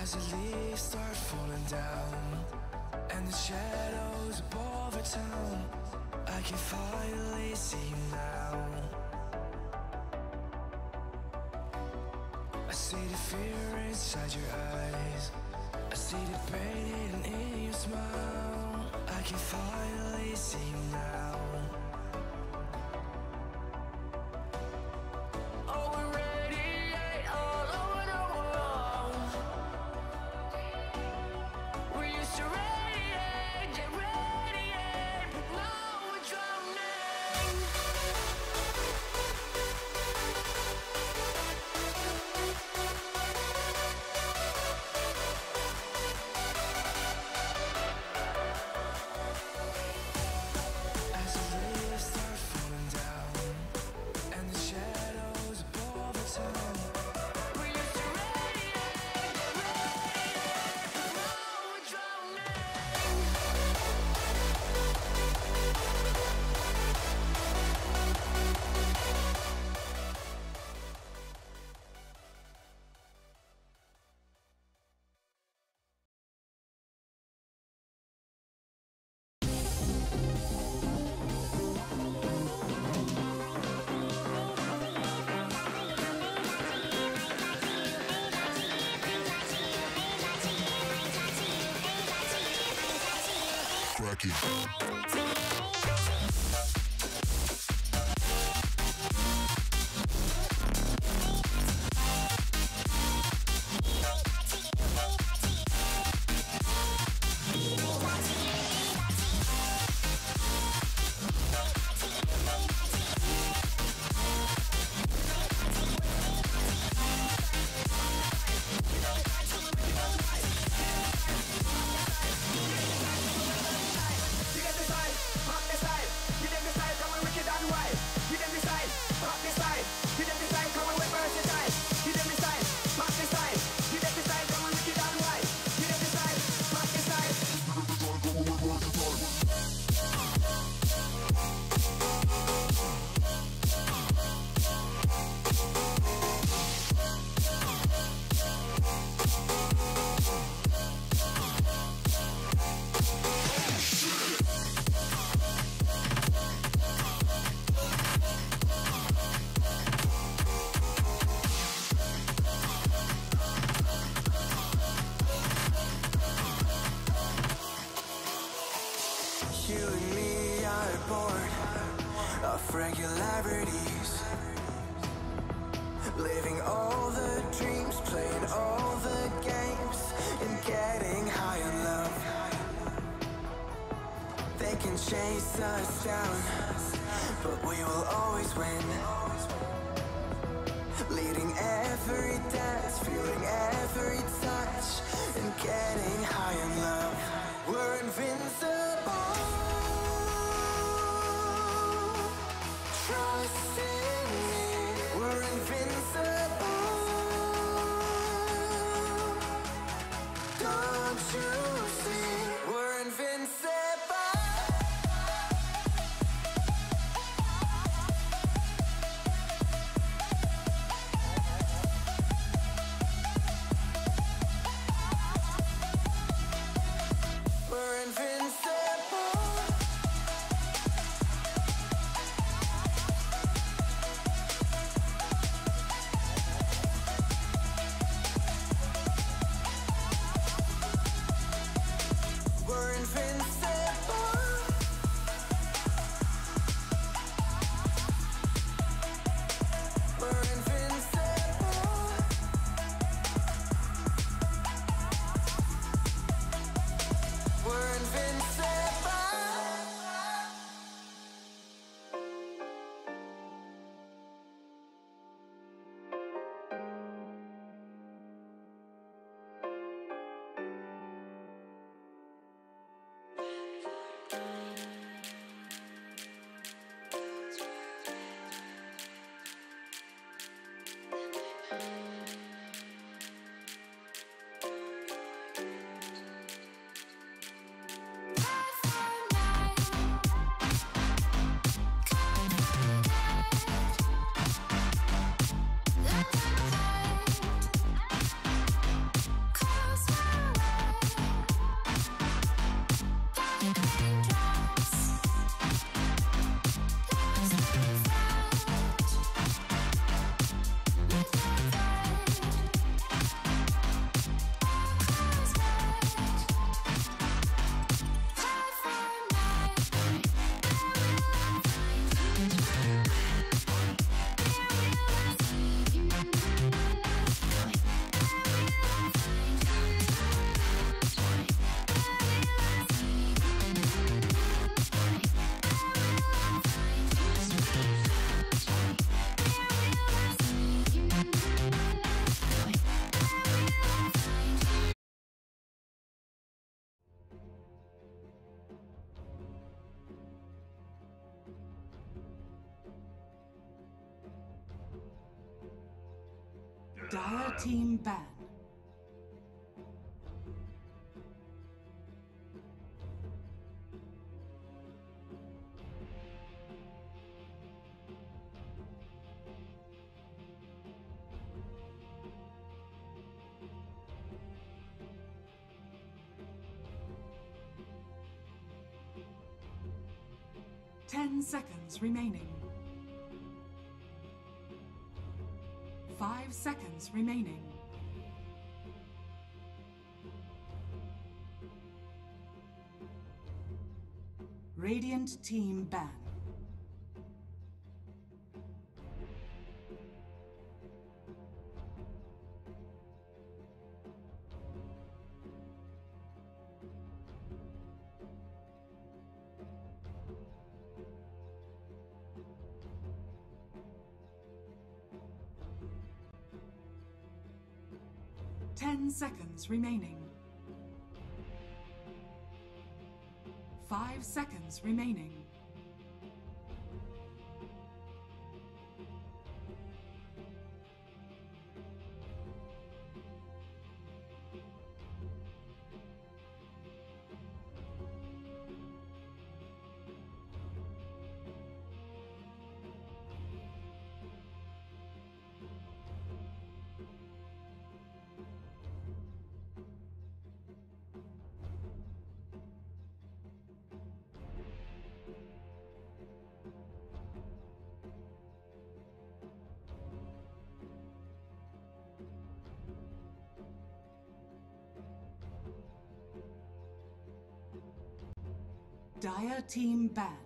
As the leaves start falling down and the shadows above the town, I can finally see you now. I see the fear inside your eyes, I see the pain hidden in your smile. I can finally see you now. Oh, we radiate all over the world. We used to radiate, but now we're drowning. As the leaves start falling down and the shadows above the town, we used to radiate, but now we're drowning. Crack it. of regularities. Living all the dreams, playing all the games, and getting high on love. They can chase us down, but we will always win. Leading every dance, feeling every touch, and getting high on love. We're invincible. Trust in me. We're invincible. Don't you see? We're invincible. We're invincible. We're invincible. We're invincible. We're invincible. Dire team ban. Ten seconds remaining. 5 seconds remaining. Radiant team ban. Ten seconds remaining. 5 seconds remaining. Dire team ban.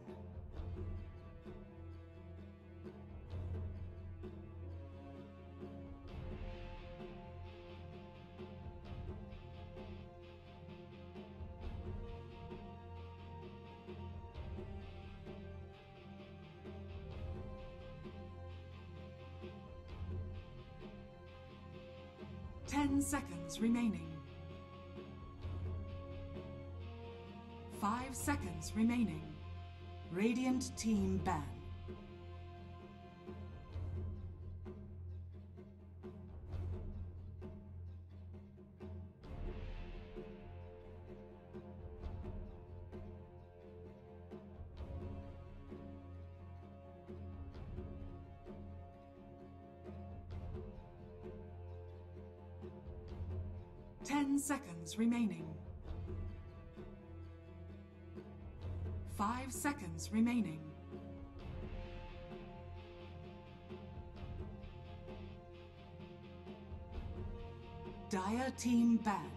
10 seconds remaining. 5 seconds remaining. Radiant team ban. Seconds remaining. 5 seconds remaining. Dire team ban.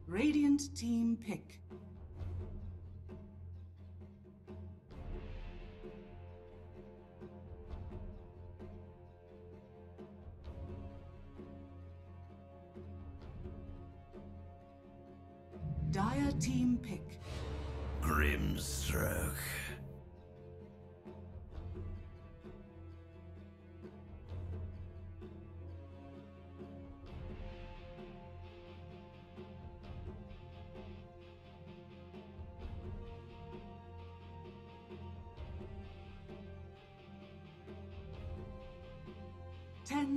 Radiant team pick. Dire team pick. Grimstroke.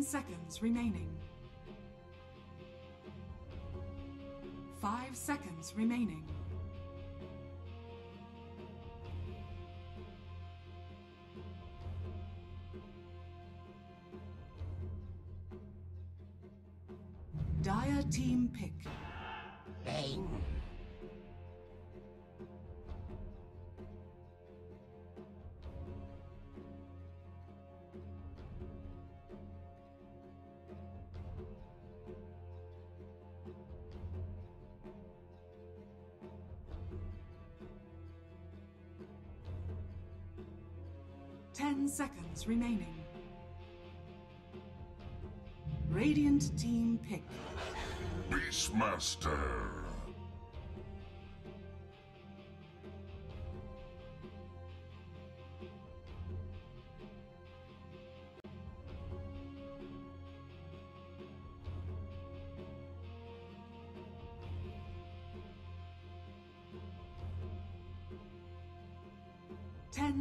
Seconds remaining. 5 seconds remaining. Dire team pick. Bang. Seconds remaining. Radiant team pick. Beastmaster.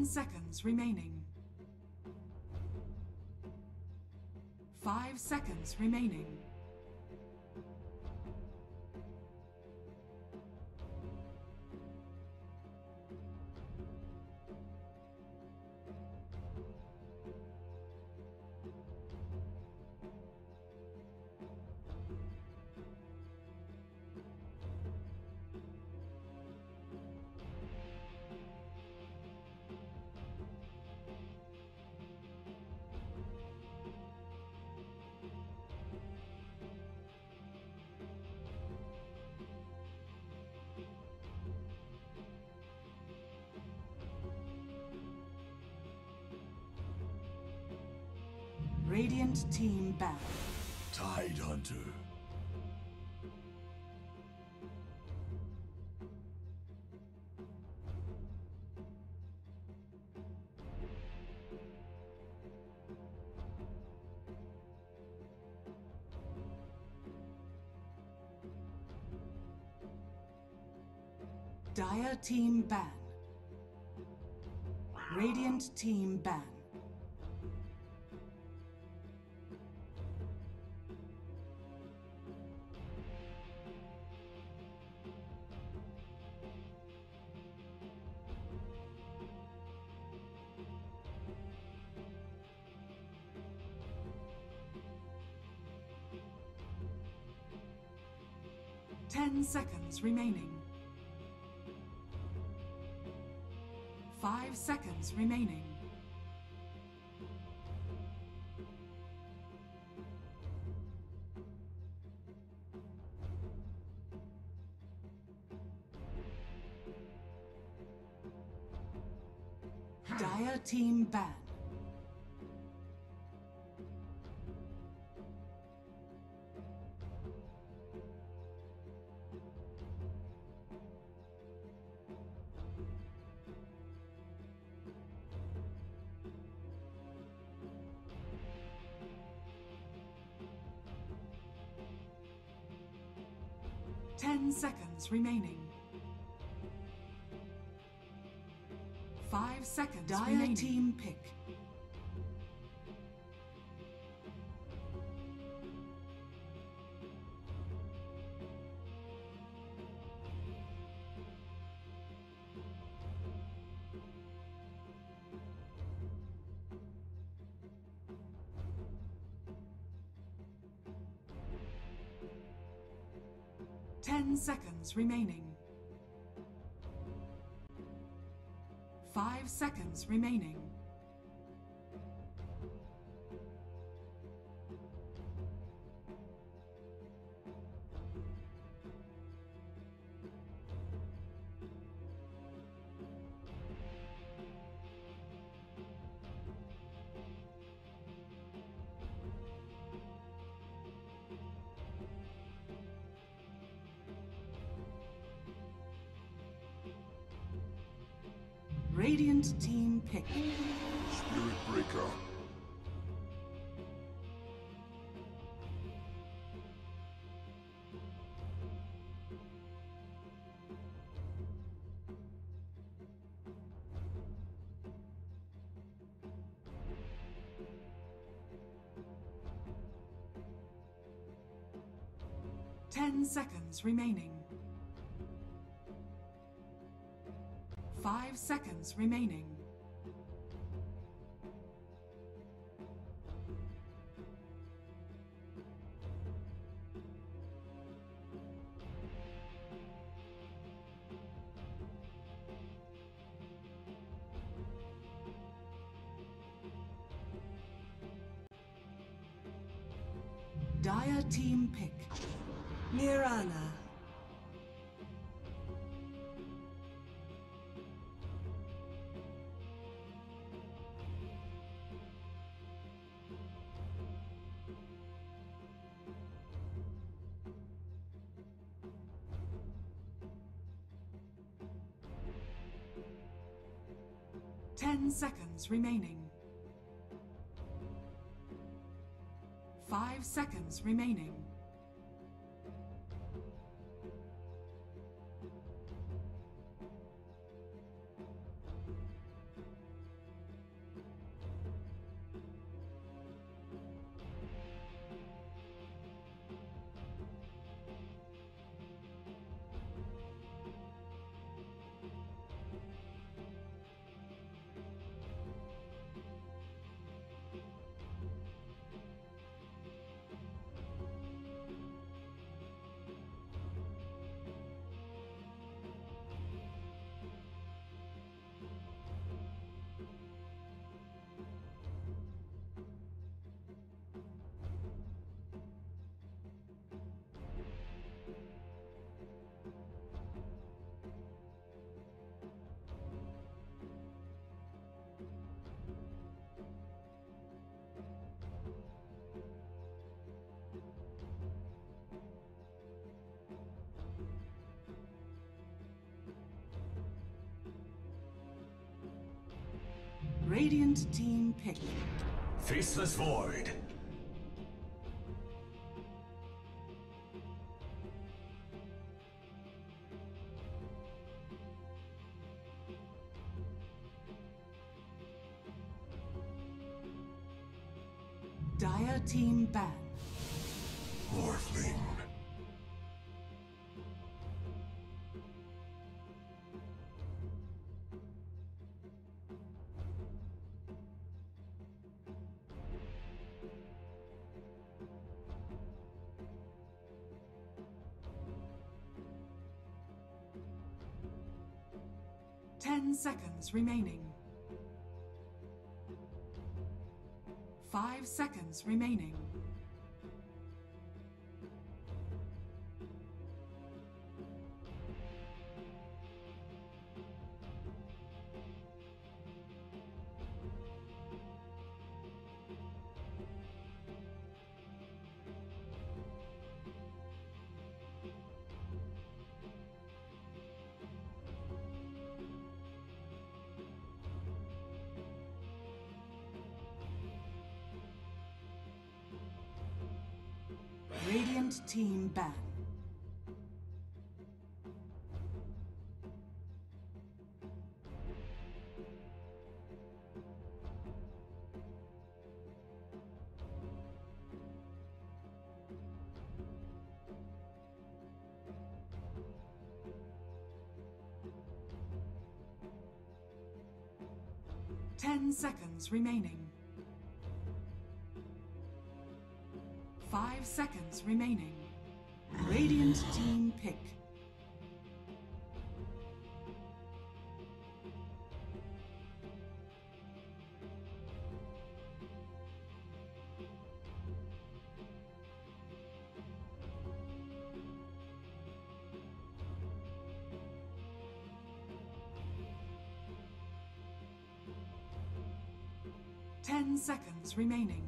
Seconds remaining. 5 seconds remaining. Radiant team back. Tide Hunter. Dire team ban. Radiant team ban. Seconds remaining. 5 seconds remaining. Dire team ban. 10 seconds remaining. 5 seconds remaining. Team pick. Ten seconds remaining. 5 seconds remaining. Radiant team pick. Spirit Breaker. Ten seconds remaining. 5 seconds remaining. Dire team pick. Mirana. 10 seconds remaining. 5 seconds remaining. Radiant team pick. Faceless Void. Dire team ban. Morphling. Ten seconds remaining. 5 seconds remaining. Radiant team ban. 10 seconds remaining. 5 seconds remaining. Radiant team pick. Ten seconds remaining.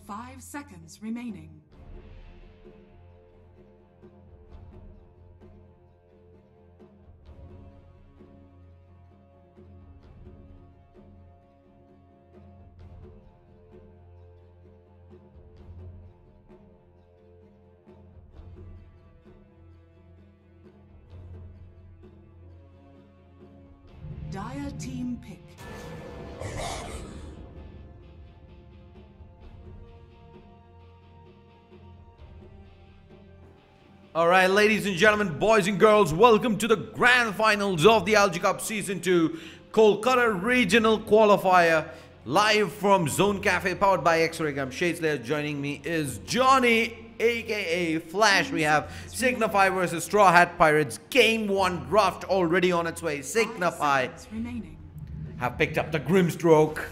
5 seconds remaining. Dire team pick. All right, ladies and gentlemen, boys and girls, welcome to the grand finals of the ILG Cup Season 2 Kolkata Regional Qualifier, live from Zone Cafe, powered by X-Ray. I'm Shades there. Joining me is Johnny, aka Flash. We have Signify versus Straw Hat Pirates. Game 1 draft already on its way. Signify have picked up the Grimstroke.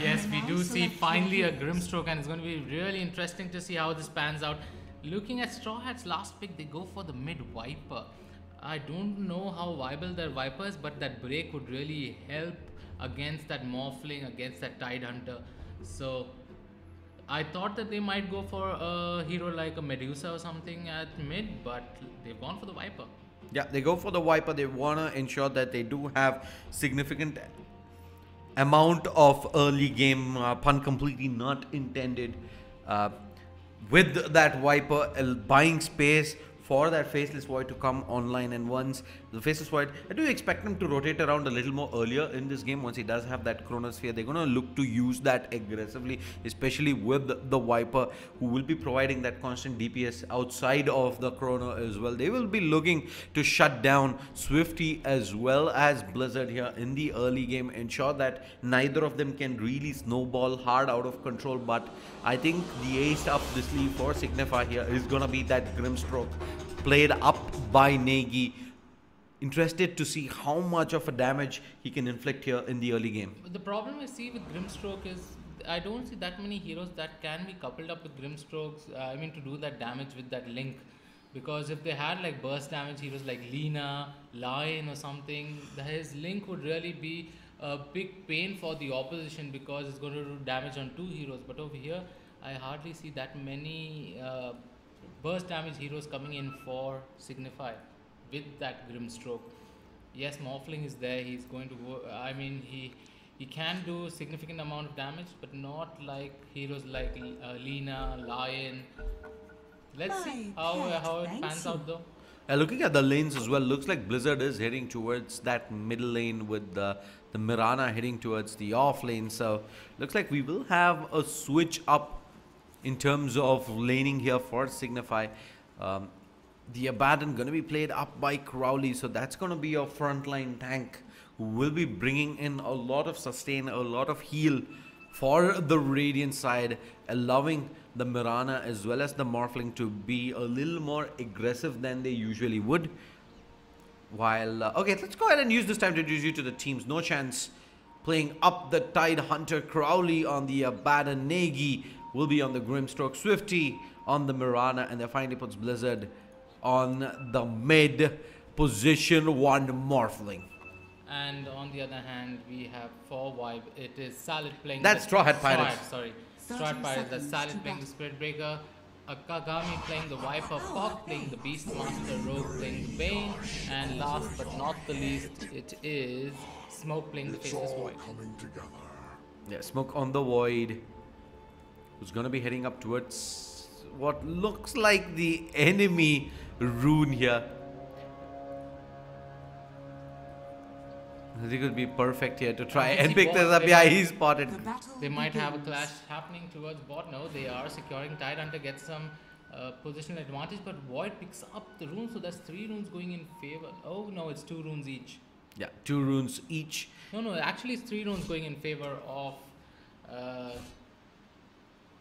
Yes, we do see finally a Grimstroke, and it's going to be really interesting to see how this pans out. Looking at Straw Hat's last pick, they go for the mid Viper. I don't know how viable their Viper is, but that break would really help against that Morphling, against that Tidehunter. So I thought that they might go for a hero like a Medusa or something at mid, but they've gone for the Viper. Yeah, they go for the Viper. They want to ensure that they do have significant amount of early game, pun completely not intended, with that Viper, buying space for that Faceless Void to come online. And once the Faceless Void, I do expect him to rotate around a little more earlier in this game. Once he does have that Chronosphere, they're going to look to use that aggressively, especially with the Viper, who will be providing that constant DPS outside of the Chrono as well. They will be looking to shut down Swifty as well as Blizzard here in the early game, ensure that neither of them can really snowball hard out of control. But I think the ace up the sleeve for Signify here is going to be that Grimstroke, played up by Negi. Interested to see how much of a damage he can inflict here in the early game. The problem I see with Grimstroke is I don't see that many heroes that can be coupled up with Grimstrokes, I mean to do that damage with that link. Because if they had like burst damage heroes like Lina, Lion or something, his link would really be a big pain for the opposition, because it's going to do damage on 2 heroes. But over here, I hardly see that many burst damage heroes coming in for Signify with that Grimstroke. Yes, Morphling is there. He's going to go. I mean, he can do significant amount of damage, but not like heroes like Lina, Lion. Let's see how it pans out though. Looking at the lanes as well, looks like Blizzard is heading towards that middle lane with the Mirana heading towards the off lane. So looks like we will have a switch up in terms of laning here for Signify. The Abaddon going to be played up by Crowley, so that's going to be your frontline tank who will be bringing in a lot of sustain, a lot of heal for the Radiant side, allowing the Mirana as well as the Morphling to be a little more aggressive than they usually would. While, okay, let's go ahead and use this time to introduce you to the teams. No Chance playing up the Tidehunter, Crowley on the Abaddon, Negi will be on the Grimstroke, Swifty on the Mirana, and then finally puts Blizzard on the mid position 1 Morphling. And on the other hand, we have for Vibe, it is Salad playing that's Straw Hat Pirates. Straw Hat Pirates, that's Salad playing the Spirit Breaker, Akagami playing the Viper, Pop playing the Beastmaster, Rogue playing the Bane, and last but not the least, it is Smoke playing the Faceless Void. Yeah, Smoke on the Void, who's going to be heading up towards what looks like the enemy rune here. I think it would be perfect here to try and pick this up. Yeah, he's spotted. They might have a clash happening towards bot. No, they are securing. Tidehunter gets some positional advantage, but Void picks up the runes, so that's 3 runes going in favor. Oh no, it's 2 runes each. Yeah, 2 runes each. No, actually it's 3 runes going in favor of...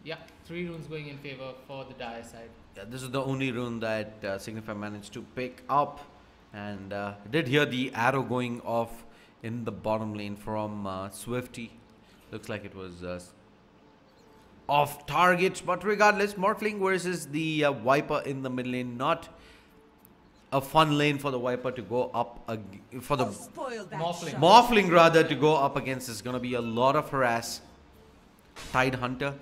yeah, 3 runes going in favor for the dire side. Yeah, this is the only rune that Signify managed to pick up. And did hear the arrow going off in the bottom lane from Swifty. Looks like it was off target. But regardless, Morphling versus the Viper in the mid lane. Not a fun lane for the Viper to go up, for the Morphling rather to go up against. Is going to be a lot of harass. Tide Hunter.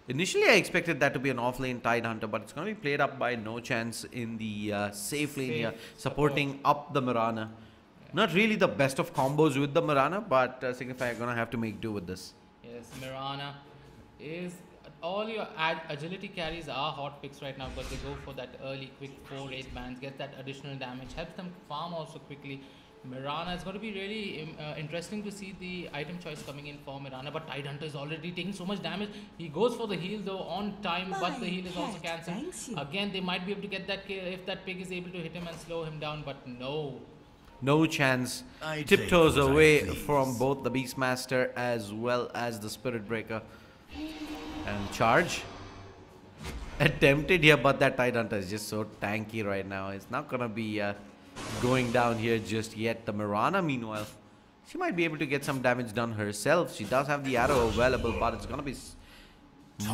Initially, I expected that to be an off-lane Tide Hunter, but it's going to be played up by No Chance in the safe lane here, supporting up the Mirana. Yeah. Not really the best of combos with the Mirana, but Signify are going to have to make do with this. Yes, Mirana is... all your agility carries are hot picks right now, but they go for that early, quick 4-8 bans, get that additional damage, helps them farm also quickly. Mirana, it's going to be really interesting to see the item choice coming in for Mirana, but Tide Hunter is already taking so much damage. He goes for the heal though on time, but the heal is also cancelled. Again, they might be able to get that kill if that pig is able to hit him and slow him down, but no. No Chance tiptoes away from both the Beastmaster as well as the Spirit Breaker. And charge attempted here, but that Tide Hunter is just so tanky right now. It's not going to be... going down here just yet. The Mirana, meanwhile, she might be able to get some damage done herself. She does have the arrow available, but it's gonna be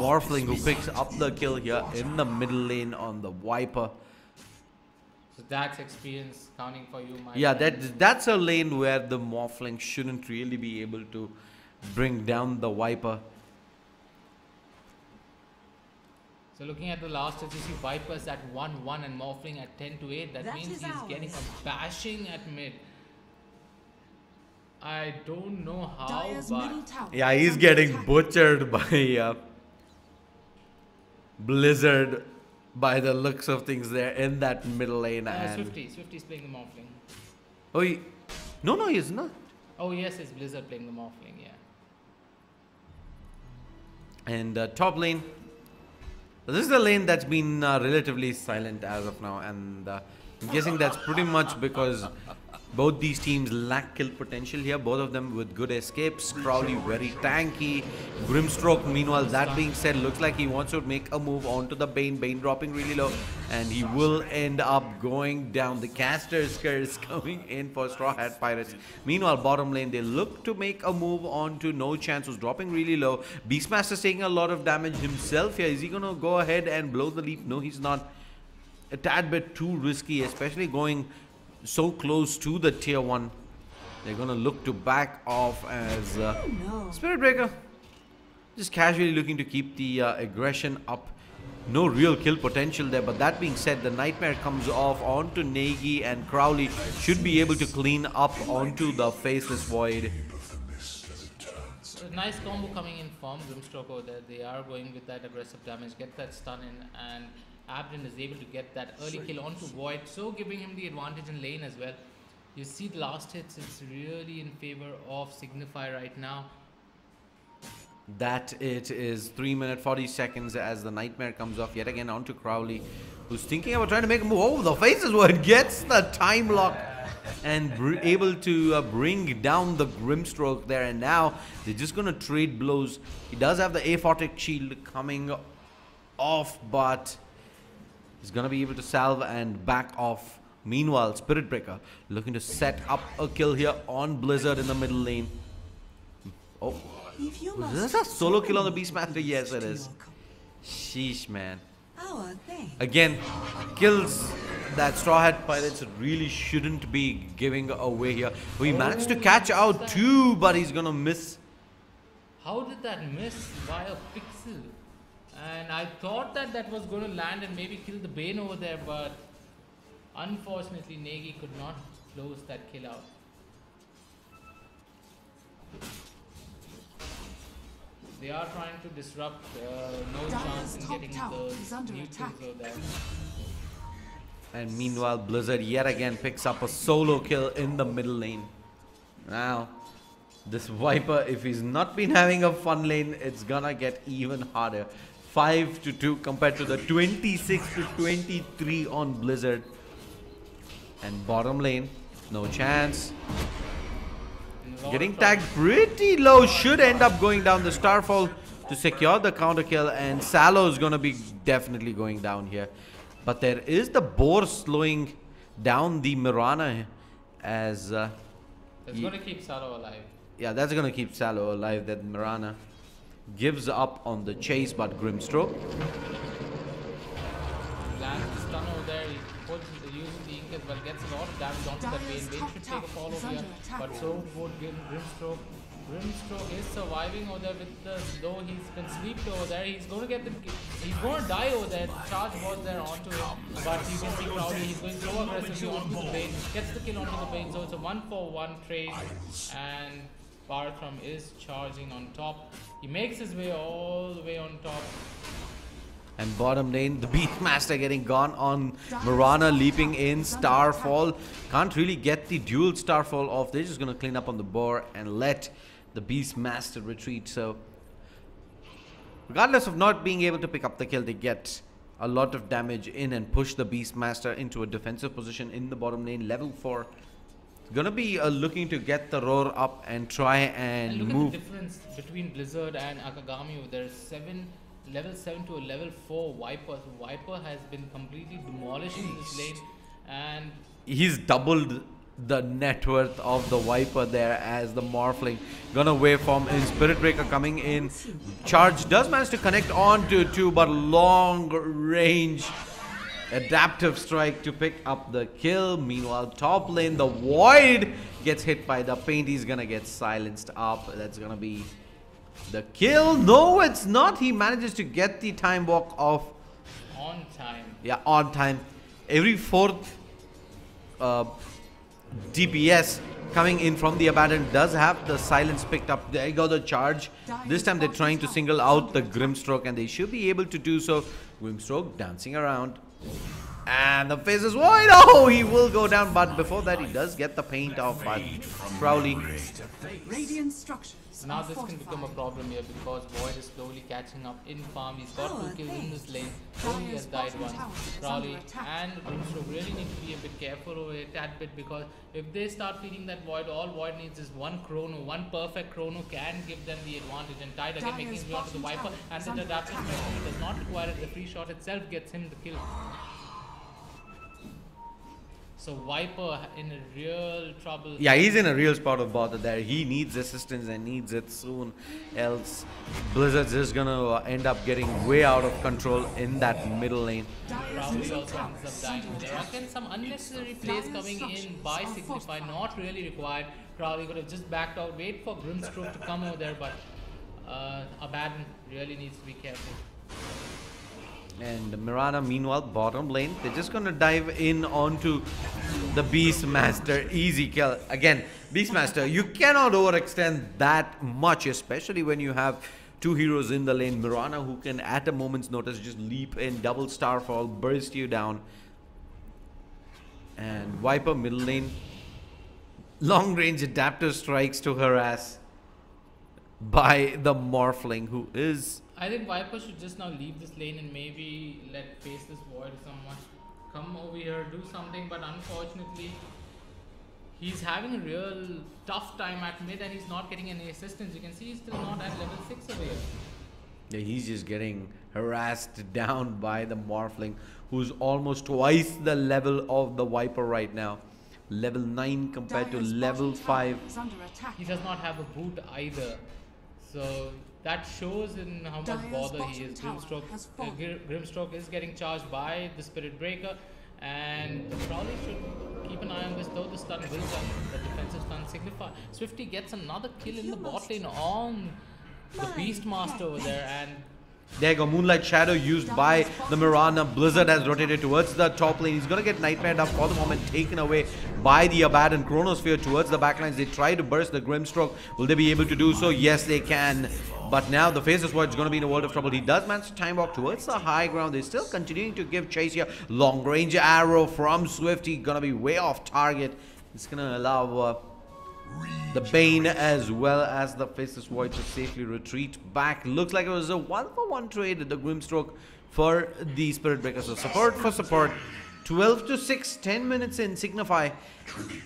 Morphling who picks up the kill here in the middle lane on the Viper. So that's experience counting for you, my yeah, friend. that's a lane where the Morphling shouldn't really be able to bring down the Viper. So looking at the last hits, you see Vipers at 1-1 and Morphling at 10-8. That means he's getting a bashing at mid. I don't know how, but... yeah, he's getting butchered by Blizzard by the looks of things there in that middle lane. And Swifty's playing the Morphling. Oh, no, he's not. Oh, yes, it's Blizzard playing the Morphling, yeah. And top lane. This is the lane that's been relatively silent as of now, and I'm guessing that's pretty much because both these teams lack kill potential here. Both of them with good escapes. Crowley very tanky. Grimstroke, meanwhile, that being said, looks like he wants to make a move onto the Bane. Bane dropping really low, and he will end up going down. The Caster's Curse coming in for Straw Hat Pirates. Meanwhile, bottom lane, they look to make a move onto No Chance, who's dropping really low. Beastmaster's taking a lot of damage himself here. Is he going to go ahead and blow the leap? No, he's not. A tad bit too risky, especially going so close to the tier 1. They're gonna look to back off as Spirit Breaker just casually looking to keep the aggression up. No real kill potential there, but that being said, the Nightmare comes off onto Nagi, and Crowley should be able to clean up onto the Faceless Void. A nice combo coming in from Grimstroke over there. They are going with that aggressive damage, get that stun in, and Abden is able to get that early kill onto Void, so giving him the advantage in lane as well. You see the last hits, it's really in favor of Signify right now. That it is 3 minutes 40 seconds as the Nightmare comes off yet again onto Crowley, who's thinking about trying to make a move. Oh, the Faceless Void gets the time lock and able to bring down the Grimstroke there, and now they're just going to trade blows. He does have the aphotic shield coming off, but he's going to be able to salve and back off. Meanwhile, Spirit Breaker looking to set up a kill here on Blizzard in the middle lane. Oh, is this a solo kill on the Beastmaster? Yes, it is. Sheesh, man. Again, kills that Straw Hat Pirates really shouldn't be giving away here. We managed to catch out too, but he's going to miss. How did that miss by a pixel? And I thought that that was going to land and maybe kill the Bane over there, but unfortunately Nagi could not close that kill out. They are trying to disrupt, no chance in getting the new kills over there. And meanwhile, Blizzard yet again picks up a solo kill in the middle lane. Now, this Viper, if he's not been having a fun lane, it's gonna get even harder. 5-2 compared to the 26-23 on Blizzard. And bottom lane, No Chance Getting tagged pretty low. Should end up going down the Starfall to secure the counter kill. And Salo's going to be definitely going down here. But there is the Boar slowing down the Mirana as... it's going to keep Salo alive. Yeah, that's going to keep Salo alive. That Mirana gives up on the chase, but Grimstroke. Lands the stun over there. He uses the ink as well. Gets a lot of damage onto the Bane. Bane should take a fall over here. But so would Grimstroke. Grimstroke is surviving over there with the... Though he's been sleeped over there. He's going to get the... He's going to die over there. The charge was there onto him. But you can see Crowley. He's going so aggressively onto the Bane. Gets the kill onto the Bane. So it's a 1-for-1 trade. And Barathram is charging on top. He makes his way all the way on top. And bottom lane, the Beastmaster getting gone on Mirana, leaping in, Starfall. Can't really get the dual Starfall off. They're just going to clean up on the boar and let the Beastmaster retreat. So, regardless of not being able to pick up the kill, they get a lot of damage in and push the Beastmaster into a defensive position in the bottom lane. Level 4. Gonna be looking to get the roar up and try and look move. At the difference between Blizzard and Akagami. There's level 7 to a level 4 Viper. So Viper has been completely demolished in this lane, and he's doubled the net worth of the Viper there as the Morphling gonna waveform in. Spirit Breaker coming in. Charge does manage to connect on to 2, but long range adaptive strike to pick up the kill. Meanwhile, top lane, the Void gets hit by the paint. He's gonna get silenced up. That's gonna be the kill. No, it's not. He manages to get the time walk off. On time. Yeah, on time. Every 4th DPS coming in from the Abandoned does have the silence picked up. They got the charge. This time they're trying to single out the Grimstroke, and they should be able to do so. Grimstroke dancing around. And the face is wide. Oh, he will go down, but before that, he does get the paint off by Crowley. Radiant structures. Now this can become a problem here because Void is slowly catching up in farm. He's got 2 kills in this lane. Only has died once. Crowley and Grimstroke really need to be a bit careful over a tad bit, because if they start feeding that Void, all Void needs is one chrono. One perfect chrono can give them the advantage. And Tide again making his way onto the Viper, and the adaptive strike does not require it. The free shot itself gets him the kill. So Viper in a real trouble. Yeah, he's in a real spot of bother there. He needs assistance and needs it soon. Else, Blizzard's just gonna end up getting way out of control in that middle lane. Crowley also ends up dying there. Again, some unnecessary plays coming in by Signify, not really required. Crowley could have just backed out, wait for Grimstroke to come over there, but Abaddon really needs to be careful. And Mirana, meanwhile, bottom lane, they're just gonna dive in onto the Beastmaster. Easy kill. Again, Beastmaster, you cannot overextend that much, especially when you have 2 heroes in the lane. Mirana, who can at a moment's notice just leap in, double Starfall, burst you down. And Viper middle lane, long range adaptive strikes to harass by the Morphling, who is... I think Viper should just now leave this lane and maybe let Faceless Void or someone come over here, do something, but unfortunately he's having a real tough time at mid and he's not getting any assistance. You can see he's still not at level 6 over here. Yeah, he's just getting harassed down by the Morphling, who's almost twice the level of the Viper right now. Level 9 compared to level 5. He does not have a boot either. So that shows in how much bother he is. Grimstroke is getting charged by the Spirit Breaker, and Crowley should keep an eye on this, though the stun will come, the defensive stun Signify. Swifty gets another kill in the bot lane on the Beastmaster over there, and there you go, Moonlight Shadow used by the Mirana. Blizzard has rotated towards the top lane. He's going to get Nightmare up for the moment, taken away by the Abaddon. Chronosphere towards the backlines. They try to burst the Grimstroke. Will they be able to do so? Yes, they can. But now the Faceless Void is going to be in a world of trouble. He does manage to time walk towards the high ground. They're still continuing to give chase here. Long range arrow from Swifty. Going to be way off target. It's going to allow... the Bane as well as the Faceless Void to safely retreat back. Looks like it was a 1-for-1 trade at the Grimstroke for the Spirit Breaker. So support for support. 12 to 6, 10 minutes in. Signify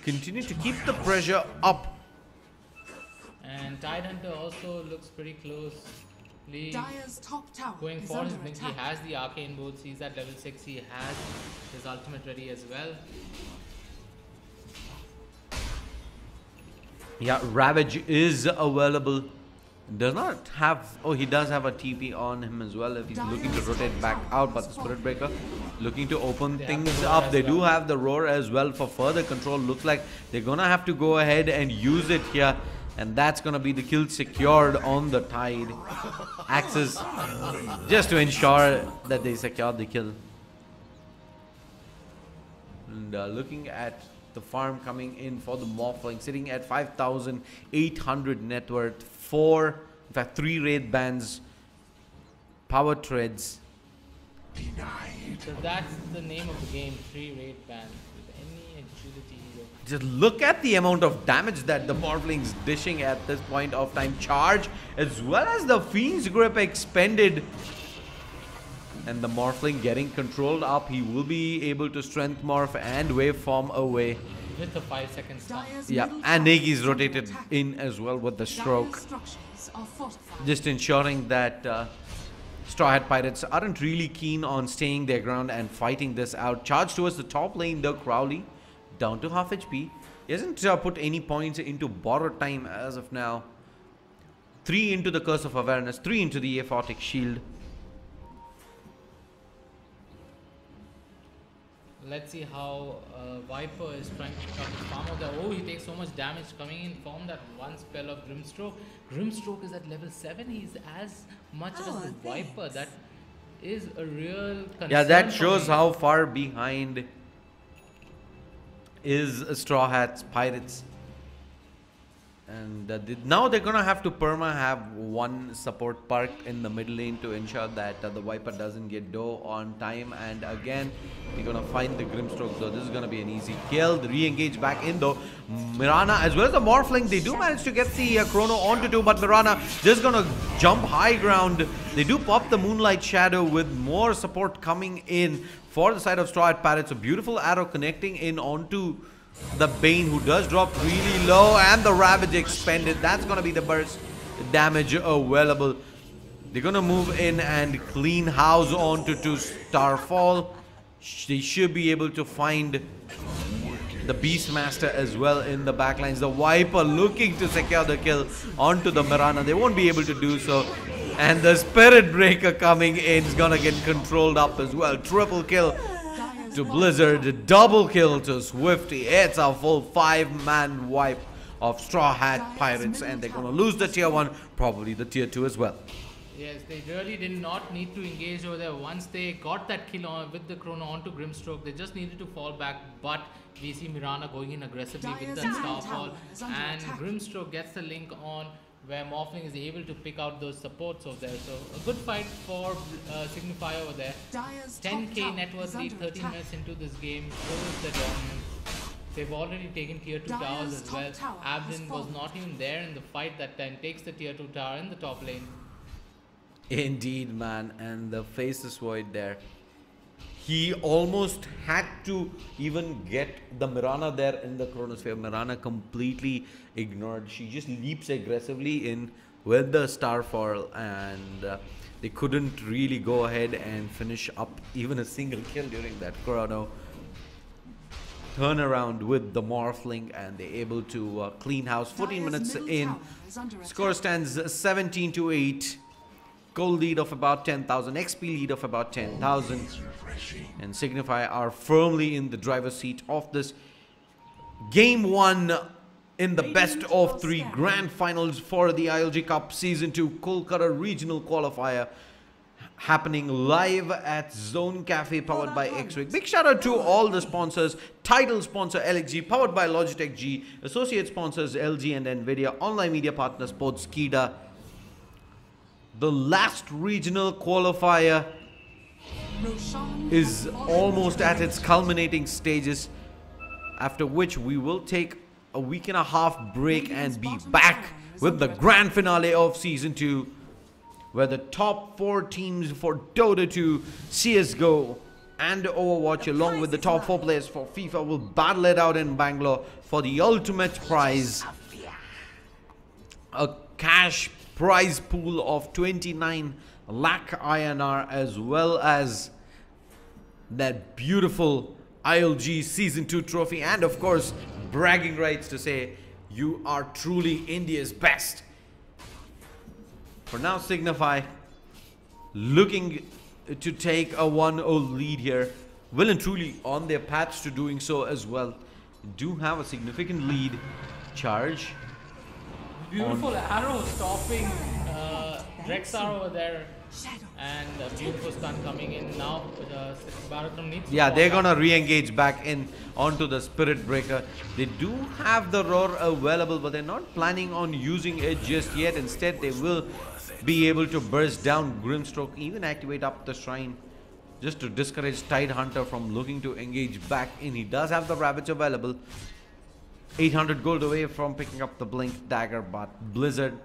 continue to keep the pressure up And Tidehunter also looks pretty close. Dire's top tower Going is for his under blink, he attack. has the arcane boots, he's at level 6, he has his ultimate ready as well. Yeah, Ravage is available. Does not have... Oh, he does have a TP on him as well if he's looking to rotate back out. But the Spirit Breaker looking to open things up. They do have the Roar as well for further control. Looks like they're gonna have to go ahead and use it here. And that's gonna be the kill secured on the Tide. Axes just to ensure that they secure the kill. And looking at the farm coming in for the Morphling, sitting at 5,800 net worth, 4, in fact 3 raid bands, power treads. So that's the name of the game, 3 raid bands with any agility hero. Just look at the amount of damage that the Morphling's dishing at this point of time. Charge as well as the Fiend's Grip expended. And the Morphling getting controlled up. He will be able to strength morph and waveform away. With the 5 seconds stun. Yeah, and Nagi's rotated in as well with the stroke. Just ensuring that Straw Hat Pirates aren't really keen on staying their ground and fighting this out. Charge towards the top lane, the Crowley. Down to half HP. He hasn't put any points into borrowed time as of now. 3 into the Curse of Awareness, 3 into the Aphotic Shield. Let's see how Viper is trying to cut his farm out there. Oh, he takes so much damage coming in from that one spell of Grimstroke. Grimstroke is at level 7. He's as much as the Viper. That is a real concern. Yeah, that shows how far behind is Straw Hats Pirates. And now they're gonna have to have one support parked in the mid lane to ensure that the Viper doesn't get dough on time. And again, we're gonna find the Grimstroke, so this is gonna be an easy kill. The re-engage back in though. Mirana as well as the Morphling, they do manage to get the Chrono onto 2, but Mirana just gonna jump high ground. They do pop the Moonlight Shadow with more support coming in for the side of Straw Hat Pirates. A beautiful arrow connecting in onto the Bane, who does drop really low, and the Ravage expended. That's gonna be the burst damage available. They're gonna move in and clean house onto 2 Starfall. They should be able to find the Beastmaster as well in the backlines. The Viper looking to secure the kill onto the Mirana. They won't be able to do so. And the Spirit Breaker coming in is gonna get controlled up as well. Triple kill to Blizzard, double kill to Swifty. It's a full 5-man wipe of Straw Hat Pirates, and they're gonna lose the tier 1, probably the tier 2 as well. Yes, they really did not need to engage over there. Once they got that kill on with the Chrono onto Grimstroke, they just needed to fall back. But we see Mirana going in aggressively with that Starfall, and Grimstroke gets the link on where Morphling is able to pick out those supports over there. So a good fight for Signifier over there. 10k net worth lead, 13 minutes into this game, shows the dominance. They've already taken tier 2 towers as well. Abdin was not even there in the fight that time, takes the tier 2 tower in the top lane. Indeed, man, and the Faceless Void there. He almost had to even get the Mirana there in the Chronosphere. Mirana completely ignored. She just leaps aggressively in with the Starfall, and they couldn't really go ahead and finish up even a single kill during that Chrono. Turn around with the Morphling, and they're able to clean house. 14 minutes in. Score stands 17-8. Gold lead of about 10,000, XP lead of about 10,000, and Signify are firmly in the driver's seat of this game 1 in the best of 3 grand finals for the ILG Cup Season 2 Kolkata Regional Qualifier, happening live at Zone Cafe, powered by X-Rig. Big shout out to all the sponsors. Title sponsor LXG, powered by Logitech G. Associate sponsors LG and Nvidia. Online media partner Sportskeeda. The last regional qualifier is almost at its culminating stages, after which we will take a week-and-a-half break and be back with the grand finale of Season 2, where the top 4 teams for Dota 2, CSGO and Overwatch, along with the top 4 players for FIFA, will battle it out in Bangalore for the ultimate prize a cash prize pool of 29 lakh INR, as well as that beautiful ILG Season 2 trophy, and of course bragging rights to say you are truly India's best. For now, Signify looking to take a 1-0 lead here, well and truly on their paths to doing so as well. Do have a significant lead. Charge. Beautiful arrow stopping Rexar over there. And a beautiful stun coming in now. Bharatram needs to they're gonna re-engage back in onto the Spirit Breaker. They do have the Roar available, but they're not planning on using it just yet. Instead, they will be able to burst down Grimstroke, even activate up the Shrine, just to discourage Tidehunter from looking to engage back in. He does have the Ravage available. 800 gold away from picking up the Blink Dagger, but Blizzard...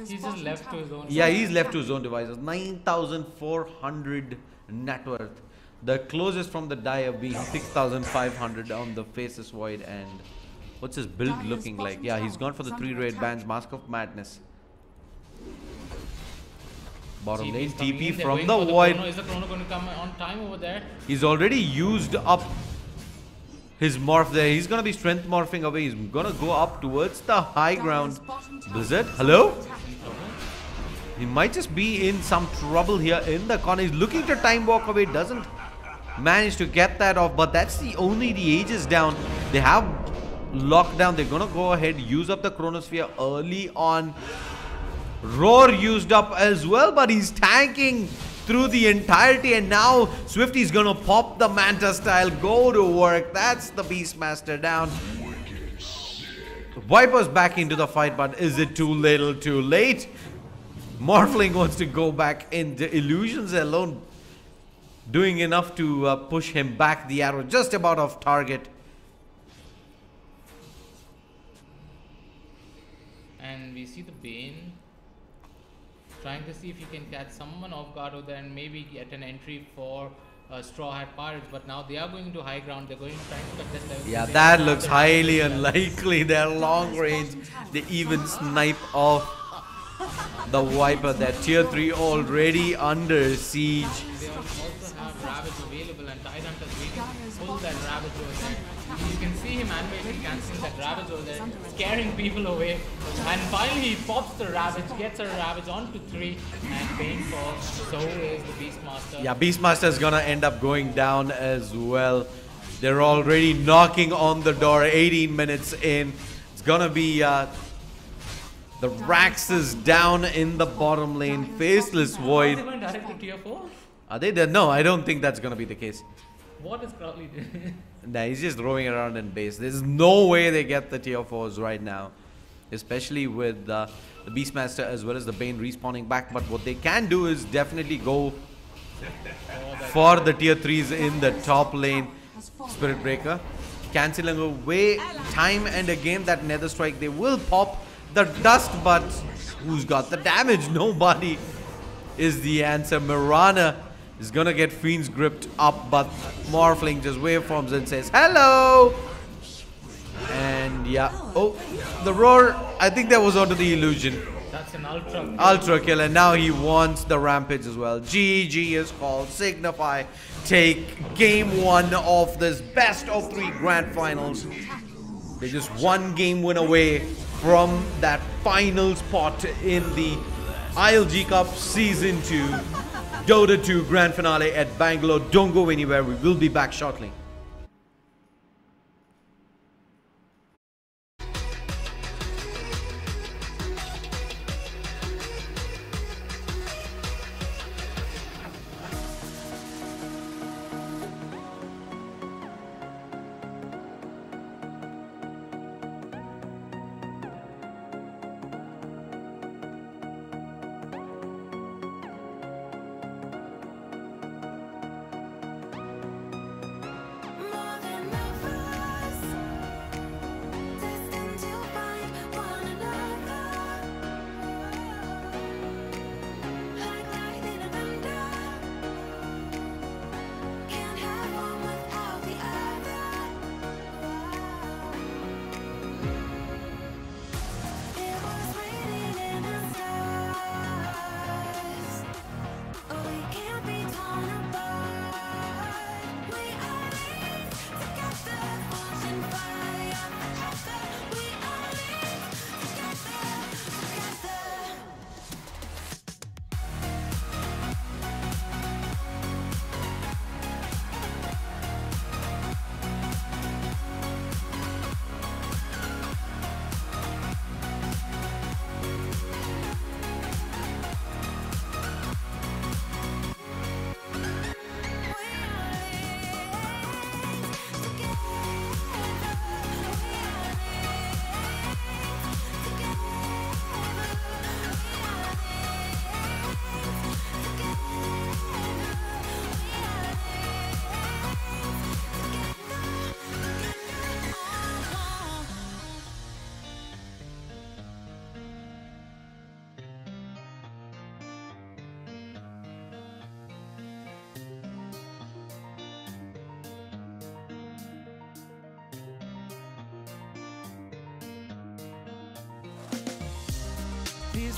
He's just left to his own. Yeah, he's left to his own devices. 9,400 net worth. The closest from the Dire being 6,500 on the Faceless Void. And what's his build looking like? Yeah, he's gone for the 3 raid bands. Mask of Madness. Bottom lane TP from the Void. Is the Chrono going to come on time over there? He's already used up his morph there. He's gonna be strength morphing away. He's gonna go up towards the high ground. Blizzard, hello? He might just be in some trouble here in the corner. He's looking to time walk away. Doesn't manage to get that off. But that's the Aegis down. They have lockdown. They're gonna go ahead, use up the Chronosphere early on. Roar used up as well, but he's tanking through the entirety, and now Swifty's gonna pop the Manta style, go to work. That's the Beastmaster down. Viper's back into the fight, but is it too little too late? Morphling wants to go back in. The illusions alone doing enough to push him back. The arrow just about off target. And we see the Bane trying to see if he can catch someone off guard over there and maybe get an entry for Straw Hat Pirates. But now they are going to high ground. They're going to try to contest level. Yeah, that looks highly unlikely. They're long range. They even snipe off the Viper. That tier 3 already under siege. They also have Ravage available, and Tidehunter's waiting to pull that Ravage over there. You can see him animating, cancelling that Ravage over there, scaring people away. And finally he pops the Ravage, gets a Ravage onto 3, and Bane falls. So is the Beastmaster. Yeah, Beastmaster is gonna end up going down as well. They're already knocking on the door. 18 minutes in. It's gonna be the Rax is down in the bottom lane. Faceless Void. Are they going direct to tier 4? Are they there? No, I don't think that's gonna be the case. What is Crowley doing? Nah, he's just roaming around in base. There's no way they get the tier 4s right now. Especially with the Beastmaster as well as the Bane respawning back. But what they can do is definitely go for the tier 3s in the top lane. Spirit Breaker cancelling away time and again that Nether Strike. They will pop the dust, but who's got the damage? Nobody is the answer. Mirana is gonna get Fiend's gripped up, but Morphling just waveforms and says hello. And yeah, oh, the Roar, I think that was onto the illusion. That's an ultra kill, and now he wants the Rampage as well. GG is called. Signify take game 1 of this best of 3 grand finals. They're just one game win away from that final spot in the ILG Cup Season 2 Dota 2 Grand Finale at Bangalore. Don't go anywhere. We will be back shortly.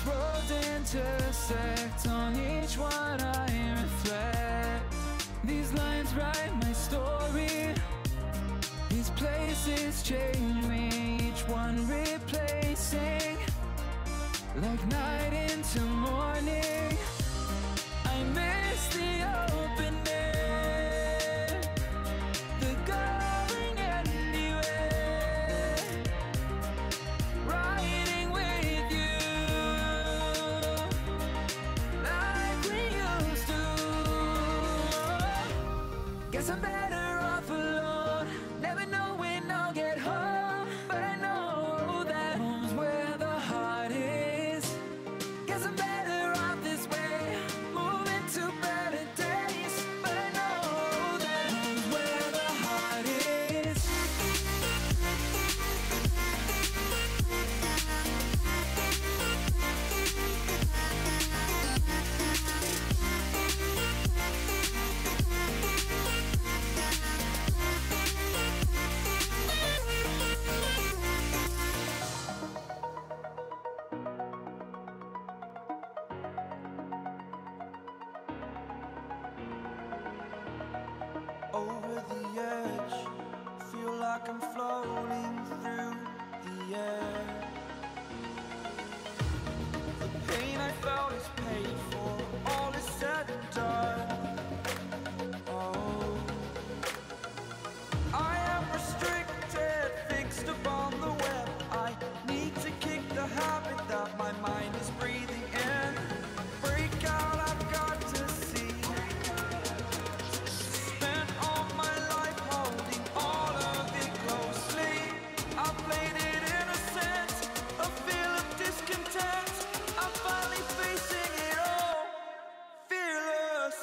roads intersect, on each one I reflect. These lines write my story. These places change me, each one replacing, like night into morning. I miss the open air, the going anywhere, riding with you like we used to. Guess I'm better off alone, never know when I'll get home, but I know that home's where the heart is. Guess I'm better off this way, moving to better days, but I know that home's where the heart is. Over the edge, feel like I'm floating through the air. The pain I felt is paid for, all is said and done. Oh, I am restricted, fixed upon the web. I need to kick the habit that my mind is breathing in. Break out, I've got to see. Spent all my life holding all of it closely. I played it innocent, a feel of discontent. I'm finally facing it all, fearless.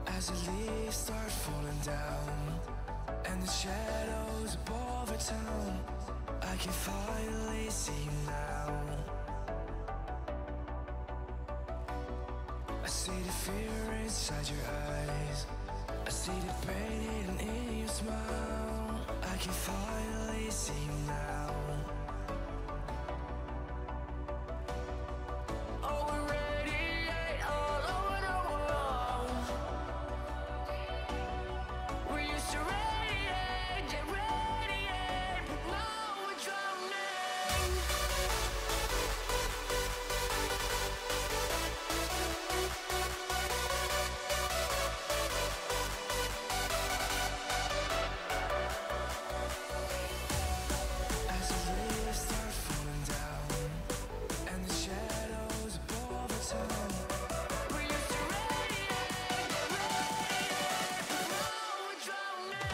As the leaves start falling down and the shadows above a town, I can finally see you now. I see the fear inside your eyes, I see the pain hidden in your smile. I can finally see you now. Oh, we radiate all over the world. We used to radiate, but now we're drowning. As the leaves start falling down and the shadows above the town, we used to radiate, but now we're drowning.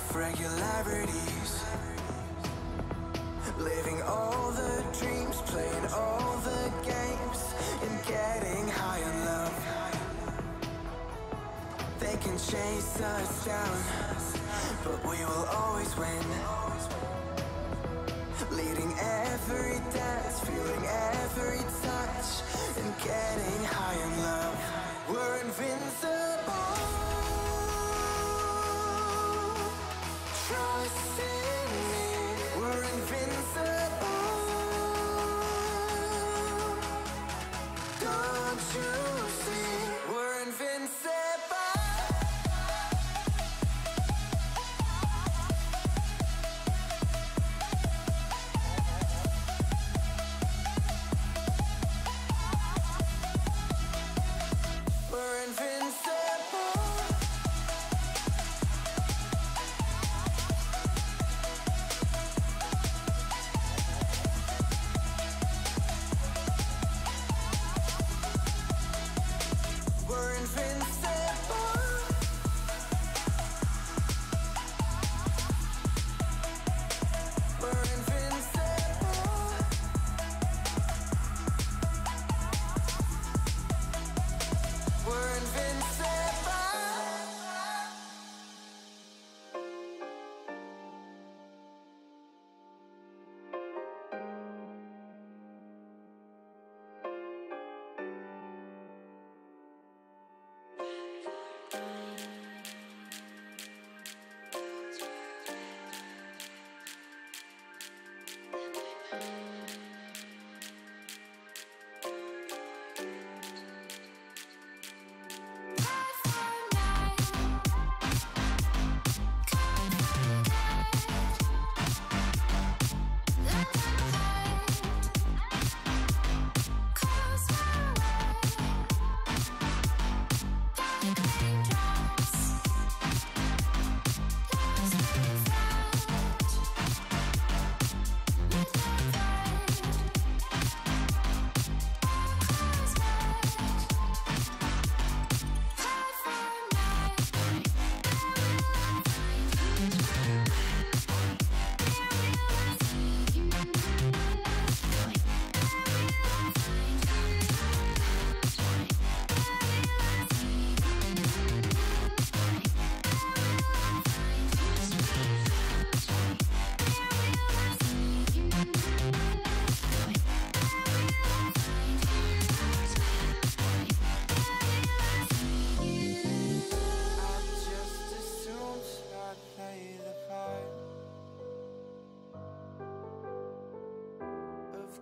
of regularities. Living all the dreams, playing all the games, and getting high on love. They can chase us down, but we will always win. Leading every dance, feeling every touch, and getting high on love. We're invincible. Trust in me. We're invincible. Don't you see? We're invincible.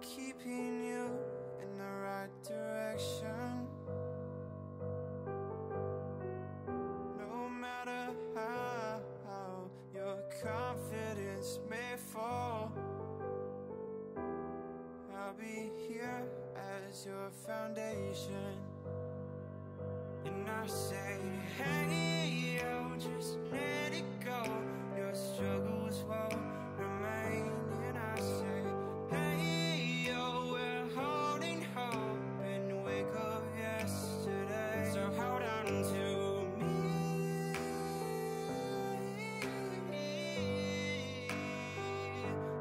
Keeping you in the right direction. No matter how your confidence may fall, I'll be here as your foundation. And I say, hey, yo, just let it go. Your struggles won't remain. And I say, hey, yo, we're holding hope and wake up yesterday. So hold on to me.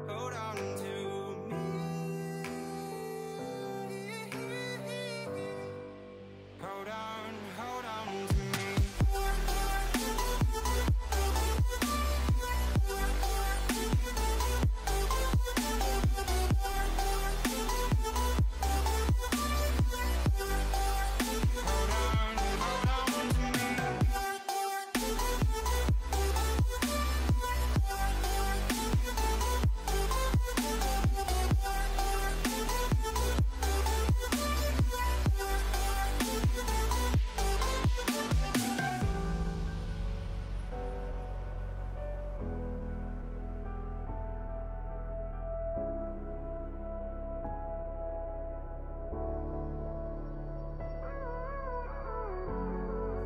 Hold on to me. Hold on to me.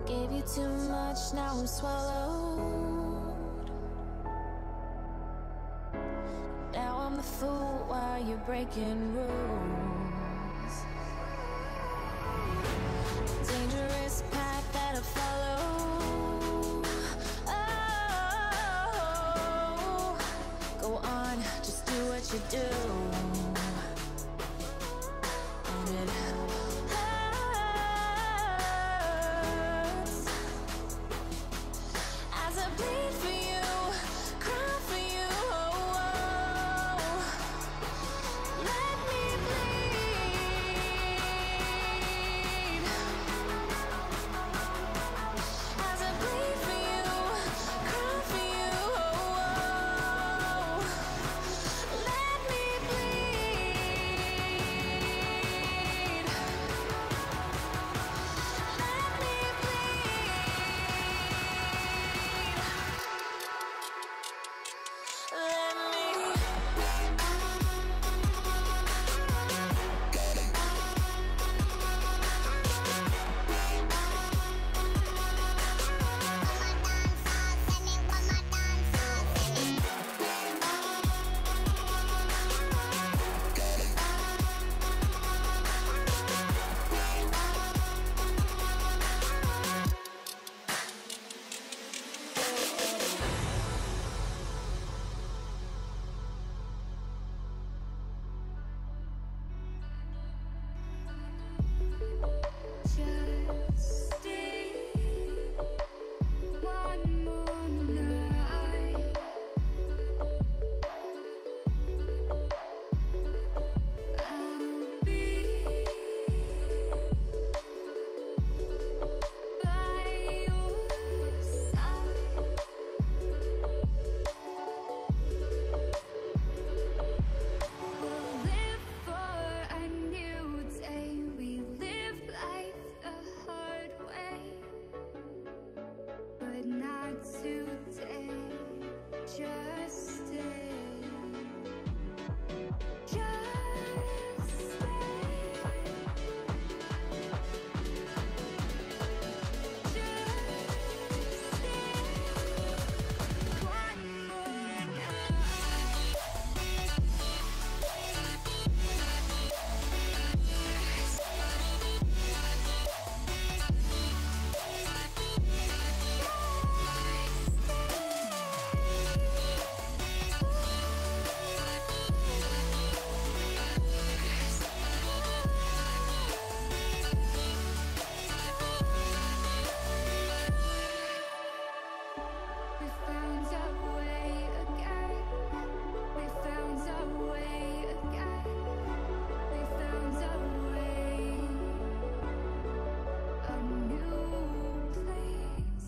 Gave you too much, now I'm swallowed. Now I'm the fool while you're breaking rules. Dangerous path that I follow. Oh, on, just do what you do. Own it. Hurts as I bleed for you, cry for you. Let me bleed as I bleed for you, cry for you. Let me bleed. Let me just stay one more night. I'll be by your side. We'll live for a new day. We live life the hard way, but not today. Just stay. Just stay. Just stay. One more We found our way again. We found our way again. We found our way. A new place.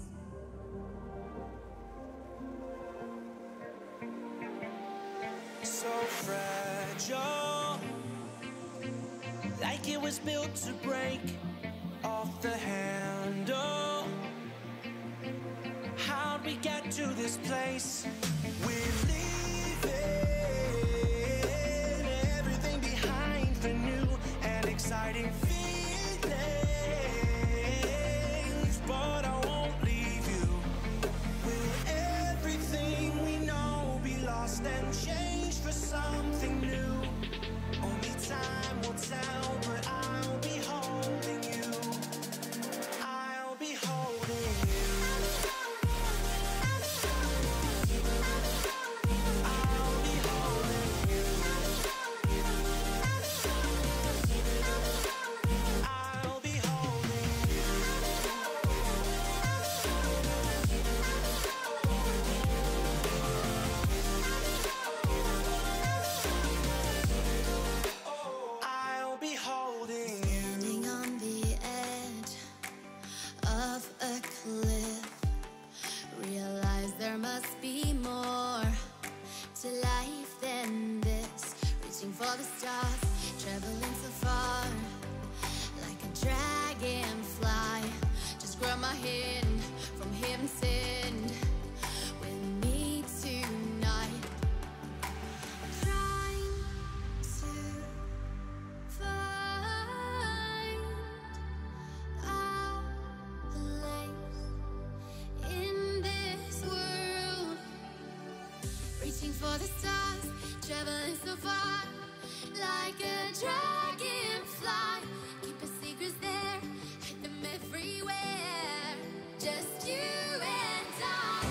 So fragile, like it was built to break off the handle. How'd we get to this place? We're leaving everything behind for new and exciting feelings, but I won't leave you. Will everything we know be lost and changed for something new? Only time will tell, but I'll be holding you. I'll be holding you. I'll be holding you. I'll be holding you. I'll be holding you. Standing on the edge of a cliff, realize there must be more to life than this. Reaching for the stars, traveling so far, like a dragonfly. Just grab my hand from heaven's send with me tonight. Trying to find our place in this world. Reaching for the stars, traveling so far, like a dragonfly. Keep the secrets there, hide them everywhere. Just you and I.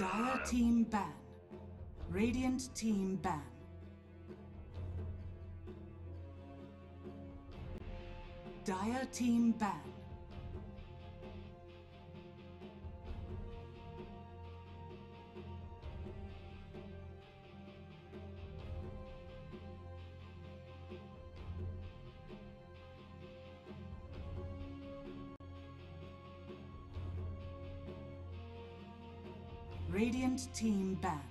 Dire team ban. Radiant team ban. Dire team ban. Radiant team ban.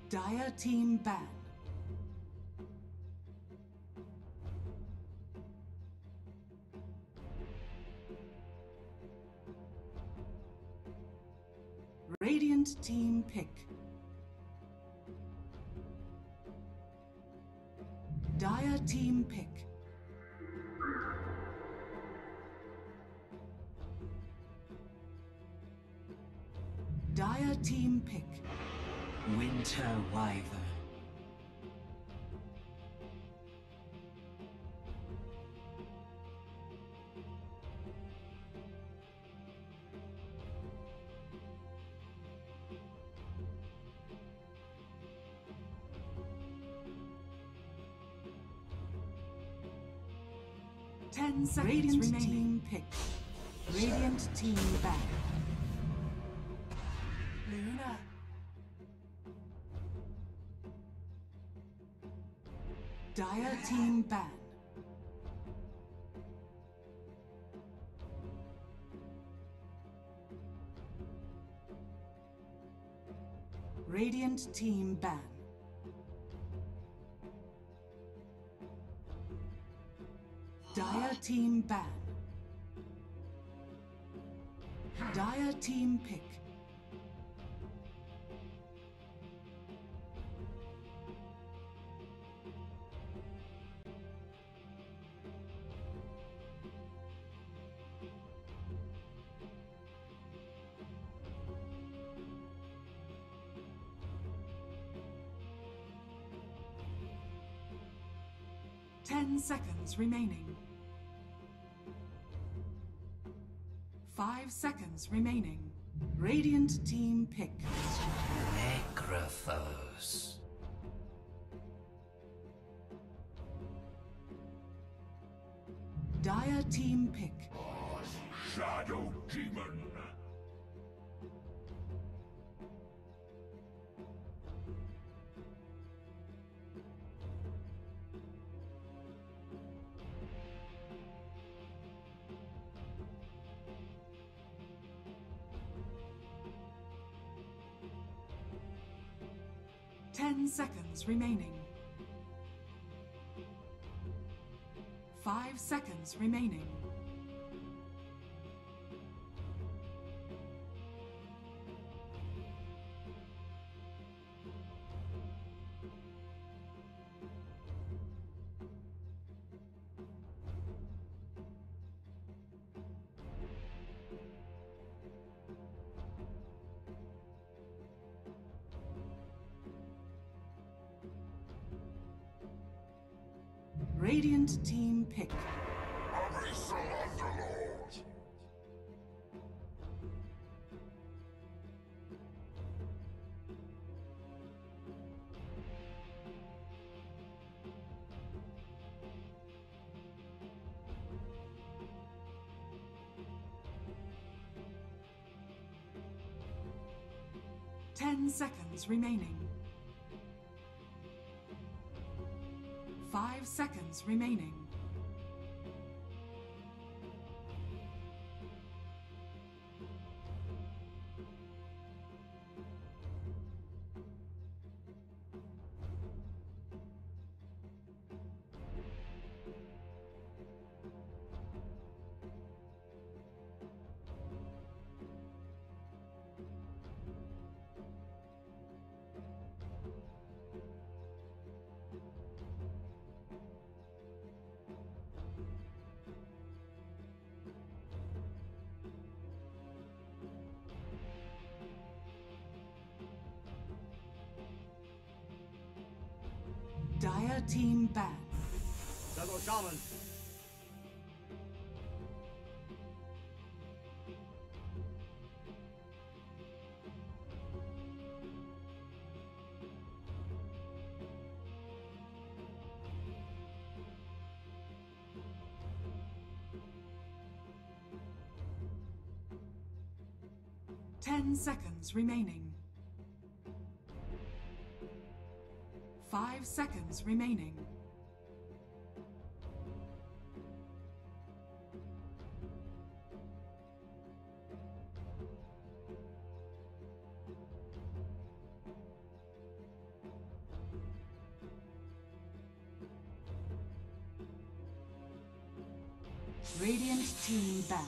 Dire team ban. Radiant team pick. Dire team pick. Dire team pick. Winter Wyvern. Ten seconds Radiant remaining. Team pick. Radiant team back. Luna. Dire team ban. Radiant team ban. Dire team ban. Dire team pick. 10 seconds remaining. 5 seconds remaining. Radiant team pick. Necrophos. Dire team pick. Shadow Demon. Ten seconds remaining. 5 seconds remaining. Radiant team pick. Abyssal Underlord. Ten seconds remaining. 5 seconds remaining. Dire team ban. Double Shaman. 10 seconds remaining. 5 seconds remaining. Radiant team ban.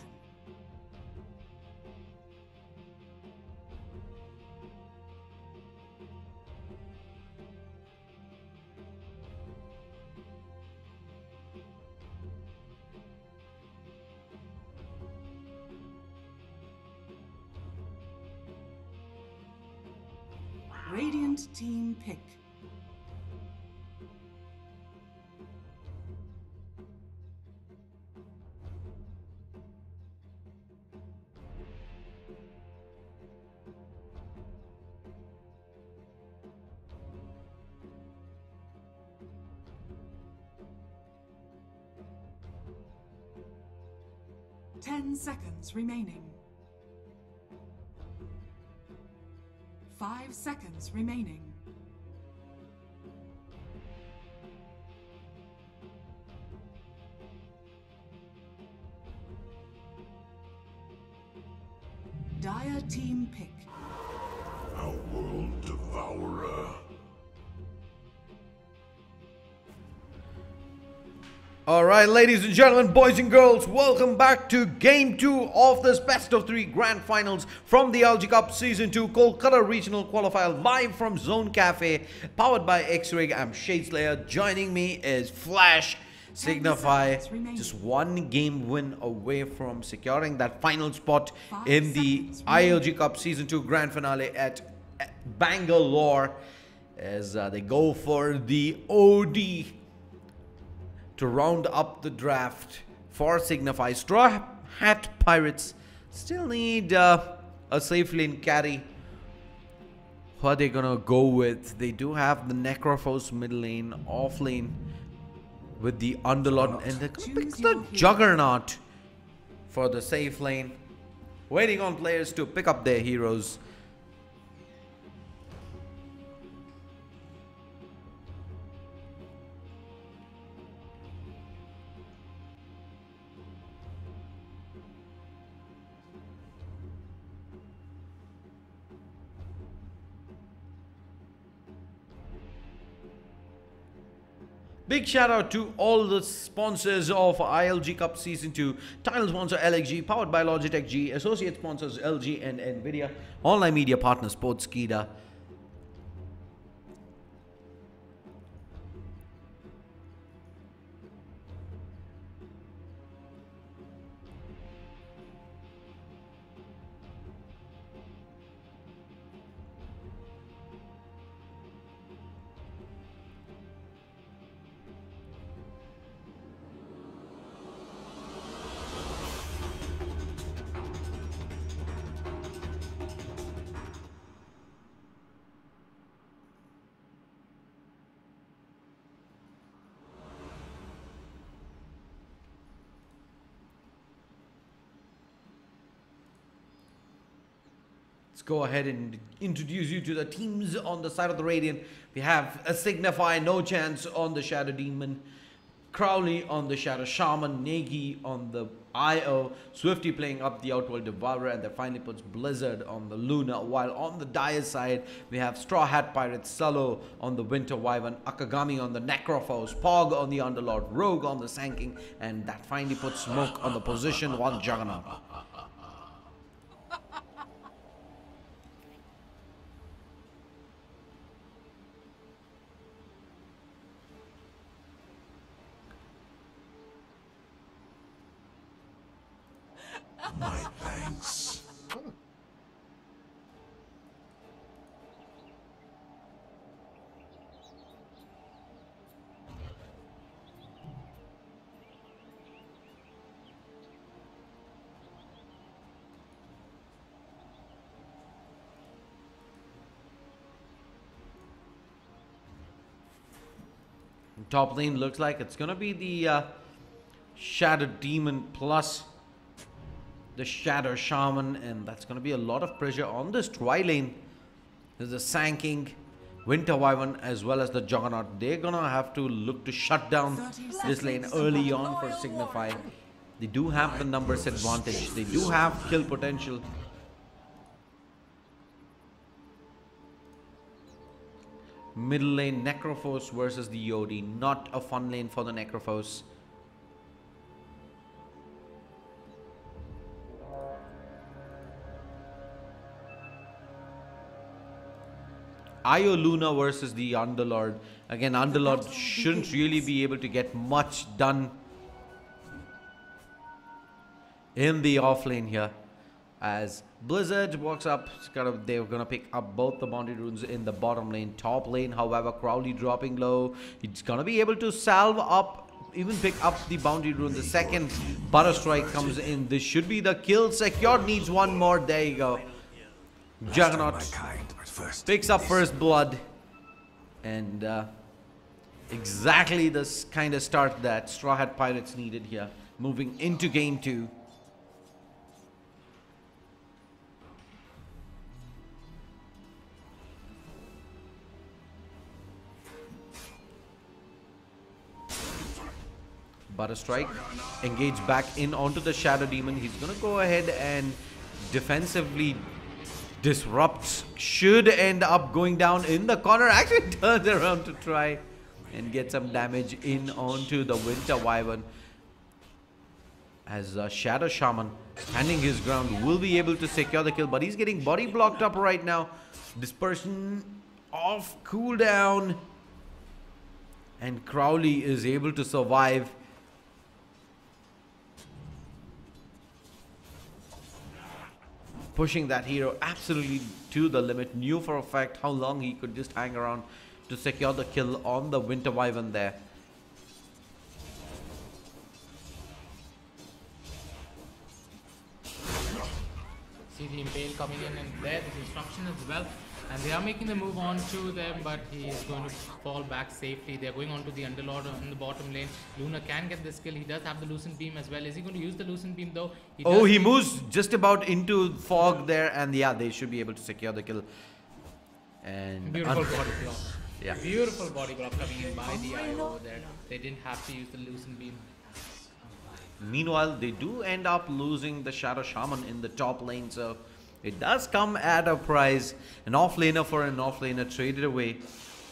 Radiant team pick. Ten seconds remaining. 5 seconds remaining. Dire team pick. Our world devourer. Alright, ladies and gentlemen, boys and girls, welcome back to Game 2 of this Best of 3 Grand Finals from the ILG Cup Season 2 Kolkata Regional Qualifier, live from Zone Cafe, powered by X-Ray. I'm Shadeslayer. Joining me is Flash. Signify just one game win away from securing that final spot in the ILG Cup Season 2 Grand Finale at Bangalore as they go for the OD to round up the draft for Signify. Straw Hat Pirates still need a safe lane carry. Who are they gonna go with? They do have the Necrophos mid lane, off lane with the Underlord, and they're gonna pick the Juggernaut for the safe lane, waiting on players to pick up their heroes. Big shout out to all the sponsors of ILG Cup Season 2. Title sponsor LXG, powered by Logitech G. Associate sponsors LG and Nvidia. Online media partner Sportskeeda. Let's go ahead and introduce you to the teams on the side of the Radiant. We have a Signify, No Chance on the Shadow Demon, Crowley on the Shadow Shaman, Negi on the IO, Swifty playing up the Outworld Devourer, and that finally puts Blizzard on the Luna. While on the Dire side, we have Straw Hat Pirates, Salo on the Winter Wyvern, Akagami on the Necrophos, Pog on the Underlord, Rogue on the Sanking, and that finally puts Smoke on the Position 1 Juggernaut. My thanks. Top lane looks like it's gonna be the Shadow Demon plus the Shadow Shaman, and that's going to be a lot of pressure on this Try lane. There's the Sanking, Winter Wyvern, as well as the Juggernaut. They're going to have to look to shut down this lane early on for Signify. They do have the numbers advantage. They do have kill potential. Middle lane, Necrophos versus the OD. Not a fun lane for the Necrophos. Io Luna versus the Underlord. Again, Underlord shouldn't really be able to get much done in the off lane here. As Blizzard walks up, they're gonna pick up both the bounty runes in the bottom lane. Top lane, however, Crowley dropping low. He's gonna be able to salve up, even pick up the bounty rune. The second Butter Strike comes in. This should be the kill. Secured needs one more. There you go. Juggernaut picks up first blood, and exactly this kind of start that Straw Hat Pirates needed here, moving into game 2. Butter Strike engage back in onto the Shadow Demon. He's gonna go ahead and defensively disrupts. Should end up going down in the corner. Actually turns around to try and get some damage in onto the Winter Wyvern. As Shadow Shaman, standing his ground, will be able to secure the kill, but he's getting body blocked up right now. Dispersion off cooldown, and Crowley is able to survive. Pushing that hero absolutely to the limit. Knew for a fact how long he could just hang around to secure the kill on the Winter Wyvern there. See the Impale coming in, and there the destruction as well. And they are making the move on to them, but he is going to fall back safely. They're going on to the Underlord on the bottom lane. Luna can get this kill. He does have the Lucent Beam as well. Is he going to use the Lucent Beam though? He moves just about into fog there, and yeah, they should be able to secure the kill. And beautiful body block. Yeah. Beautiful body block coming in by the IO there. They didn't have to use the Lucent Beam. Meanwhile, they do end up losing the Shadow Shaman in the top lane, so it does come at a price. An off-laner for an off-laner traded away.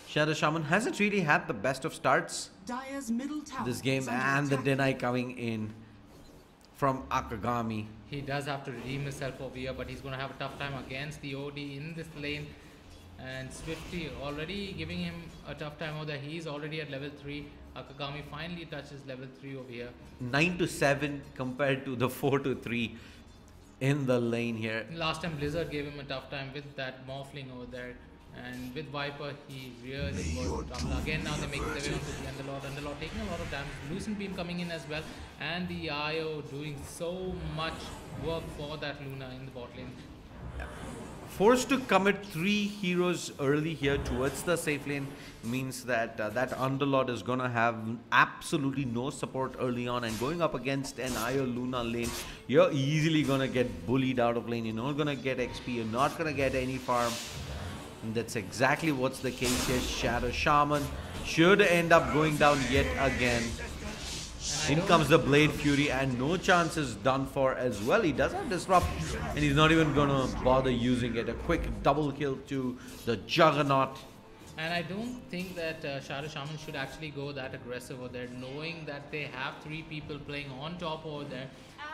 Shadow Shaman hasn't really had the best of starts Dire's middle tower this game, and the deny coming in from Akagami. He does have to redeem himself over here, but he's going to have a tough time against the OD in this lane. And Swifty already giving him a tough time over there. He's already at level 3. Akagami finally touches level 3 over here. 9 to 7 compared to the 4 to 3 in the lane here. Last time Blizzard gave him a tough time with that Morphling over there. And with Viper, he really was trouble. Again, now they're making their way onto the Underlord. Underlord taking a lot of damage. Lucent Beam coming in as well. And the IO doing so much work for that Luna in the bot lane. Forced to commit 3 heroes early here towards the safe lane means that that Underlord is gonna have absolutely no support early on, and going up against an IO Luna lane, you're easily gonna get bullied out of lane. You're not gonna get XP, you're not gonna get any farm, and that's exactly what's the case here. Shadow Shaman should end up going down yet again. In comes the Blade Fury, and no chance is done for as well. He does have Disrupt, and he's not even gonna bother using it. A quick double kill to the Juggernaut. And I don't think that Shadow Shaman should actually go that aggressive over there, knowing that they have 3 people playing on top over there.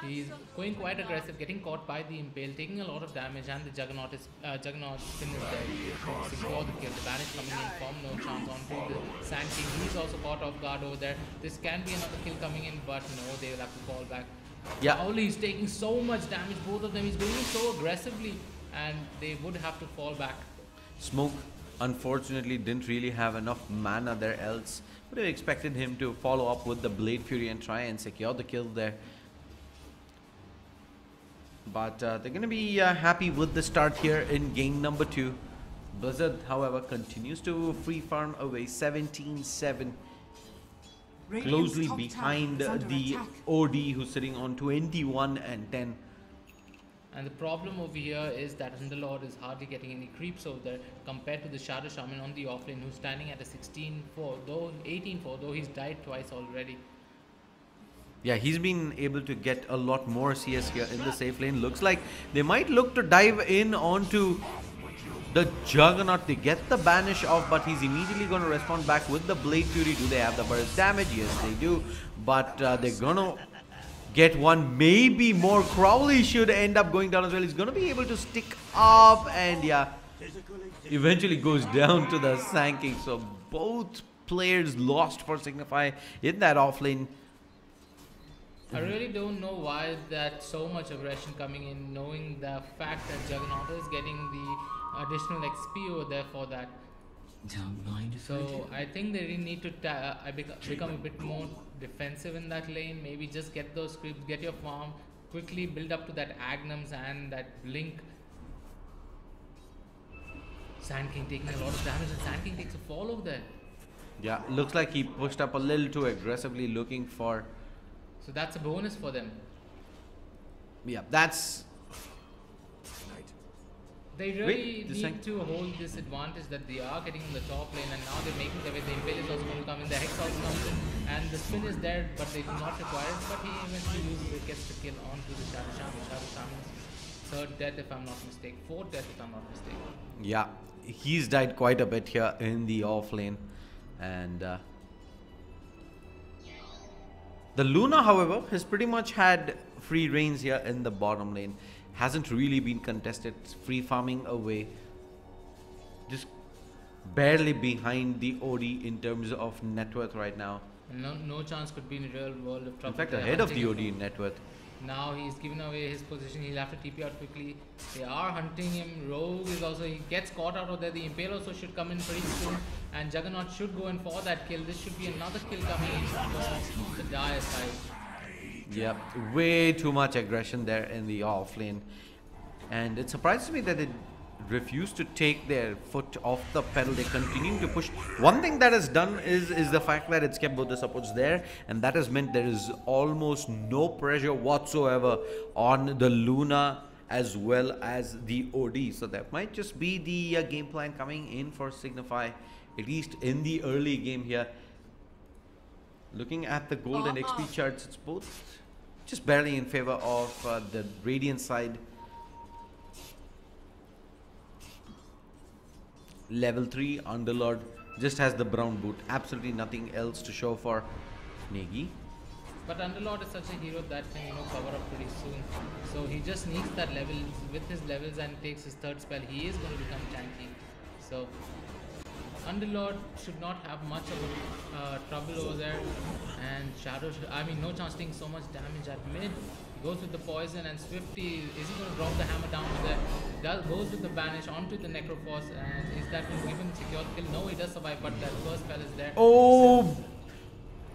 He's going quite aggressive, getting caught by the Impale, taking a lot of damage, and the Juggernaut is spin is there to secure the kill. The Banish coming in from no chance onto the Sand King. He's also caught off guard over there. This can be another kill coming in, but no, they will have to fall back. Yeah. Crowley is taking so much damage, both of them. He's going so aggressively, and they would have to fall back. Smoke, unfortunately, didn't really have enough mana there else. Would have expected him to follow up with the Blade Fury and try and secure the kill there. But they're going to be happy with the start here in game number 2. Blizzard, however, continues to free farm away 17-7. Closely behind the OD, who's sitting on 21 and 10. And the problem over here is that Underlord is hardly getting any creeps over there compared to the Shadow Shaman on the offlane, who's standing at a 16-4, though 18-4, though he's died twice already. Yeah, he's been able to get a lot more CS here in the safe lane. Looks like they might look to dive in onto the Juggernaut. They get the banish off, but he's immediately going to respond back with the Blade Fury. Do they have the burst damage? Yes, they do. But they're going to get one, maybe more. Crowley should end up going down as well. He's going to be able to stick up, and yeah, eventually goes down to the Sanking. So both players lost for Signify in that offlane. I really don't know why that so much aggression coming in, knowing the fact that Juggernaut is getting the additional XP over there for that. Don't mind if So I think they really need to become a bit more defensive in that lane. Maybe just get those creeps, get your farm, quickly build up to that Agnums and that Blink. Sand King taking a lot of damage, and Sand King takes a fall over there. Yeah, looks like he pushed up a little too aggressively, looking for... So that's a bonus for them. Yeah, that's... They really need to hold this advantage that they are getting in the top lane, and now they're making their way. The Impale is also going to come in, the Hex also comes in, and the spin is there, but they do not require it. But he eventually uses it, gets the kill onto the Shadow Shaman. Shadow Shaman's third death, if I'm not mistaken. Fourth death, if I'm not mistaken. Yeah, he's died quite a bit here in the off lane. And the Luna, however, has pretty much had free reigns here in the bottom lane. Hasn't really been contested, free farming away. Just barely behind the OD in terms of net worth right now. No chance could be in real world of trouble. In fact, ahead of the OD in net worth. Now he's given away his position. He'll have to TP out quickly. They are hunting him. Rogue is also, he gets caught out of there. The Impale also should come in pretty soon, and Juggernaut should go in for that kill. This should be another kill coming in for the Dire side. Yep, way too much aggression there in the off lane, and it surprises me that they refuse to take their foot off the pedal. They continue to push. One thing that has done is the fact that it's kept both the supports there, and that has meant there is almost no pressure whatsoever on the Luna as well as the OD. So that might just be the game plan coming in for Signify, at least in the early game here. Looking at the gold and XP charts, it's both just barely in favor of the Radiant side. Level 3 Underlord just has the brown boot, absolutely nothing else to show for Negi. But Underlord is such a hero that can, you know, cover up pretty soon. So he just needs that level with his levels and takes his third spell. He is going to become tanky. So Underlord should not have much of trouble over there, and Shadow, I mean, no chance taking so much damage at mid. Goes with the poison, and Swifty, is he going to drop the hammer down there? Goes with the banish onto the Necroforce, and is that going to give him secure kill? No, he does survive, but that first spell is there. Oh,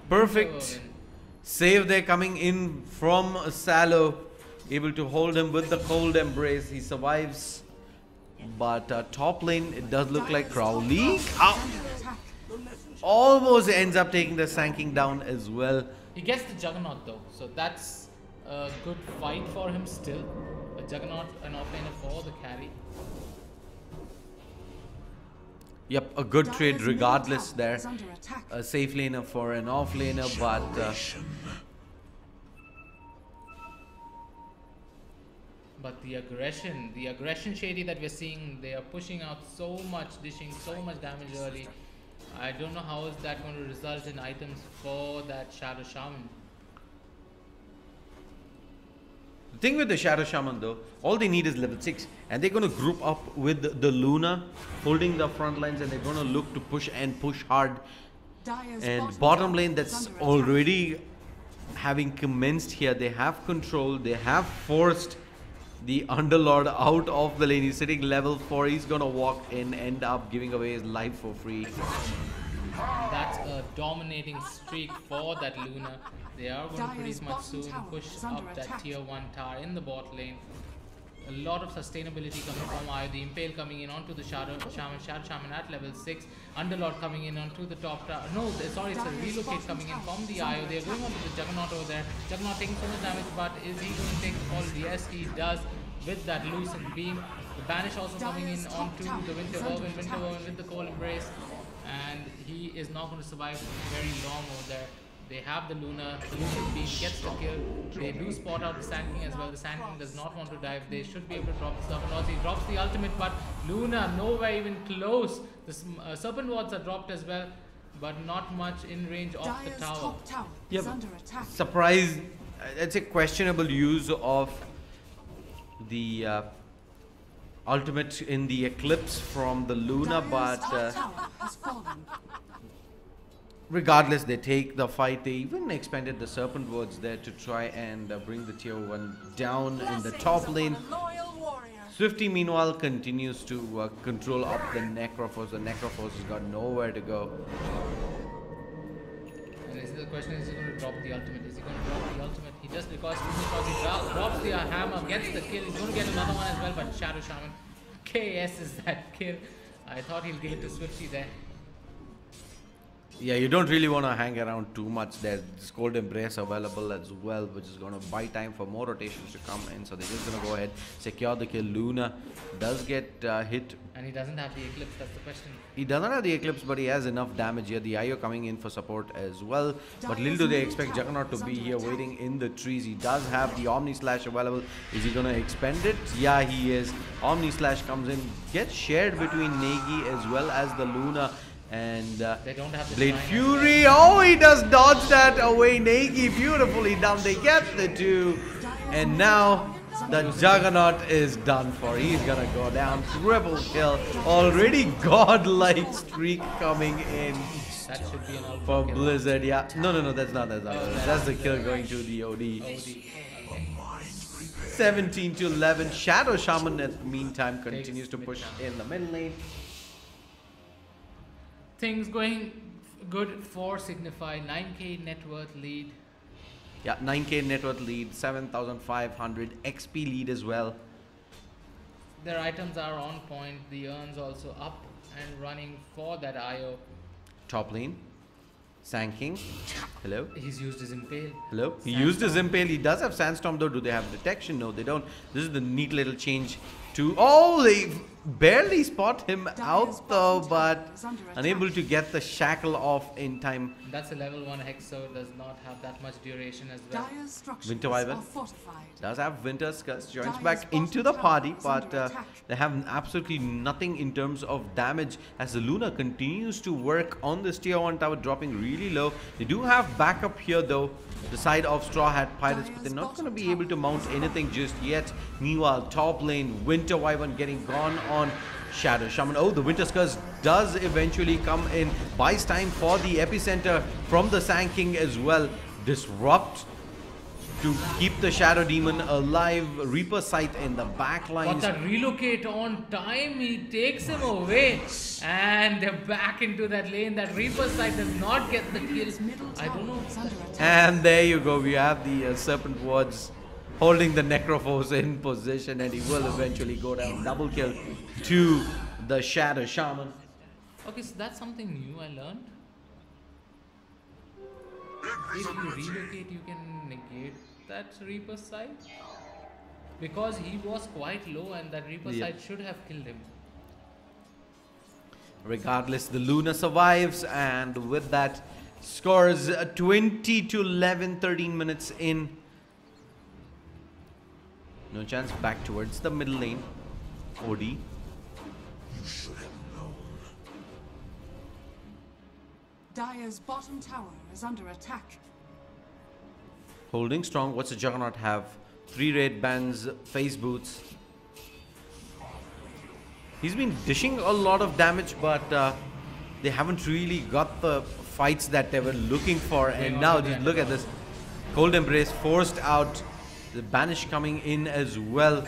perfect save there coming in from Sallow, able to hold him with the cold embrace. He survives. But top lane, it does look like Crowley almost ends up taking the Sanking down as well. He gets the Juggernaut though, so that's a good fight for him still. A Juggernaut, an offlaner for the carry. Yep, a good trade regardless there. A safe laner for an offlaner, but but the aggression Shady that we're seeing, they are pushing out so much, dishing so much damage early. I don't know how is that going to result in items for that Shadow Shaman. the thing with the Shadow Shaman though, all they need is level 6, and they're going to group up with the Luna holding the front lines, and they're going to look to push and push hard. And bottom lane, that's already having commenced here. They have control, they have forced the Underlord out of the lane. He's sitting level 4. He's gonna walk in, end up giving away his life for free. That's a dominating streak for that Luna. They are going to pretty much soon push up that tier 1 tower in the bot lane. A lot of sustainability coming from IO. The Impale coming in onto the Shadow Shaman at level 6. Underlord coming in onto the top tower. No, sorry, it's a relocate coming in from the IO. They're going onto the Juggernaut over there. Juggernaut taking so much damage, but is he going to take the fall? Yes, he does. with that loosened beam. The banish also coming in onto the Winter Woven with the cold embrace, and he is not going to survive very long over there. They have the Luna, the loosened beam gets the kill. They do spot out the Sand King as well. The Sand King does not want to dive. They should be able to drop the Serpent Wards. He drops the ultimate, but Luna nowhere even close. The Serpent Wards are dropped as well, but not much in range of the tower. Yep. Surprise, it's a questionable use of the ultimate in the Eclipse from the Luna, but regardless, they take the fight. They even expended the Serpent Wards there to try and bring the tier 1 down in the top lane. Swifty meanwhile continues to control up the Necrophos. The Necrophos has got nowhere to go. And the question is he going to drop the ultimate? Is he going to drop the ultimate? He just because he drops the hammer, gets the kill. He's going to get another one as well, but Shadow Shaman KS is that kill. I thought he'll give it to Swifty there. Yeah, you don't really want to hang around too much. There's Cold Embrace available as well, which is going to buy time for more rotations to come in. So they're just going to go ahead, secure the kill. Luna does get hit. And he doesn't have the Eclipse, that's the question. He doesn't have the Eclipse, but he has enough damage here. The IO coming in for support as well. But little do they expect Juggernaut to be here waiting in the trees. He does have the Omni Slash available. Is he going to expend it? Yeah, he is. Omni Slash comes in, gets shared between Negi as well as the Luna. And they don't have the Blade Fury. Oh, he does dodge that away. Negi, beautifully done. They get the 2. And now the Juggernaut is done for. He's gonna go down. Triple kill. Already godlike streak coming in. That should be an for Blizzard. Yeah. No, that's not. That's the kill going to the OD. 17 to 11. Shadow Shaman at the meantime continues to push in the mid lane. Things going good for Signify. 9k net worth lead. Yeah, 9k net worth lead, 7,500 XP lead as well. Their items are on point. The urns also up and running for that IO. Top lane. Sand King. Hello. He's used his Impale. Hello. He used his Impale. He does have Sandstorm though. Do they have detection? No, they don't. This is the neat little change to... Oh, they barely spot him out though, but unable to get the shackle off in time. That's a level 1 Hex, so does not have that much duration as well. Winter Wyvern does have Winter's Curse, joins back into the party, but they have absolutely nothing in terms of damage as the Luna continues to work on this tier 1 tower, dropping really low. They do have backup here though, the side of Straw Hat Pirates, but they're not going to be able to mount anything just yet. Meanwhile, top lane, Winter Wyvern getting gone on Shadow Shaman. Oh, the Winter's Curse does eventually come in, buys time for the epicenter from the Sand King as well. Disrupt to keep the Shadow Demon alive. Reaper Sight in the back lines. But that relocate on time, he takes him away. And they're back into that lane. That Reaper Sight does not get the kills. I don't know. And there you go. We have the Serpent Wards holding the Necrophos in position, and he will eventually go down. Double kill to the Shadow Shaman. Okay, so that's something new I learned. If you relocate, you can negate that Reaper Sight. Because he was quite low and that Reaper Sight should have killed him. Regardless, the Luna survives, and with that scores 20 to 11, 13 minutes in. No chance, back towards the middle lane. OD. You should have known. Dire's bottom tower is under attack. Holding strong. What's the Juggernaut have? 3 raid bans, face boots. He's been dishing a lot of damage, but they haven't really got the fights that they were looking for. And now just look at this. Cold Embrace forced out. The banish coming in as well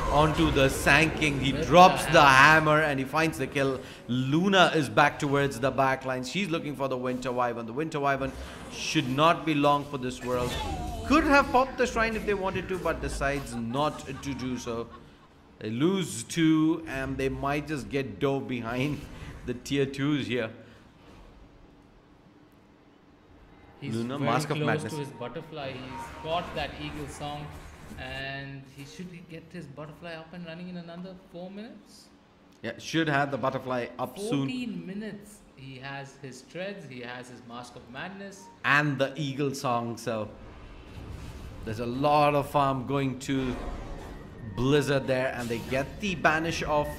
onto the Sand King. He drops the hammer and he finds the kill. Luna is back towards the back line. She's looking for the Winter Wyvern. The Winter Wyvern should not be long for this world. Could have popped the shrine if they wanted to, but decides not to do so. They lose 2 and they might just get dove behind the tier 2s here. He's Luna, very Mask of close Madness. to his butterfly. He's got that eagle song. And he should get his butterfly up and running in another 4 minutes. Yeah, should have the butterfly up 14 soon. minutes. He has his treads, he has his Mask of Madness. And the Eagle song, so there's a lot of farm going to Blizzard there, and they get the banish off.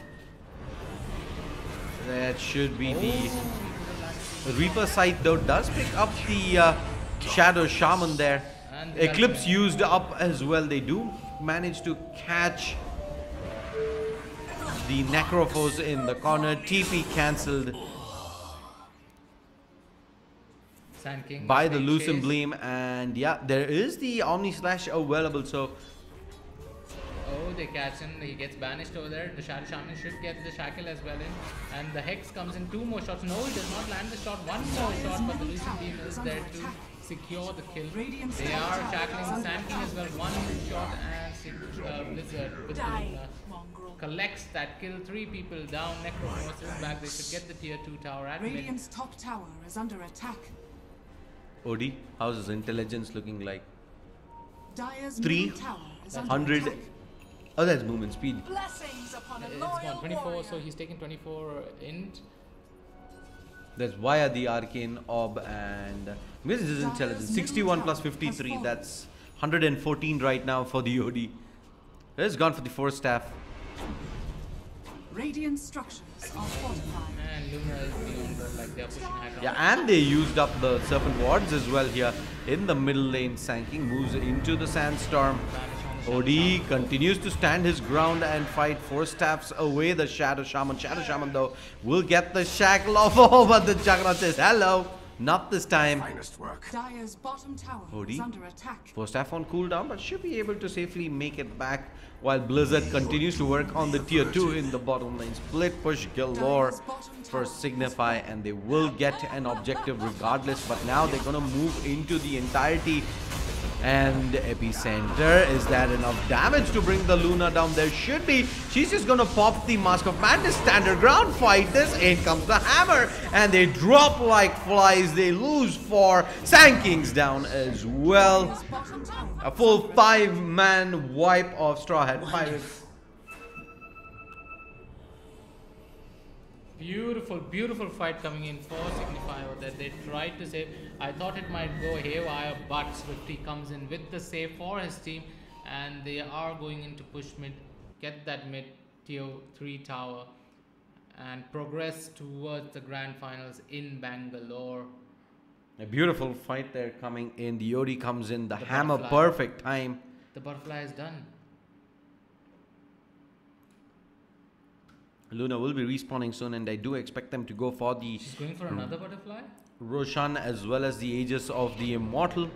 That should be the Reaper side, though, does pick up the Shadow Shaman there. And Eclipse used up as well. They do manage to catch the Necrophos in the corner. TP cancelled Sand King by the takes Lucent chase. Bleam, and yeah, there is the Omni Slash available, so Oh, they catch him. He gets banished over there. The Shadow Shaman should get the Shackle as well in. And the Hex comes in. 2 more shots. No, he does not land the shot. 1 more shot, but the Lucent Beam is there to secure the kill. They are shackling the Sand King as well. 1 shot, and Blizzard with collects that kill. 3 people down. Necrophos is back. They should get the tier 2 tower at mid. Radiant's top tower is under attack. OD, how's his intelligence looking like? Dire's middle tower is under 300. attack. Oh, that's movement speed. Blessings upon a It's loyal gone 24, warrior. so he's taken 24 int. That's via the Arcane Orb, and this is his intelligence. 61 plus 53, that's 114 right now for the OD. It's gone for the Force Staff. Radiant structures are fortified. And Luna is beyond the, like, they're pushing high ground. Yeah, and they used up the Serpent Wards as well here in the middle lane. Sanking moves into the Sandstorm. OD continues to stand his ground and fight. 4 staffs away the Shadow Shaman. Shadow Shaman, though, will get the shackle off. Oh, but the Juggernaut says, hello, not this time. Dire's bottom tower OD. is under attack. 4 staff on cooldown, but should be able to safely make it back while Blizzard continues to work on the tier 2 in the bottom lane. Split push galore for Signify, and they will get an objective regardless, but now they're gonna move into the entirety. And Epicenter, is that enough damage to bring the Luna down? There should be. She's just gonna pop the Mask of Madness. Standard ground fight this. In comes the hammer, and they drop like flies. They lose 4. Sand King's down as well. A full 5-man wipe of Straw Hat Pirates. Beautiful, beautiful fight coming in for Signify that they tried to save. I thought it might go haywire, but Swifty comes in with the save for his team, and they are going into push mid, get that mid tier 3 tower, and progress towards the grand finals in Bangalore. A beautiful fight there coming in. The OD comes in, the hammer, butterfly. perfect time. The butterfly is done. Luna will be respawning soon, and I do expect them to go for the She's going for another butterfly. Roshan as well as the Aegis of the Immortal.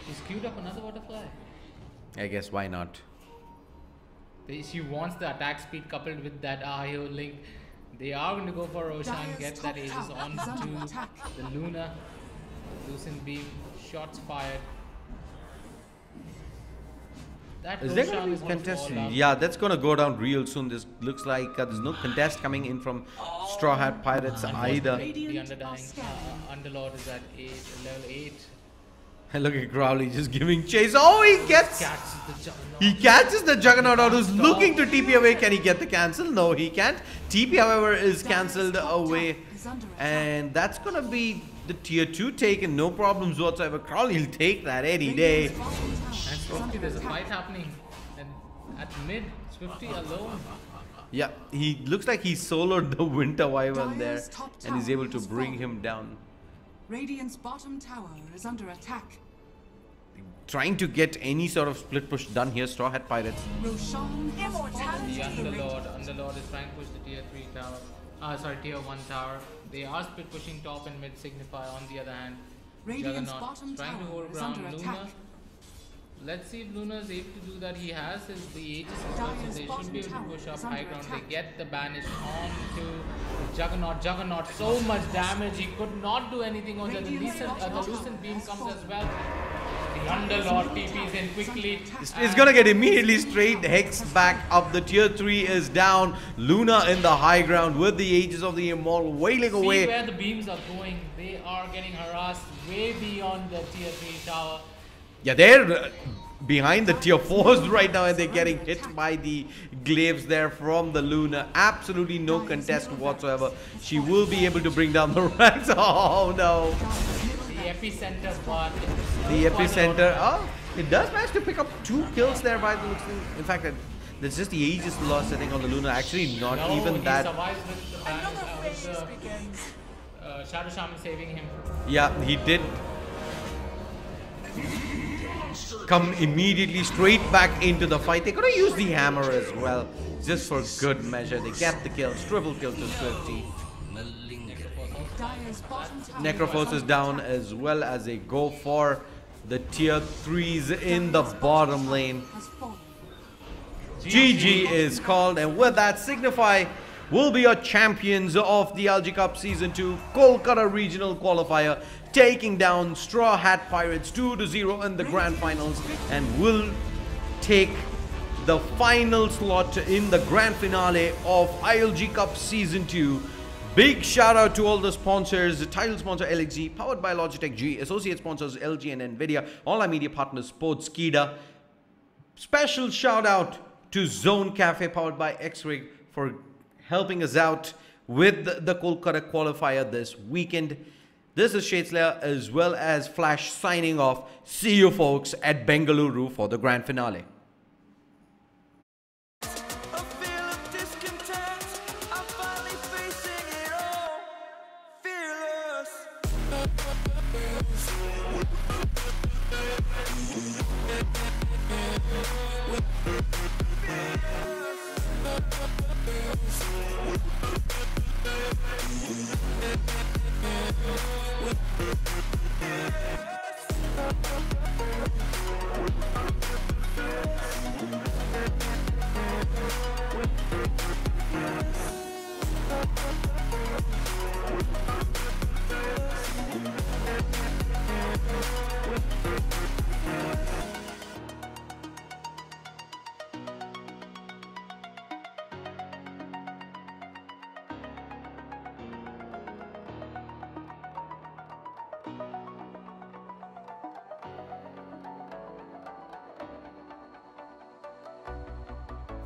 She's queued up another butterfly. I guess why not? She wants the attack speed coupled with that IO link. They are going to go for Roshan, get that Aegis onto the Luna. Lucent Beam, shots fired. That Is there Roshan going is to be gonna fall contesting? down. Yeah, that's going to go down real soon. This looks like there's no contest coming in from Straw Hat Pirates either. The Underlord is at level 8. Look at Crowley just giving chase. Oh, he catches the Juggernaut who's looking to TP away. Can he get the cancel? No, he can't. TP, however, is cancelled away. And that's going to be the tier 2 taken. No problems whatsoever. Crowley will take that any day. And Swifty, there's a fight happening. And at mid, Swifty alone. Yeah, he looks like he soloed the Winter Wyvern there. And he's able to bring him down. Radiant's bottom tower is under attack. Trying to get any sort of split push done here, Straw Hat Pirates. Roshan The Underlord is trying to push the tier 3 tower. Tier 1 tower. They are split pushing top and mid Signify on the other hand. Radiant's Juggernaut bottom trying to tower hold is ground. under Luna. attack. Let's see if Luna is able to do that. He has the Aegis as well, so they should be able to push up high ground. They get the banish onto the Juggernaut. Juggernaut, so much damage. He could not do anything on the Lucent Beam comes as well. The Underlord TPs in quickly. It's gonna get immediately straight Hex back up. The tier 3 is down. Luna in the high ground with the Aegis of the Immortal wailing away. See where the beams are going. They are getting harassed way beyond the tier 3 tower. Yeah, they're behind the tier 4s right now, and they're getting hit by the glaives there from the Luna. Absolutely no contest whatsoever. She will be able to bring down the ranks. Oh no. The epicenter part. The epicenter. Oh, it does manage to pick up 2 kills there by the looks of it. In fact, there's just the Aegis loss setting on the Luna. Actually, not even that. Survives with the Shadow Shaman saving him. Yeah, he did come immediately straight back into the fight. They could have used the hammer as well, just for good measure. They get the kills, triple kill to Swifty. Necrophos is down as well as they go for the tier 3s in the bottom lane. GG is called, and with that, Signify will be your champions of the LG Cup Season 2 Kolkata Regional Qualifier, taking down Straw Hat Pirates 2-0 in the grand finals, and will take the final slot in the grand finale of ILG Cup Season 2. Big shout out to all the sponsors. The title sponsor LXG, powered by Logitech G, associate sponsors LG and Nvidia, online media partners Sportskeeda. Special shout out to Zone Cafe, powered by X-Ray, for helping us out with the Kolkata qualifier this weekend. This is Shadeslayer as well as Flash signing off. See you folks at Bengaluru for the grand finale.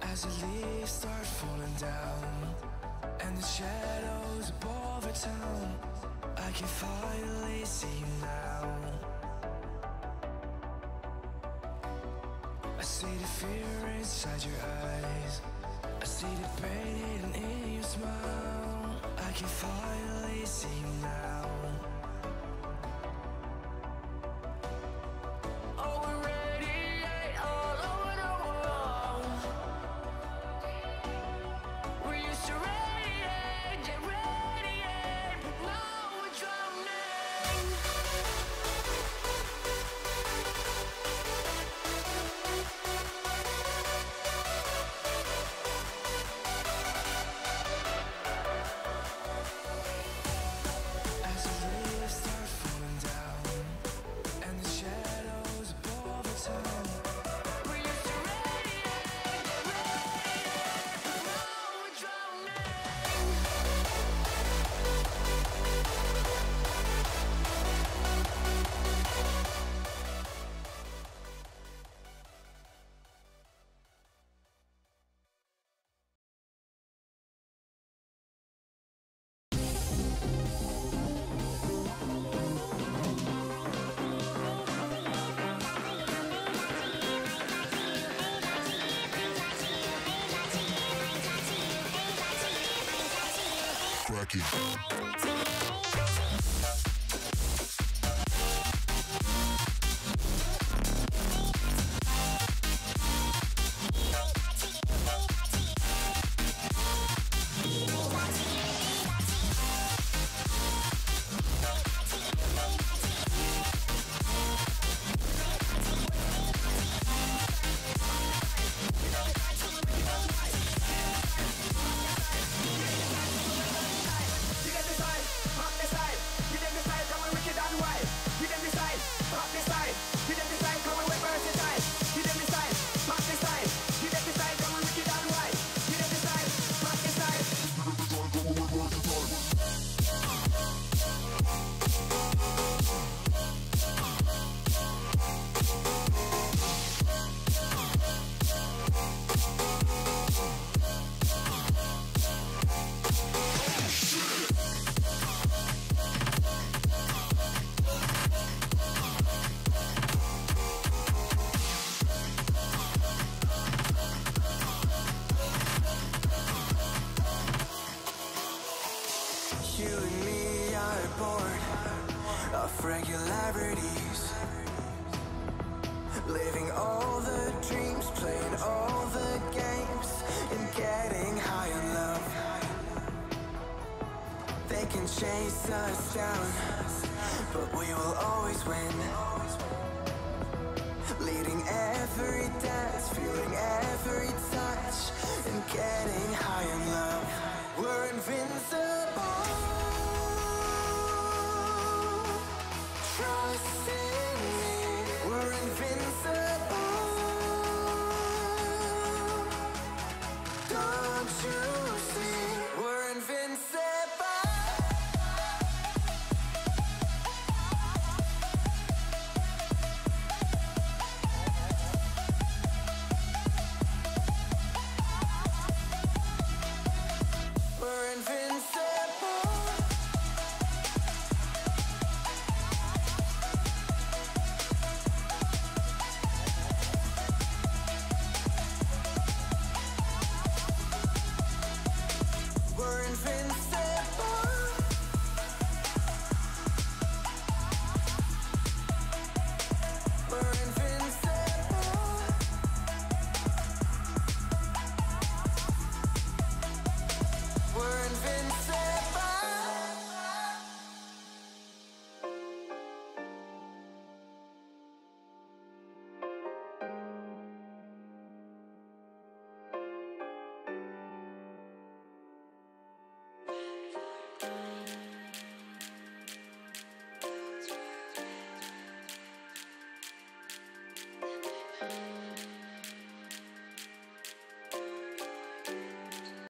As the leaves start falling down and the shadows above the town, I can finally see you now. I see the fear inside your eyes, I see the pain hidden in your smile. I can finally see you now. Oh, we're radiate all over the world. We used to radiate, but now we're drowning. As the leaves start falling down and the shadows above the town, we used to radiate, but now we're drowning. You and me are bored of regularities, living all the dreams, playing all the games, and getting high on love. They can chase us down, but we will always win. Leading every dance, feeling every touch, and getting high on love. We're invincible. Trust in me. We're invincible. Don't you see?